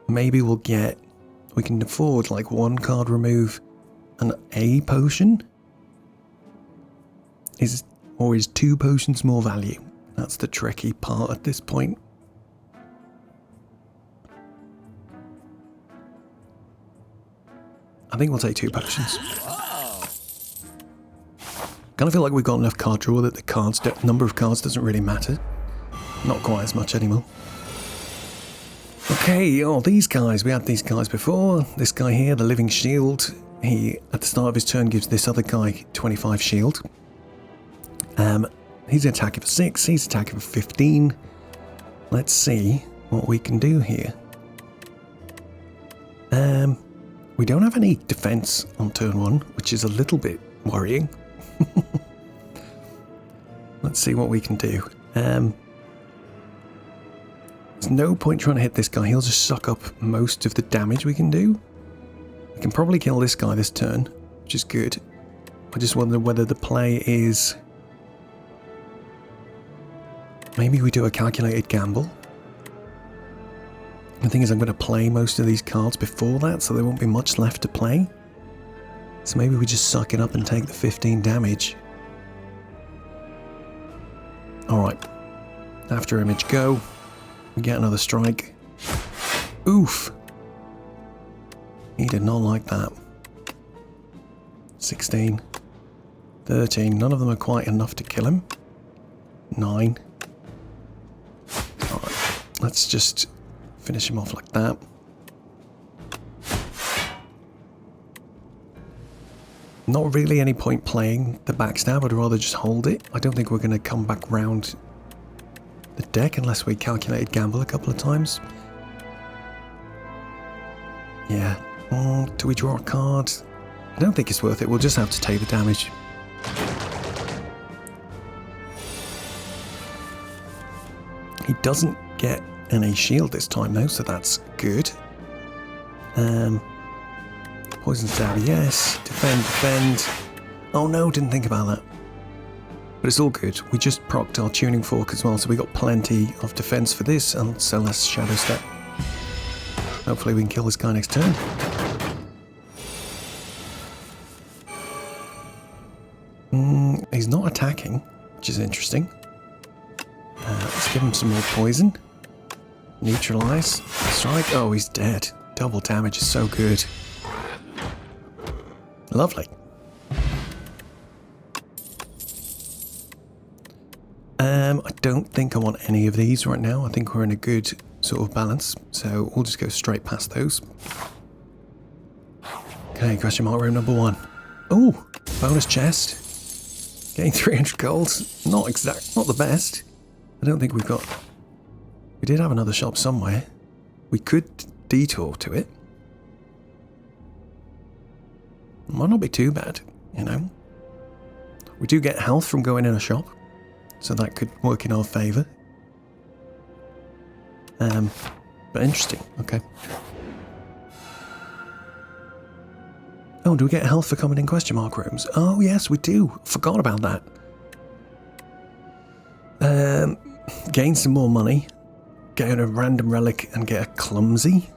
Maybe we'll get... We can afford like 1 card remove and a potion? Or is 2 potions more value? That's the tricky part at this point. I think we'll take 2 potions. Kind of feel like we've got enough card draw that the number of cards doesn't really matter. Not quite as much anymore. Okay, oh, these guys. We had these guys before. This guy here, the Living Shield. He, at the start of his turn, gives this other guy 25 shield. He's attacking for 6. He's attacking for 15. Let's see what we can do here. We don't have any defense on turn 1, which is a little bit worrying. Let's see what we can do. There's no point trying to hit this guy. He'll just suck up most of the damage we can do. We can probably kill this guy this turn, which is good. I just wonder whether the play is... Maybe we do a calculated gamble. The thing is, I'm going to play most of these cards before that, so there won't be much left to play. So maybe we just suck it up and take the 15 damage. Alright. After Image go. We get another strike. Oof! He did not like that. 16. 13. None of them are quite enough to kill him. 9. Alright. Let's just finish him off like that. Not really any point playing the backstab, I'd rather just hold it. I don't think we're going to come back round the deck unless we calculated gamble a couple of times. Yeah. Do we draw a card? I don't think it's worth it. We'll just have to take the damage. He doesn't get any shield this time though, so that's good. Poison stab, yes. Defend. Oh no, didn't think about that. But it's all good. We just procced our tuning fork as well, so we got plenty of defense for this, and so less shadow step. Hopefully we can kill this guy next turn. He's not attacking, which is interesting. Let's give him some more poison. Neutralize. Strike. Oh, he's dead. Double damage is so good. Lovely. I don't think I want any of these right now. I think we're in a good sort of balance, so we'll just go straight past those. Okay, question mark room number 1. Oh, bonus chest. Getting 300 gold. Not the best. I don't think we've got... We did have another shop somewhere. We could detour to it. Might not be too bad, you know. We do get health from going in a shop, so that could work in our favour. But interesting, okay. Oh, do we get health for coming in question mark rooms? Oh yes, we do. Forgot about that. Gain some more money. Get a random relic and get a clumsy.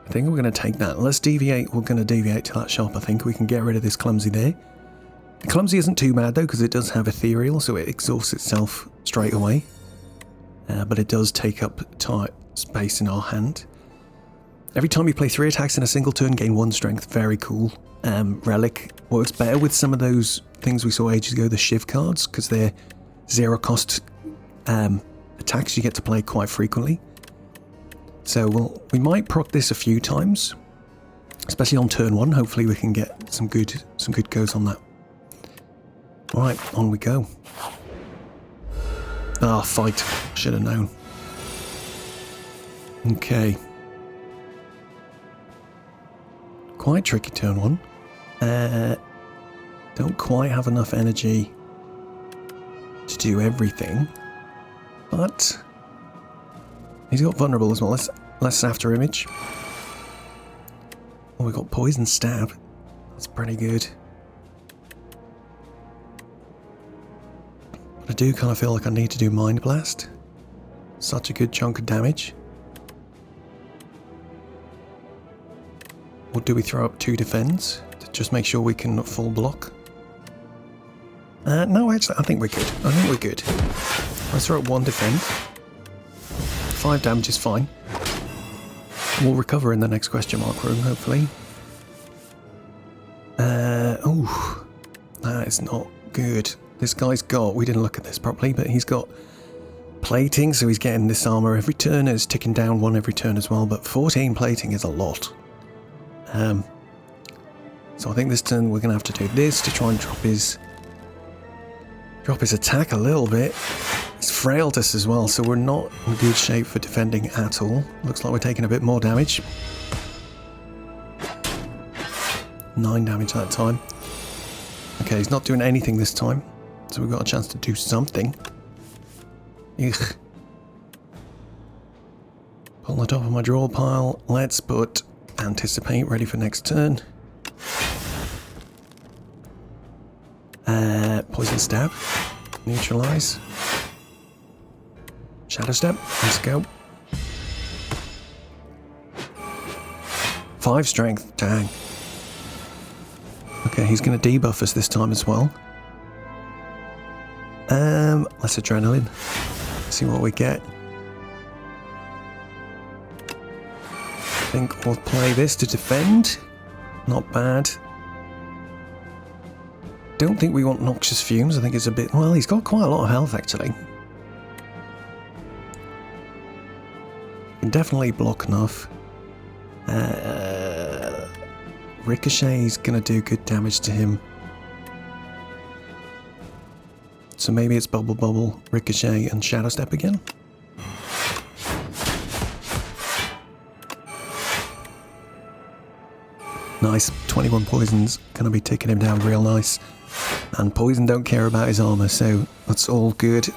I think we're going to take that. Let's deviate. We're going to deviate to that shop. I think we can get rid of this clumsy there. The clumsy isn't too bad though, because it does have ethereal, so it exhausts itself straight away. But it does take up space in our hand. Every time you play 3 attacks in a single turn, gain 1 strength. Very cool. Relic works better with some of those things we saw ages ago, the Shiv cards, because they're 0 cost attacks you get to play quite frequently. So we might proc this a few times, especially on turn 1. Hopefully we can get some good goes on that. Alright, on we go. Ah, fight. Should have known. Okay. Quite tricky turn 1. Don't quite have enough energy to do everything. But he's got vulnerable as well. Let's after image. Oh, we got poison stab. That's pretty good. But I do kind of feel like I need to do mind blast. Such a good chunk of damage. Or do we throw up 2 defends to just make sure we can full block? No, actually, I think we're good. Let's throw up 1 defend. 5 damage is fine. We'll recover in the next question mark room, hopefully. Oh, that is not good. This guy's got, we didn't look at this properly, but he's got plating, so he's getting this armor every turn. It's ticking down 1 every turn as well, but 14 plating is a lot. So I think this turn we're going to have to do this to try and drop his attack a little bit. He's frailed us as well, so we're not in good shape for defending at all. Looks like we're taking a bit more damage. 9 damage that time. Okay, he's not doing anything this time, so we've got a chance to do something. Ugh. Pull the top of my draw pile. Let's put anticipate ready for next turn. Poison stab. Neutralize. Shadow step. Let's go. 5 strength. Dang. Okay, he's going to debuff us this time as well. Less adrenaline. See what we get. I think we'll play this to defend. Not bad. Don't think we want noxious fumes. I think it's a bit... Well, he's got quite a lot of health, actually. Can definitely block enough. Ricochet's going to do good damage to him. So maybe it's Bubble Bubble, Ricochet, and Shadow Step again. Nice. 21 poisons. Going to be taking him down real nice. And poison don't care about his armor, so that's all good.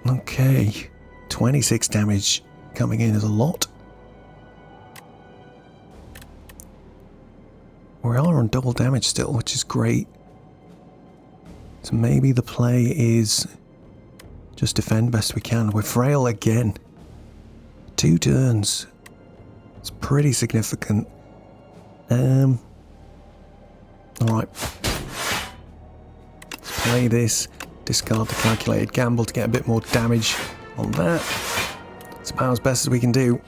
Okay. 26 damage coming in is a lot. We are on double damage still, which is great. So maybe the play is just defend best we can. We're frail again. 2 turns. It's pretty significant. Alright. Let's play this. Discard the calculated gamble to get a bit more damage on that. It's about as best as we can do.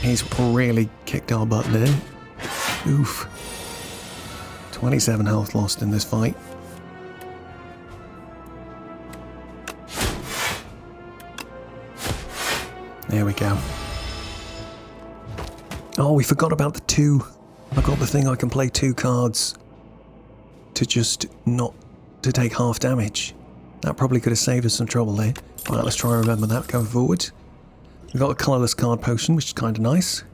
He's really kicked our butt there. Oof. 27 health lost in this fight. There we go. Oh, we forgot about the 2. I got the thing I can play 2 cards to just not to take half damage. That probably could have saved us some trouble there. Alright, let's try and remember that going forward. We've got a colourless card potion, which is kind of nice.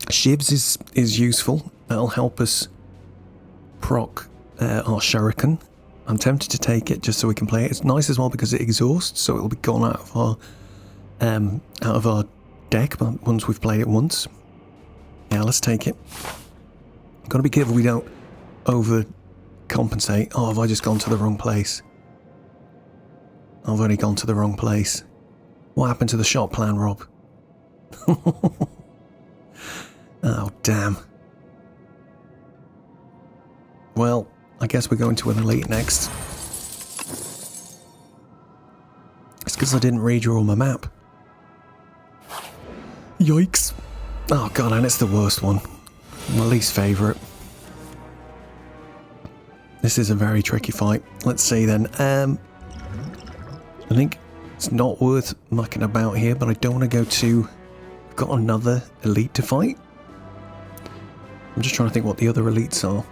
Shivs is useful. That'll help us proc our shuriken. I'm tempted to take it just so we can play it. It's nice as well because it exhausts, so it'll be gone out of our deck once we've played it once. Yeah, let's take it. Got to be careful we don't overcompensate. Oh, have I just gone to the wrong place? I've only gone to the wrong place. What happened to the shot plan, Rob? Oh, damn. Well, I guess we're going to an elite next. It's because I didn't redraw my map. Yikes. Oh god, and it's the worst one. My least favourite. This is a very tricky fight. Let's see then. I think it's not worth mucking about here, but I don't want to go to... We've got another elite to fight. I'm just trying to think what the other elites are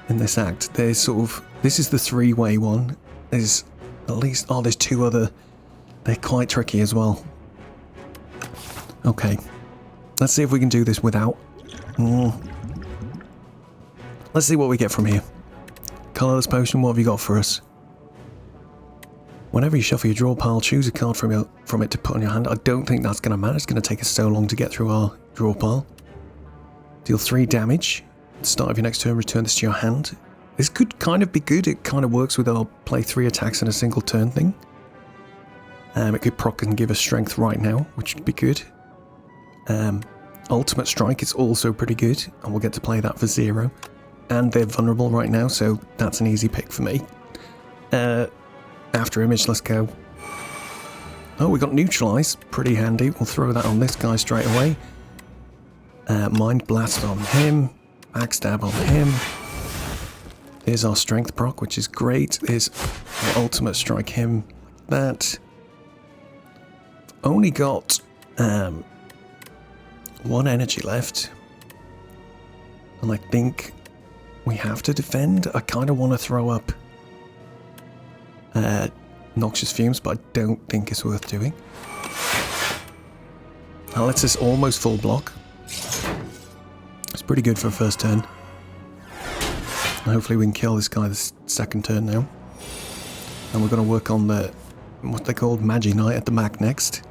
in this act. There's sort of... This is the 3-way one. There's at least... Oh, there's 2 other... They're quite tricky as well. Okay. Let's see if we can do this without... Let's see what we get from here. Colourless potion, what have you got for us? Whenever you shuffle your draw pile, choose a card from it to put on your hand. I don't think that's going to matter. It's going to take us so long to get through our draw pile. Deal 3 damage. At the start of your next turn, return this to your hand. This could kind of be good. It kind of works with our play 3 attacks in a single turn thing. It could proc and give us strength right now, which would be good. Ultimate Strike is also pretty good, and we'll get to play that for 0. And they're vulnerable right now, so that's an easy pick for me. After image, let's go. Oh, we got Neutralize, pretty handy. We'll throw that on this guy straight away. Mind Blast on him. Backstab on him. There's our Strength proc, which is great. There's our Ultimate Strike him. That. Only got 1 energy left. And I think we have to defend. I kind of want to throw up Noxious Fumes, but I don't think it's worth doing. That lets us almost full block. It's pretty good for a first turn. And hopefully we can kill this guy this second turn now. And we're going to work on the, what they called, Magi Knight at the Mac next.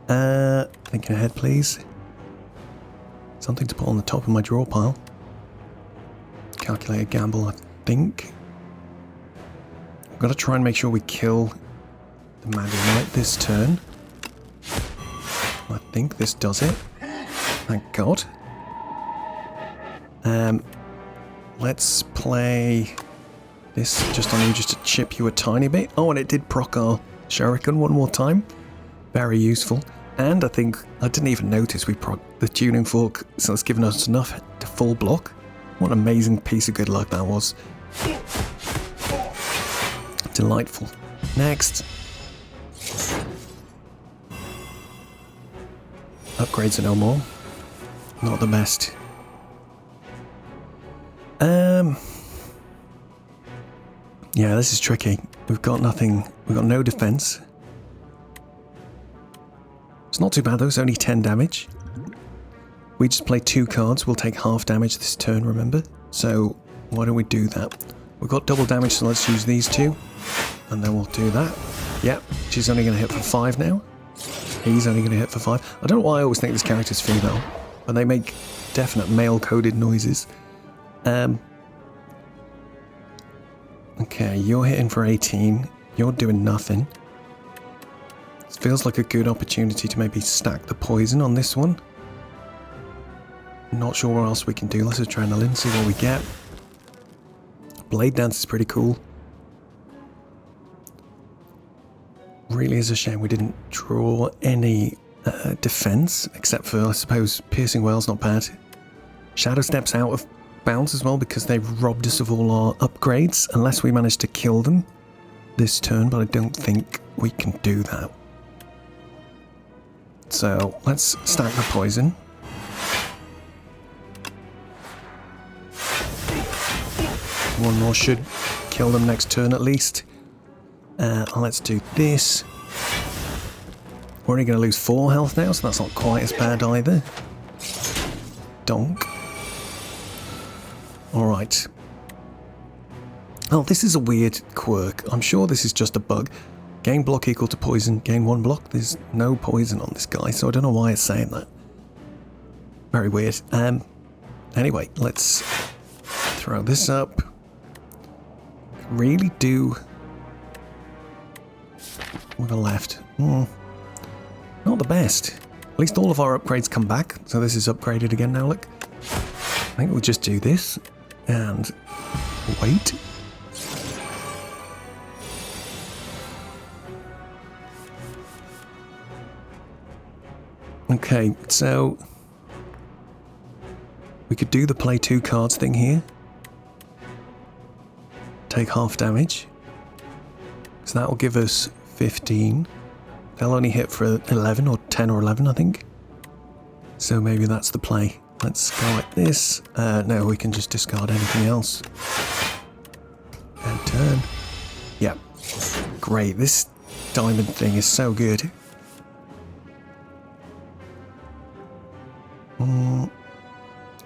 Thinking ahead, please. Something to put on the top of my draw pile. Calculated gamble, I think. I've got to try and make sure we kill the Magi Knight this turn. I think this does it. Thank God. Let's play this just on you, just to chip you a tiny bit. Oh, and it did proc our Shuriken one more time. Very useful. And I think I didn't even notice we proc the tuning fork, so it's given us enough to full block. What an amazing piece of good luck that was. Delightful. Next. Upgrades are no more. Not the best. Yeah, this is tricky. We've got nothing. We've got no defense. It's not too bad though, it's only 10 damage. We just play 2 cards, we'll take half damage this turn, remember? So, why don't we do that? We've got double damage, so let's use these 2. And then we'll do that. Yep, she's only going to hit for 5 now. He's only going to hit for 5. I don't know why I always think this character's female, but they make definite male-coded noises. Okay, you're hitting for 18. You're doing nothing. This feels like a good opportunity to maybe stack the poison on this one. Not sure what else we can do. Let's adrenaline, see what we get. Blade Dance is pretty cool. Really is a shame we didn't draw any defense, except for, I suppose, piercing well's not bad. Shadow Step's out of bounds as well because they've robbed us of all our upgrades, unless we manage to kill them this turn, but I don't think we can do that. So let's stack the poison. One more should kill them next turn at least. Let's do this. We're only going to lose 4 health now, so that's not quite as bad either. Donk. Alright. Oh, this is a weird quirk. I'm sure this is just a bug. Gain block equal to poison, gain 1 block. There's no poison on this guy, so I don't know why it's saying that. Very weird. Anyway, let's throw this up. Really do... with the left. Not the best. At least all of our upgrades come back, so this is upgraded again now, look. I think we'll just do this, and wait. Okay, so we could do the play 2 cards thing here. Take half damage. So that will give us 15. They'll only hit for 11 or 10 or 11, I think. So maybe that's the play. Let's go like this. No, we can just discard anything else. And turn. Yeah. Great. This diamond thing is so good.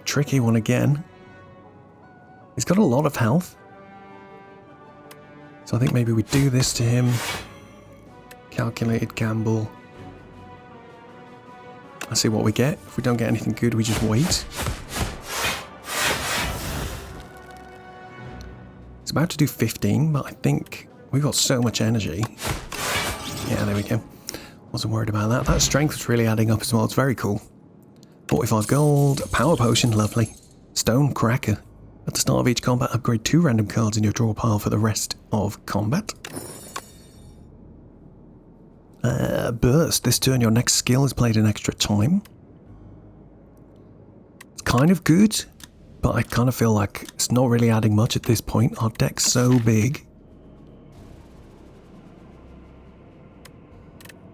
Tricky one again. He's got a lot of health. So I think maybe we do this to him. Calculated gamble. Let's see what we get. If we don't get anything good, we just wait. It's about to do 15, but I think we've got so much energy. Yeah, there we go. Wasn't worried about that. That strength is really adding up as well. It's very cool. 45 gold, a power potion, lovely. Stone cracker. At the start of each combat, upgrade 2 random cards in your draw pile for the rest of combat. Burst. This turn, your next skill is played an extra time. It's kind of good, but I kind of feel like it's not really adding much at this point. Our deck's so big.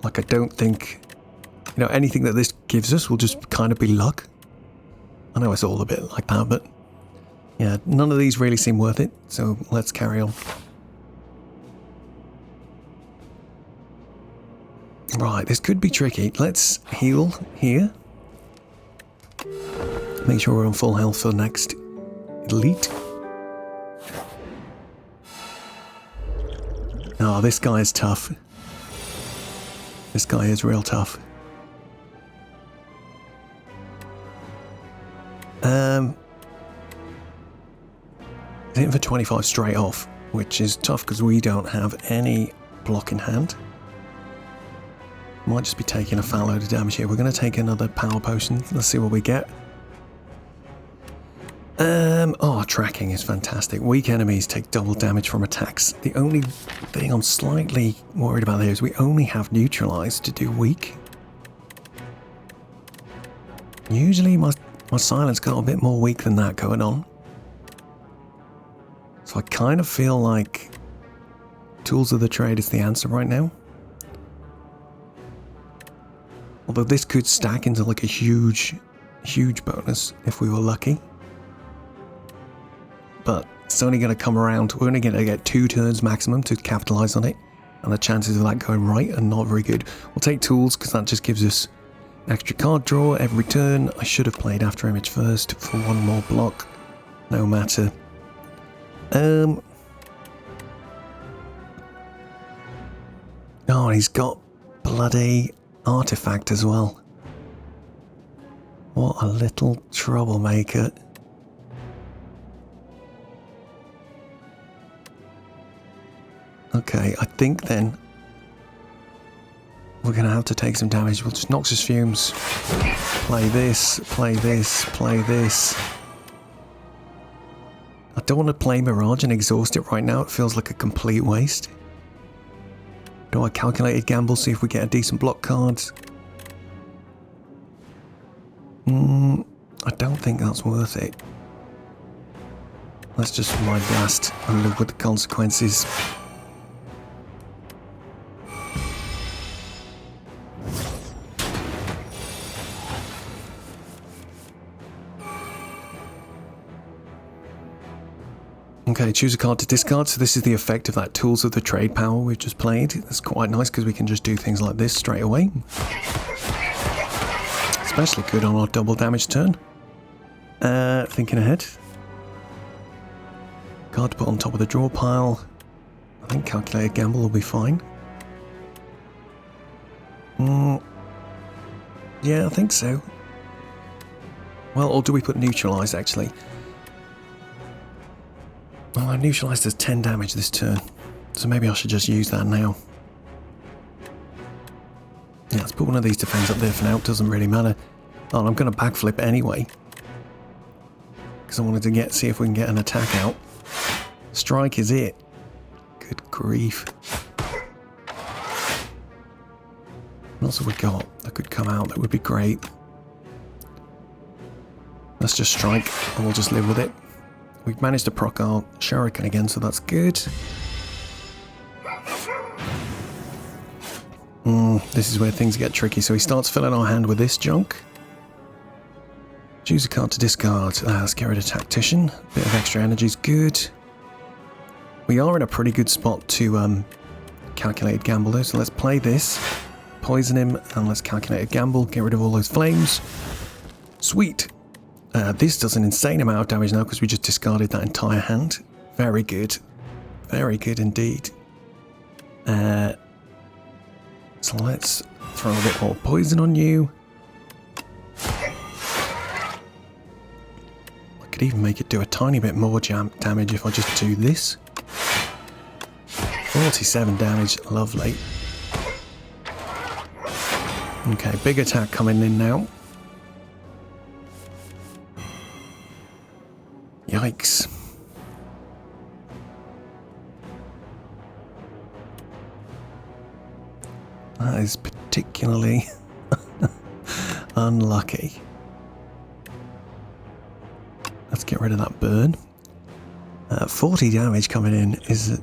Like, I don't think, you know, anything that this gives us will just kind of be luck. I know it's all a bit like that, but yeah, none of these really seem worth it, so let's carry on. Right, this could be tricky. Let's heal here. Make sure we're on full health for the next elite. Oh, this guy is tough. This guy is real tough. Hitting for 25 straight off, which is tough because we don't have any block in hand. Might just be taking a fat load of damage here. We're going to take another power potion. Let's see what we get. Oh, tracking is fantastic. Weak enemies take double damage from attacks. The only thing I'm slightly worried about here is we only have neutralize to do weak. Usually my silence got a bit more weak than that going on. So I kind of feel like Tools of the Trade is the answer right now. Although this could stack into like a huge bonus if we were lucky. But it's only going to come around. We're only going to get 2 turns maximum to capitalize on it. And the chances of that going right are not very good. We'll take Tools because that just gives us an extra card draw every turn. I should have played After Image first for 1 more block. No matter. Oh, and he's got bloody artifact as well. What a little troublemaker. Okay, I think then we're going to have to take some damage. We'll just Noxious Fumes. Play this, play this, play this. I don't want to play Mirage and exhaust it right now. It feels like a complete waste. Do I calculated gamble, see if we get a decent block card? I don't think that's worth it. Let's just Mind Blast and live with the consequences. Okay, choose a card to discard. So this is the effect of that Tools of the Trade power we've just played. That's quite nice because we can just do things like this straight away. Especially good on our double damage turn. Thinking ahead. Card to put on top of the draw pile. I think Calculated Gamble will be fine. Yeah, I think so. Well, or do we put Neutralise actually? Well, I neutralised as 10 damage this turn, so maybe I should just use that now. Yeah, let's put one of these defends up there for now, it doesn't really matter. Oh, I'm going to backflip anyway. Because I wanted to see if we can get an attack out. Strike is it. Good grief. What else have we got that could come out that would be great? Let's just strike and we'll just live with it. We've managed to proc our Shuriken again, so that's good. This is where things get tricky. So he starts filling our hand with this junk. Choose a card to discard. Let's get rid of Tactician. Bit of extra energy is good. We are in a pretty good spot to Calculated Gamble though, so let's play this. Poison him, and let's Calculated Gamble. Get rid of all those flames. Sweet. This does an insane amount of damage now because we just discarded that entire hand. Very good. Very good indeed. So let's throw a bit more poison on you. I could even make it do a tiny bit more damage if I just do this. 47 damage, lovely. Okay, big attack coming in now. Yikes. That is particularly unlucky. Let's get rid of that burn. 40 damage coming in is a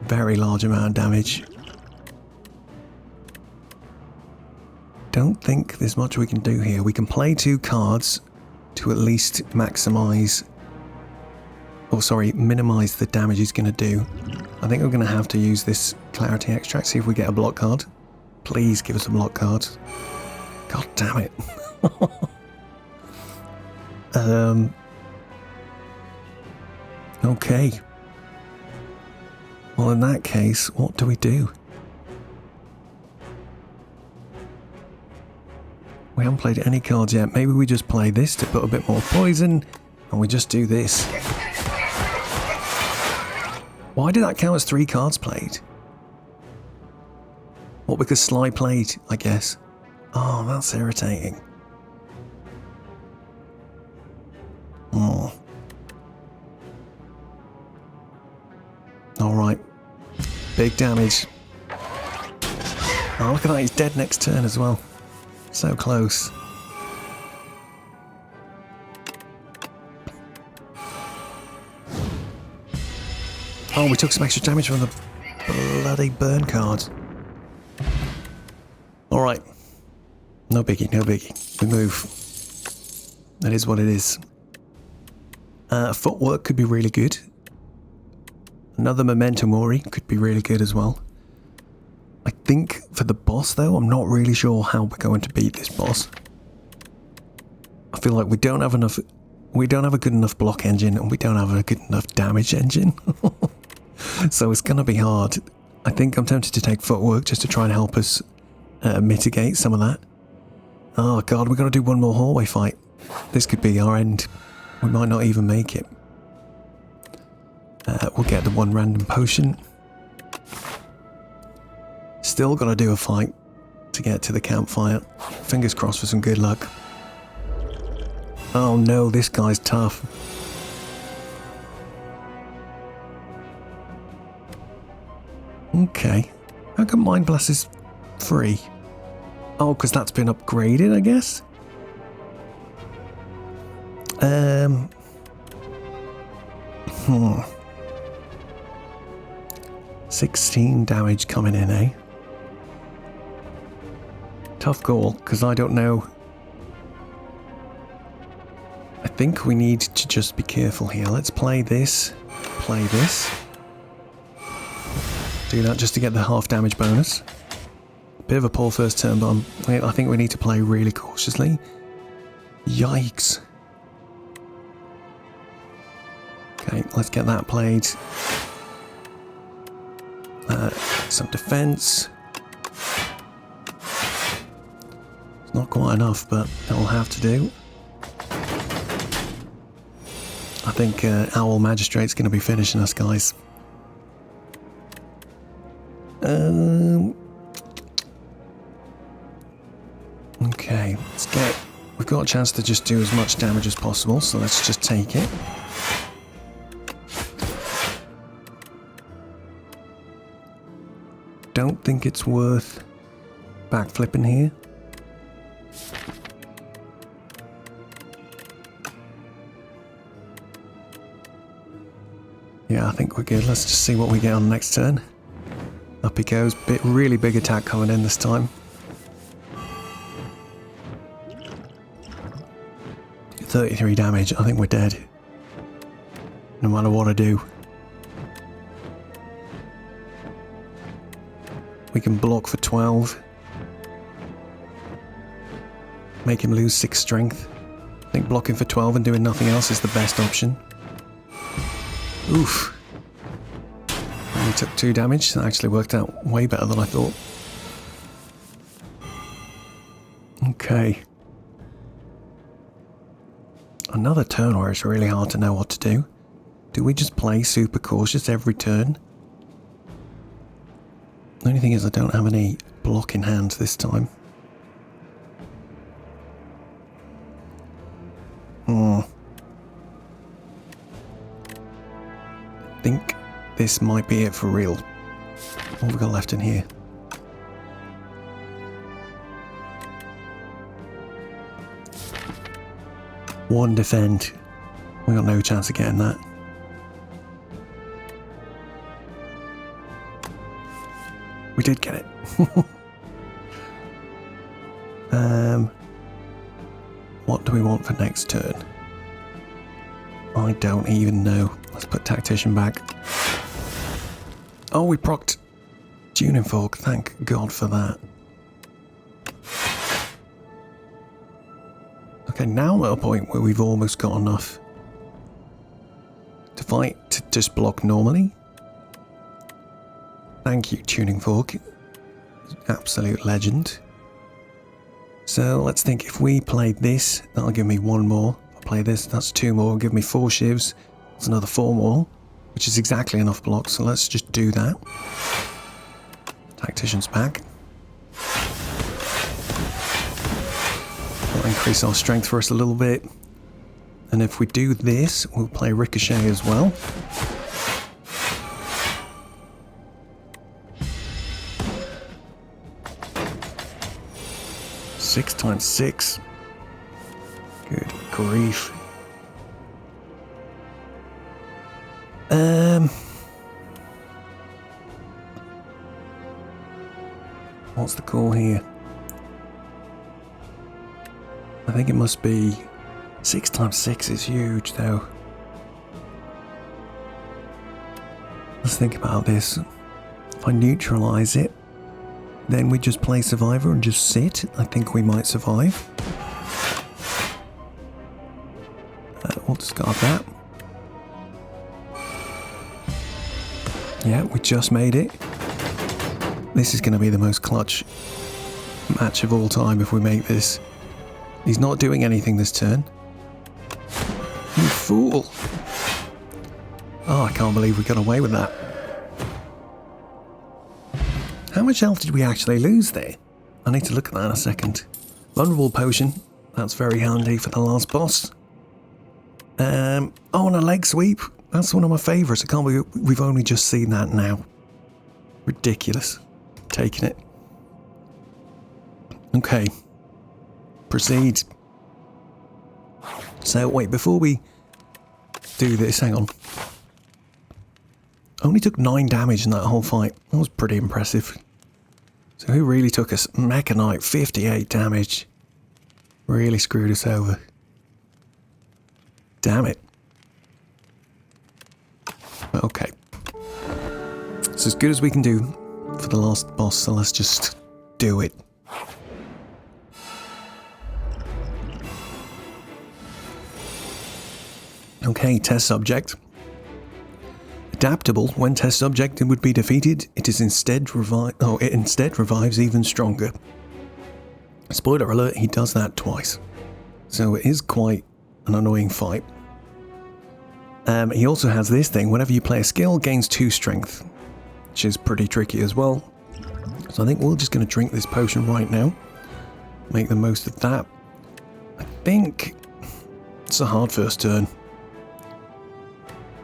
very large amount of damage. Don't think there's much we can do here. We can play 2 cards to at least maximise, or sorry, minimise the damage he's going to do. I think we're going to have to use this Clarity Extract, see if we get a block card. Please give us a block card. God damn it. Okay. Well, in that case, what do we do? We haven't played any cards yet. Maybe we just play this to put a bit more poison, and we just do this. Why did that count as 3 cards played? What, because Sly played, I guess. Oh, that's irritating. Oh. Alright. Big damage. Oh, look at that, he's dead next turn as well. So close. Oh, we took some extra damage from the bloody burn card. Alright. No biggie, no biggie. We move. That is what it is. Footwork could be really good. Another Memento Mori could be really good as well. I think for the boss though, I'm not really sure how we're going to beat this boss. I feel like we don't have a good enough block engine, and we don't have a good enough damage engine. So it's going to be hard. I think I'm tempted to take Footwork just to try and help us mitigate some of that. Oh god, we've got to do one more hallway fight. This could be our end. We might not even make it. We'll get the one random potion. Still got to do a fight to get to the campfire. Fingers crossed for some good luck. Oh no, this guy's tough. Okay. How come Mind Blast is free? Oh, because that's been upgraded, I guess? Um. 16 damage coming in, eh? Tough call, because I don't know. I think we need to just be careful here. Let's play this. Play this. Do that just to get the half damage bonus. Bit of a poor first turn, but I think we need to play really cautiously. Yikes. Okay, let's get that played. Some defense. It's not quite enough, but it'll have to do. I think Owl Magistrate's going to be finishing us, guys. Okay, let's get... We've got a chance to just do as much damage as possible, so let's just take it. Don't think it's worth backflipping here. Yeah, I think we're good. Let's just see what we get on next turn. Up he goes. Really big attack coming in this time. 33 damage. I think we're dead. No matter what I do. We can block for 12. Make him lose 6 strength. I think blocking for 12 and doing nothing else is the best option. Oof. Only took 2 damage. That actually worked out way better than I thought. Okay. Another turn where it's really hard to know what to do. Do we just play super cautious every turn? The only thing is I don't have any block in hand this time. I think this might be it for real. What have we got left in here? One defend. We got no chance of getting that. We did get it. What do we want for next turn? I don't even know. Let's put Tactician back. Oh, we procced Tuning Fork. Thank God for that. Okay, now I'm at a point where we've almost got enough to fight to just block normally. Thank you, Tuning Fork. Absolute legend. So let's think, if we play this, that'll give me 1 more. If I play this, that's 2 more. It'll give me 4 shivs. That's another 4 more, which is exactly enough blocks. So let's just do that. Tactician's back. That'll increase our strength for us a little bit. And if we do this, we'll play Ricochet as well. Six times 6. Good grief. What's the call here? I think it must be 6 times 6 is huge though. Let's think about this. If I neutralize it, then we just play Survivor and just sit. I think we might survive. We'll discard that. Yeah, we just made it. This is going to be the most clutch match of all time if we make this. He's not doing anything this turn. You fool! Oh, I can't believe we got away with that. How much health did we actually lose there? I need to look at that in a second. Vulnerable Potion. That's very handy for the last boss. Oh, and a leg sweep. That's one of my favourites. I can't believe we've only just seen that now. Ridiculous. Taking it. Okay. Proceed. So, wait, before we do this, hang on. Only took 9 damage in that whole fight. That was pretty impressive. So who really took us? Mecha Knight, 58 damage. Really screwed us over. Damn it. Okay. It's as good as we can do for the last boss, so let's just do it. Okay, test subject. Adaptable. When test subject would be defeated, it instead revives even stronger. Spoiler alert, he does that twice. So it is quite an annoying fight. He also has this thing, whenever you play a skill, gains 2 strength, which is pretty tricky as well. So I think we're just going to drink this potion right now. Make the most of that. I think it's a hard first turn.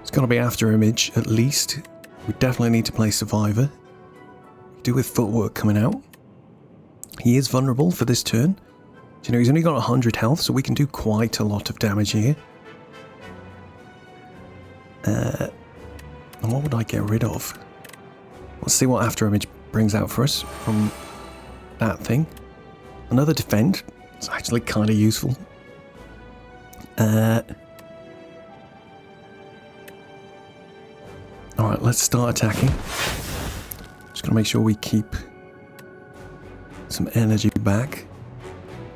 It's got to be after image, at least. We definitely need to play Survivor. Do with footwork coming out. He is vulnerable for this turn. You know, he's only got 100 health, so we can do quite a lot of damage here. And what would I get rid of? Let's see what after image brings out for us from that thing. Another defend. It's actually kind of useful. Alright, let's start attacking. Just gonna make sure we keep some energy back.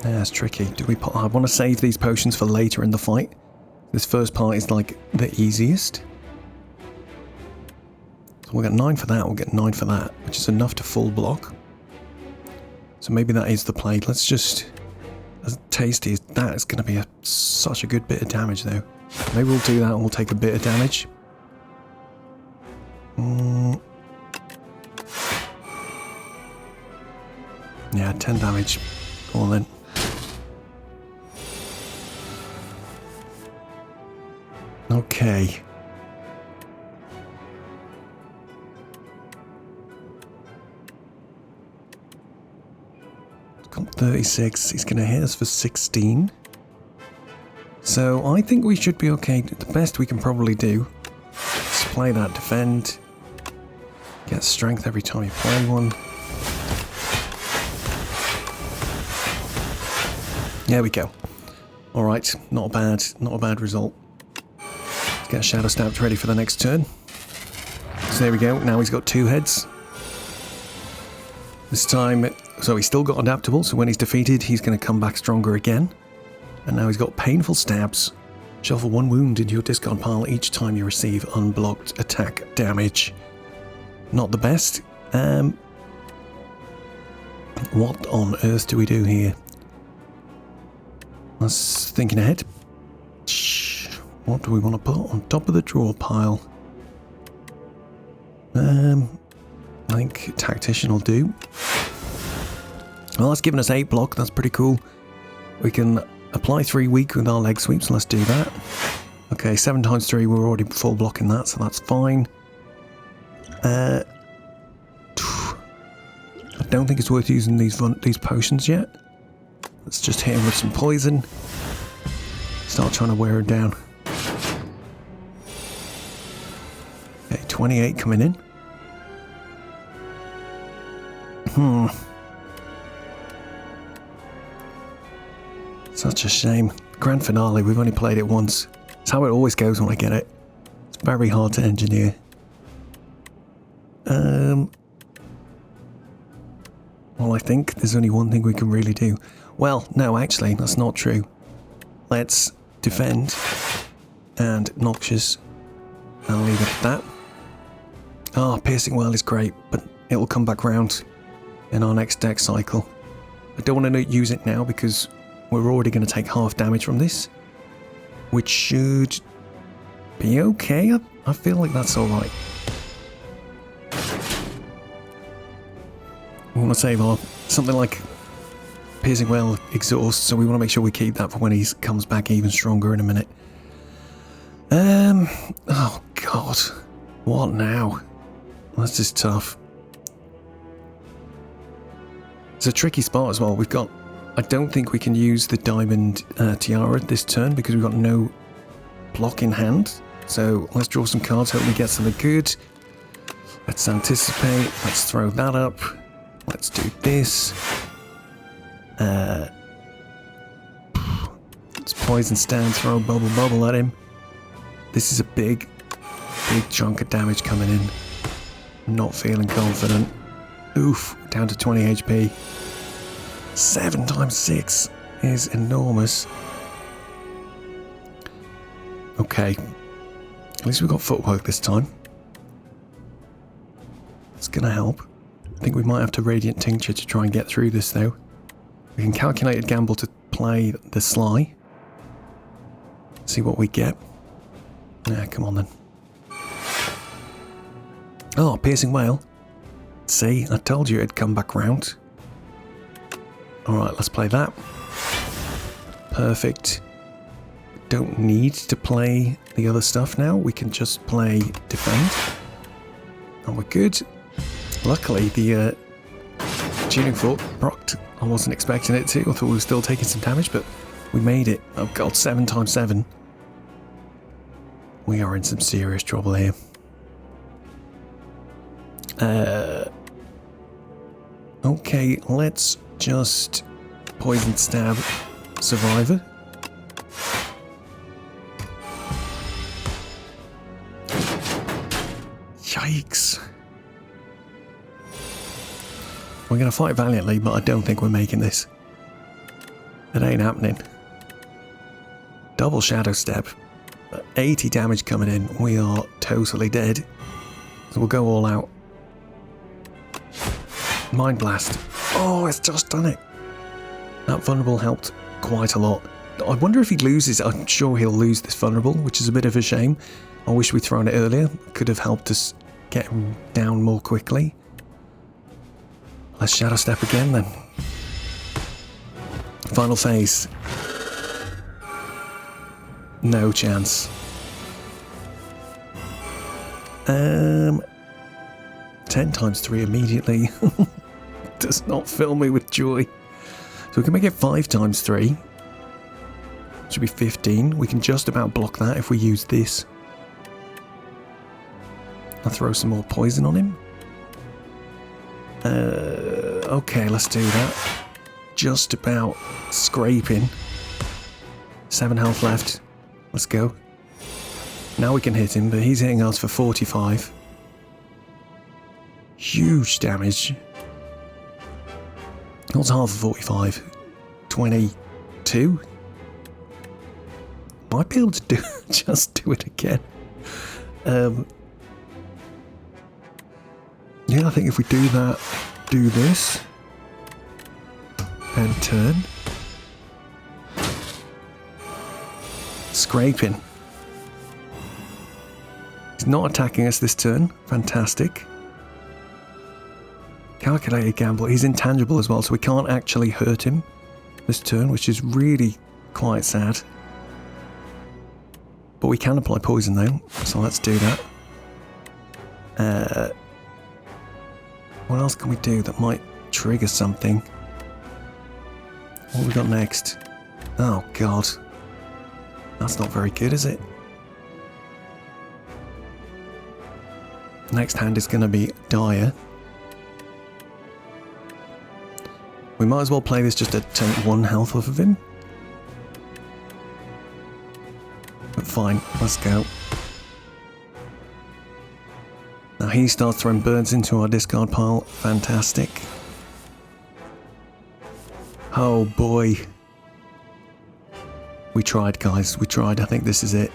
Yeah, it's tricky. I want to save these potions for later in the fight. This first part is like the easiest. So we'll get 9 for that, we'll get 9 for that, which is enough to full block. So maybe that is the play. Let's just, as tasty as that, is going to be such a good bit of damage though. Maybe we'll do that and we'll take a bit of damage. Yeah, 10 damage. Go on then. Okay. It's got 36. He's going to hit us for 16. So I think we should be okay. The best we can probably do is play that defend. Get strength every time you play one. There we go. Alright, not a bad result. Let's get Shadow Stabbed ready for the next turn. So there we go, now he's got 2 heads. This time, so he's still got adaptable, so when he's defeated, he's going to come back stronger again. And now he's got painful stabs. Shuffle 1 wound into your discard pile each time you receive unblocked attack damage. Not the best. What on earth do we do here? I was thinking ahead. What do we want to put on top of the draw pile? I think Tactician will do. Well, that's given us 8 block. That's pretty cool. We can apply 3 weak with our leg sweeps. Let's do that. Okay, 7 times 3. We're already full blocking that, so that's fine. I don't think it's worth using these potions yet. Let's just hit him with some poison. Start trying to wear him down. Okay, 28 coming in. Such a shame. Grand finale, we've only played it once. It's how it always goes when I get it. It's very hard to engineer. Well, I think there's only one thing we can really do. Well, no, actually, that's not true. Let's defend and Noxious. I'll leave it at that. Ah, Piercing Well is great, but it will come back round in our next deck cycle. I don't want to use it now because we're already going to take half damage from this, which should be okay. I feel like that's alright. We want to save our something like Piercing Well exhaust, so we want to make sure we keep that for when he comes back even stronger in a minute. Oh god, what now? That's just tough. It's a tricky spot as well. We've got I don't think we can use the diamond tiara this turn because we've got no block in hand. So let's draw some cards, hope we get something good. Let's anticipate. Let's throw that up. Let's do this. Let's poison stand, throw bubble at him. This is a big chunk of damage coming in. Not feeling confident. Oof, down to 20 HP. 7 times 6 is enormous. Okay. At least we've got footwork this time. It's gonna help. I think we might have to Radiant Tincture to try and get through this though. We can Calculated Gamble to play the Sly. See what we get. Yeah, come on then. Oh, Piercing Wail. See, I told you it'd come back round. Alright, let's play that. Perfect. Don't need to play the other stuff now. We can just play Defend. And we're good. Luckily, the Tuning Fork procced. I wasn't expecting it to. I thought we were still taking some damage, but we made it. Oh god, 7 times 7. We are in some serious trouble here. Okay, let's just Poison Stab Survivor. Yikes. We're going to fight valiantly, but I don't think we're making this. It ain't happening. Double Shadow Step. 80 damage coming in. We are totally dead. So we'll go all out. Mind Blast. Oh, it's just done it. That vulnerable helped quite a lot. I wonder if he loses. I'm sure he'll lose this vulnerable, which is a bit of a shame. I wish we'd thrown it earlier. Could have helped us get him down more quickly. Let's Shadow Step again then. Final phase. No chance. 10 times 3 immediately. Does not fill me with joy. So we can make it 5 times 3. Should be 15. We can just about block that if we use this. I'll throw some more poison on him. Okay, let's do that. Just about scraping. 7 health left. Let's go. Now we can hit him, but he's hitting us for 45. Huge damage. What's half of 45? 22? Might be able to do just do it again. Yeah, I think if we do that, do this, and turn. Scraping. He's not attacking us this turn. Fantastic. Calculated Gamble. He's intangible as well, so we can't actually hurt him this turn, which is really quite sad. But we can apply poison though, so let's do that. What else can we do that might trigger something? What have we got next? Oh god. That's not very good, is it? Next hand is going to be dire. We might as well play this just to take 1 health off of him. But fine, let's go. Now he starts throwing birds into our discard pile. Fantastic. Oh boy. We tried, guys. We tried. I think this is it.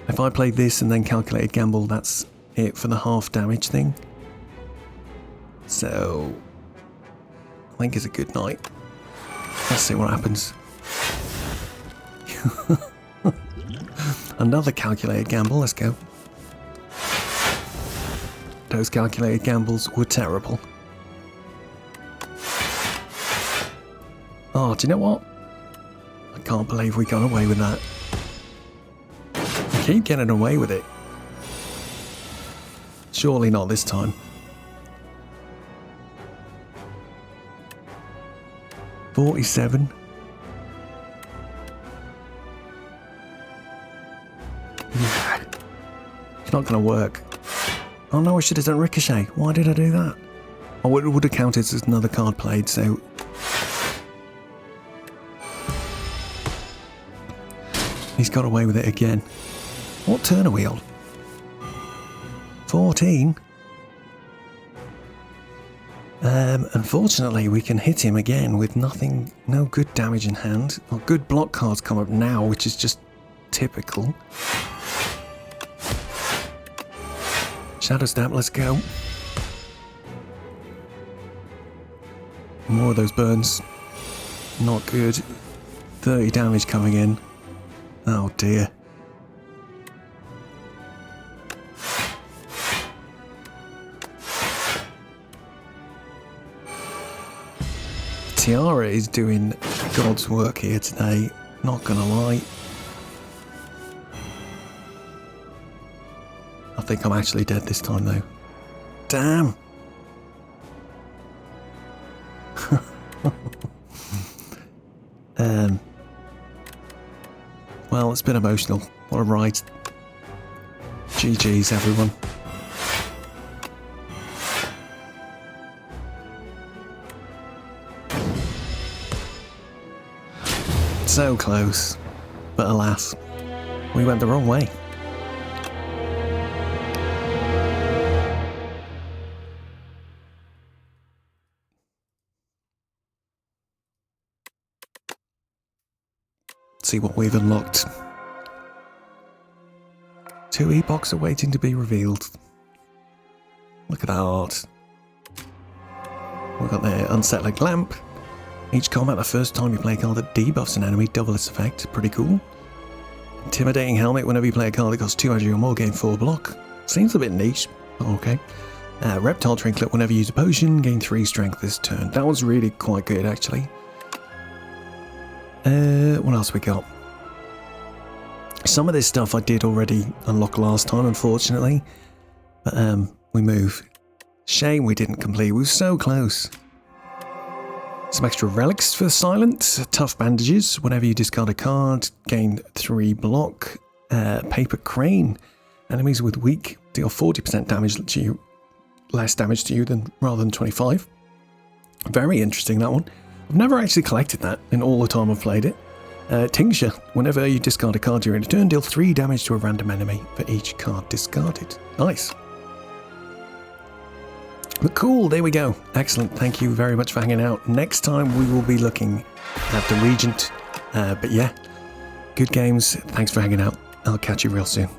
If I play this and then Calculated Gamble, that's it for the half damage thing. So, I think it's a good night. Let's see what happens. Another Calculated Gamble, let's go. Those Calculated Gambles were terrible. Oh, do you know what? I can't believe we got away with that. We keep getting away with it. Surely not this time. 47. Yeah. It's not going to work. Oh no, I should have done Ricochet. Why did I do that? Oh, it would have counted as another card played, so... He's got away with it again. What turn are we on? 14? Unfortunately, we can hit him again with nothing, no good damage in hand. Well, good block cards come up now, which is just typical. Shadow Stab, let's go. More of those burns. Not good. 30 damage coming in. Oh dear. Tiara is doing God's work here today, not gonna lie. I think I'm actually dead this time though. Damn! Well, it's been emotional. What a ride. GG's everyone. So close, but alas, we went the wrong way. Let's see what we've unlocked. 2 epochs are waiting to be revealed. Look at that art. We've got the Unsettling Lamp. Each combat, the first time you play a card that debuffs an enemy, double its effect. Pretty cool. Intimidating Helmet. Whenever you play a card that costs 2 energy or more, gain 4 block. Seems a bit niche. Okay. Reptile Trinket. Whenever you use a potion, gain 3 strength this turn. That was really quite good, actually. What else we got? Some of this stuff I did already unlock last time, unfortunately. But we move. Shame we didn't complete. We were so close. Some extra relics for Silent. Tough Bandages. Whenever you discard a card, gain 3 block. Paper Crane. Enemies with weak deal 40% damage to you. Less damage to you rather than 25. Very interesting, that one. I've never actually collected that in all the time I've played it. Tincture. Whenever you discard a card during a turn, deal 3 damage to a random enemy for each card discarded. Nice. But cool, there we go. Excellent, thank you very much for hanging out. Next time we will be looking at the Regent. But yeah, good games. Thanks for hanging out. I'll catch you real soon.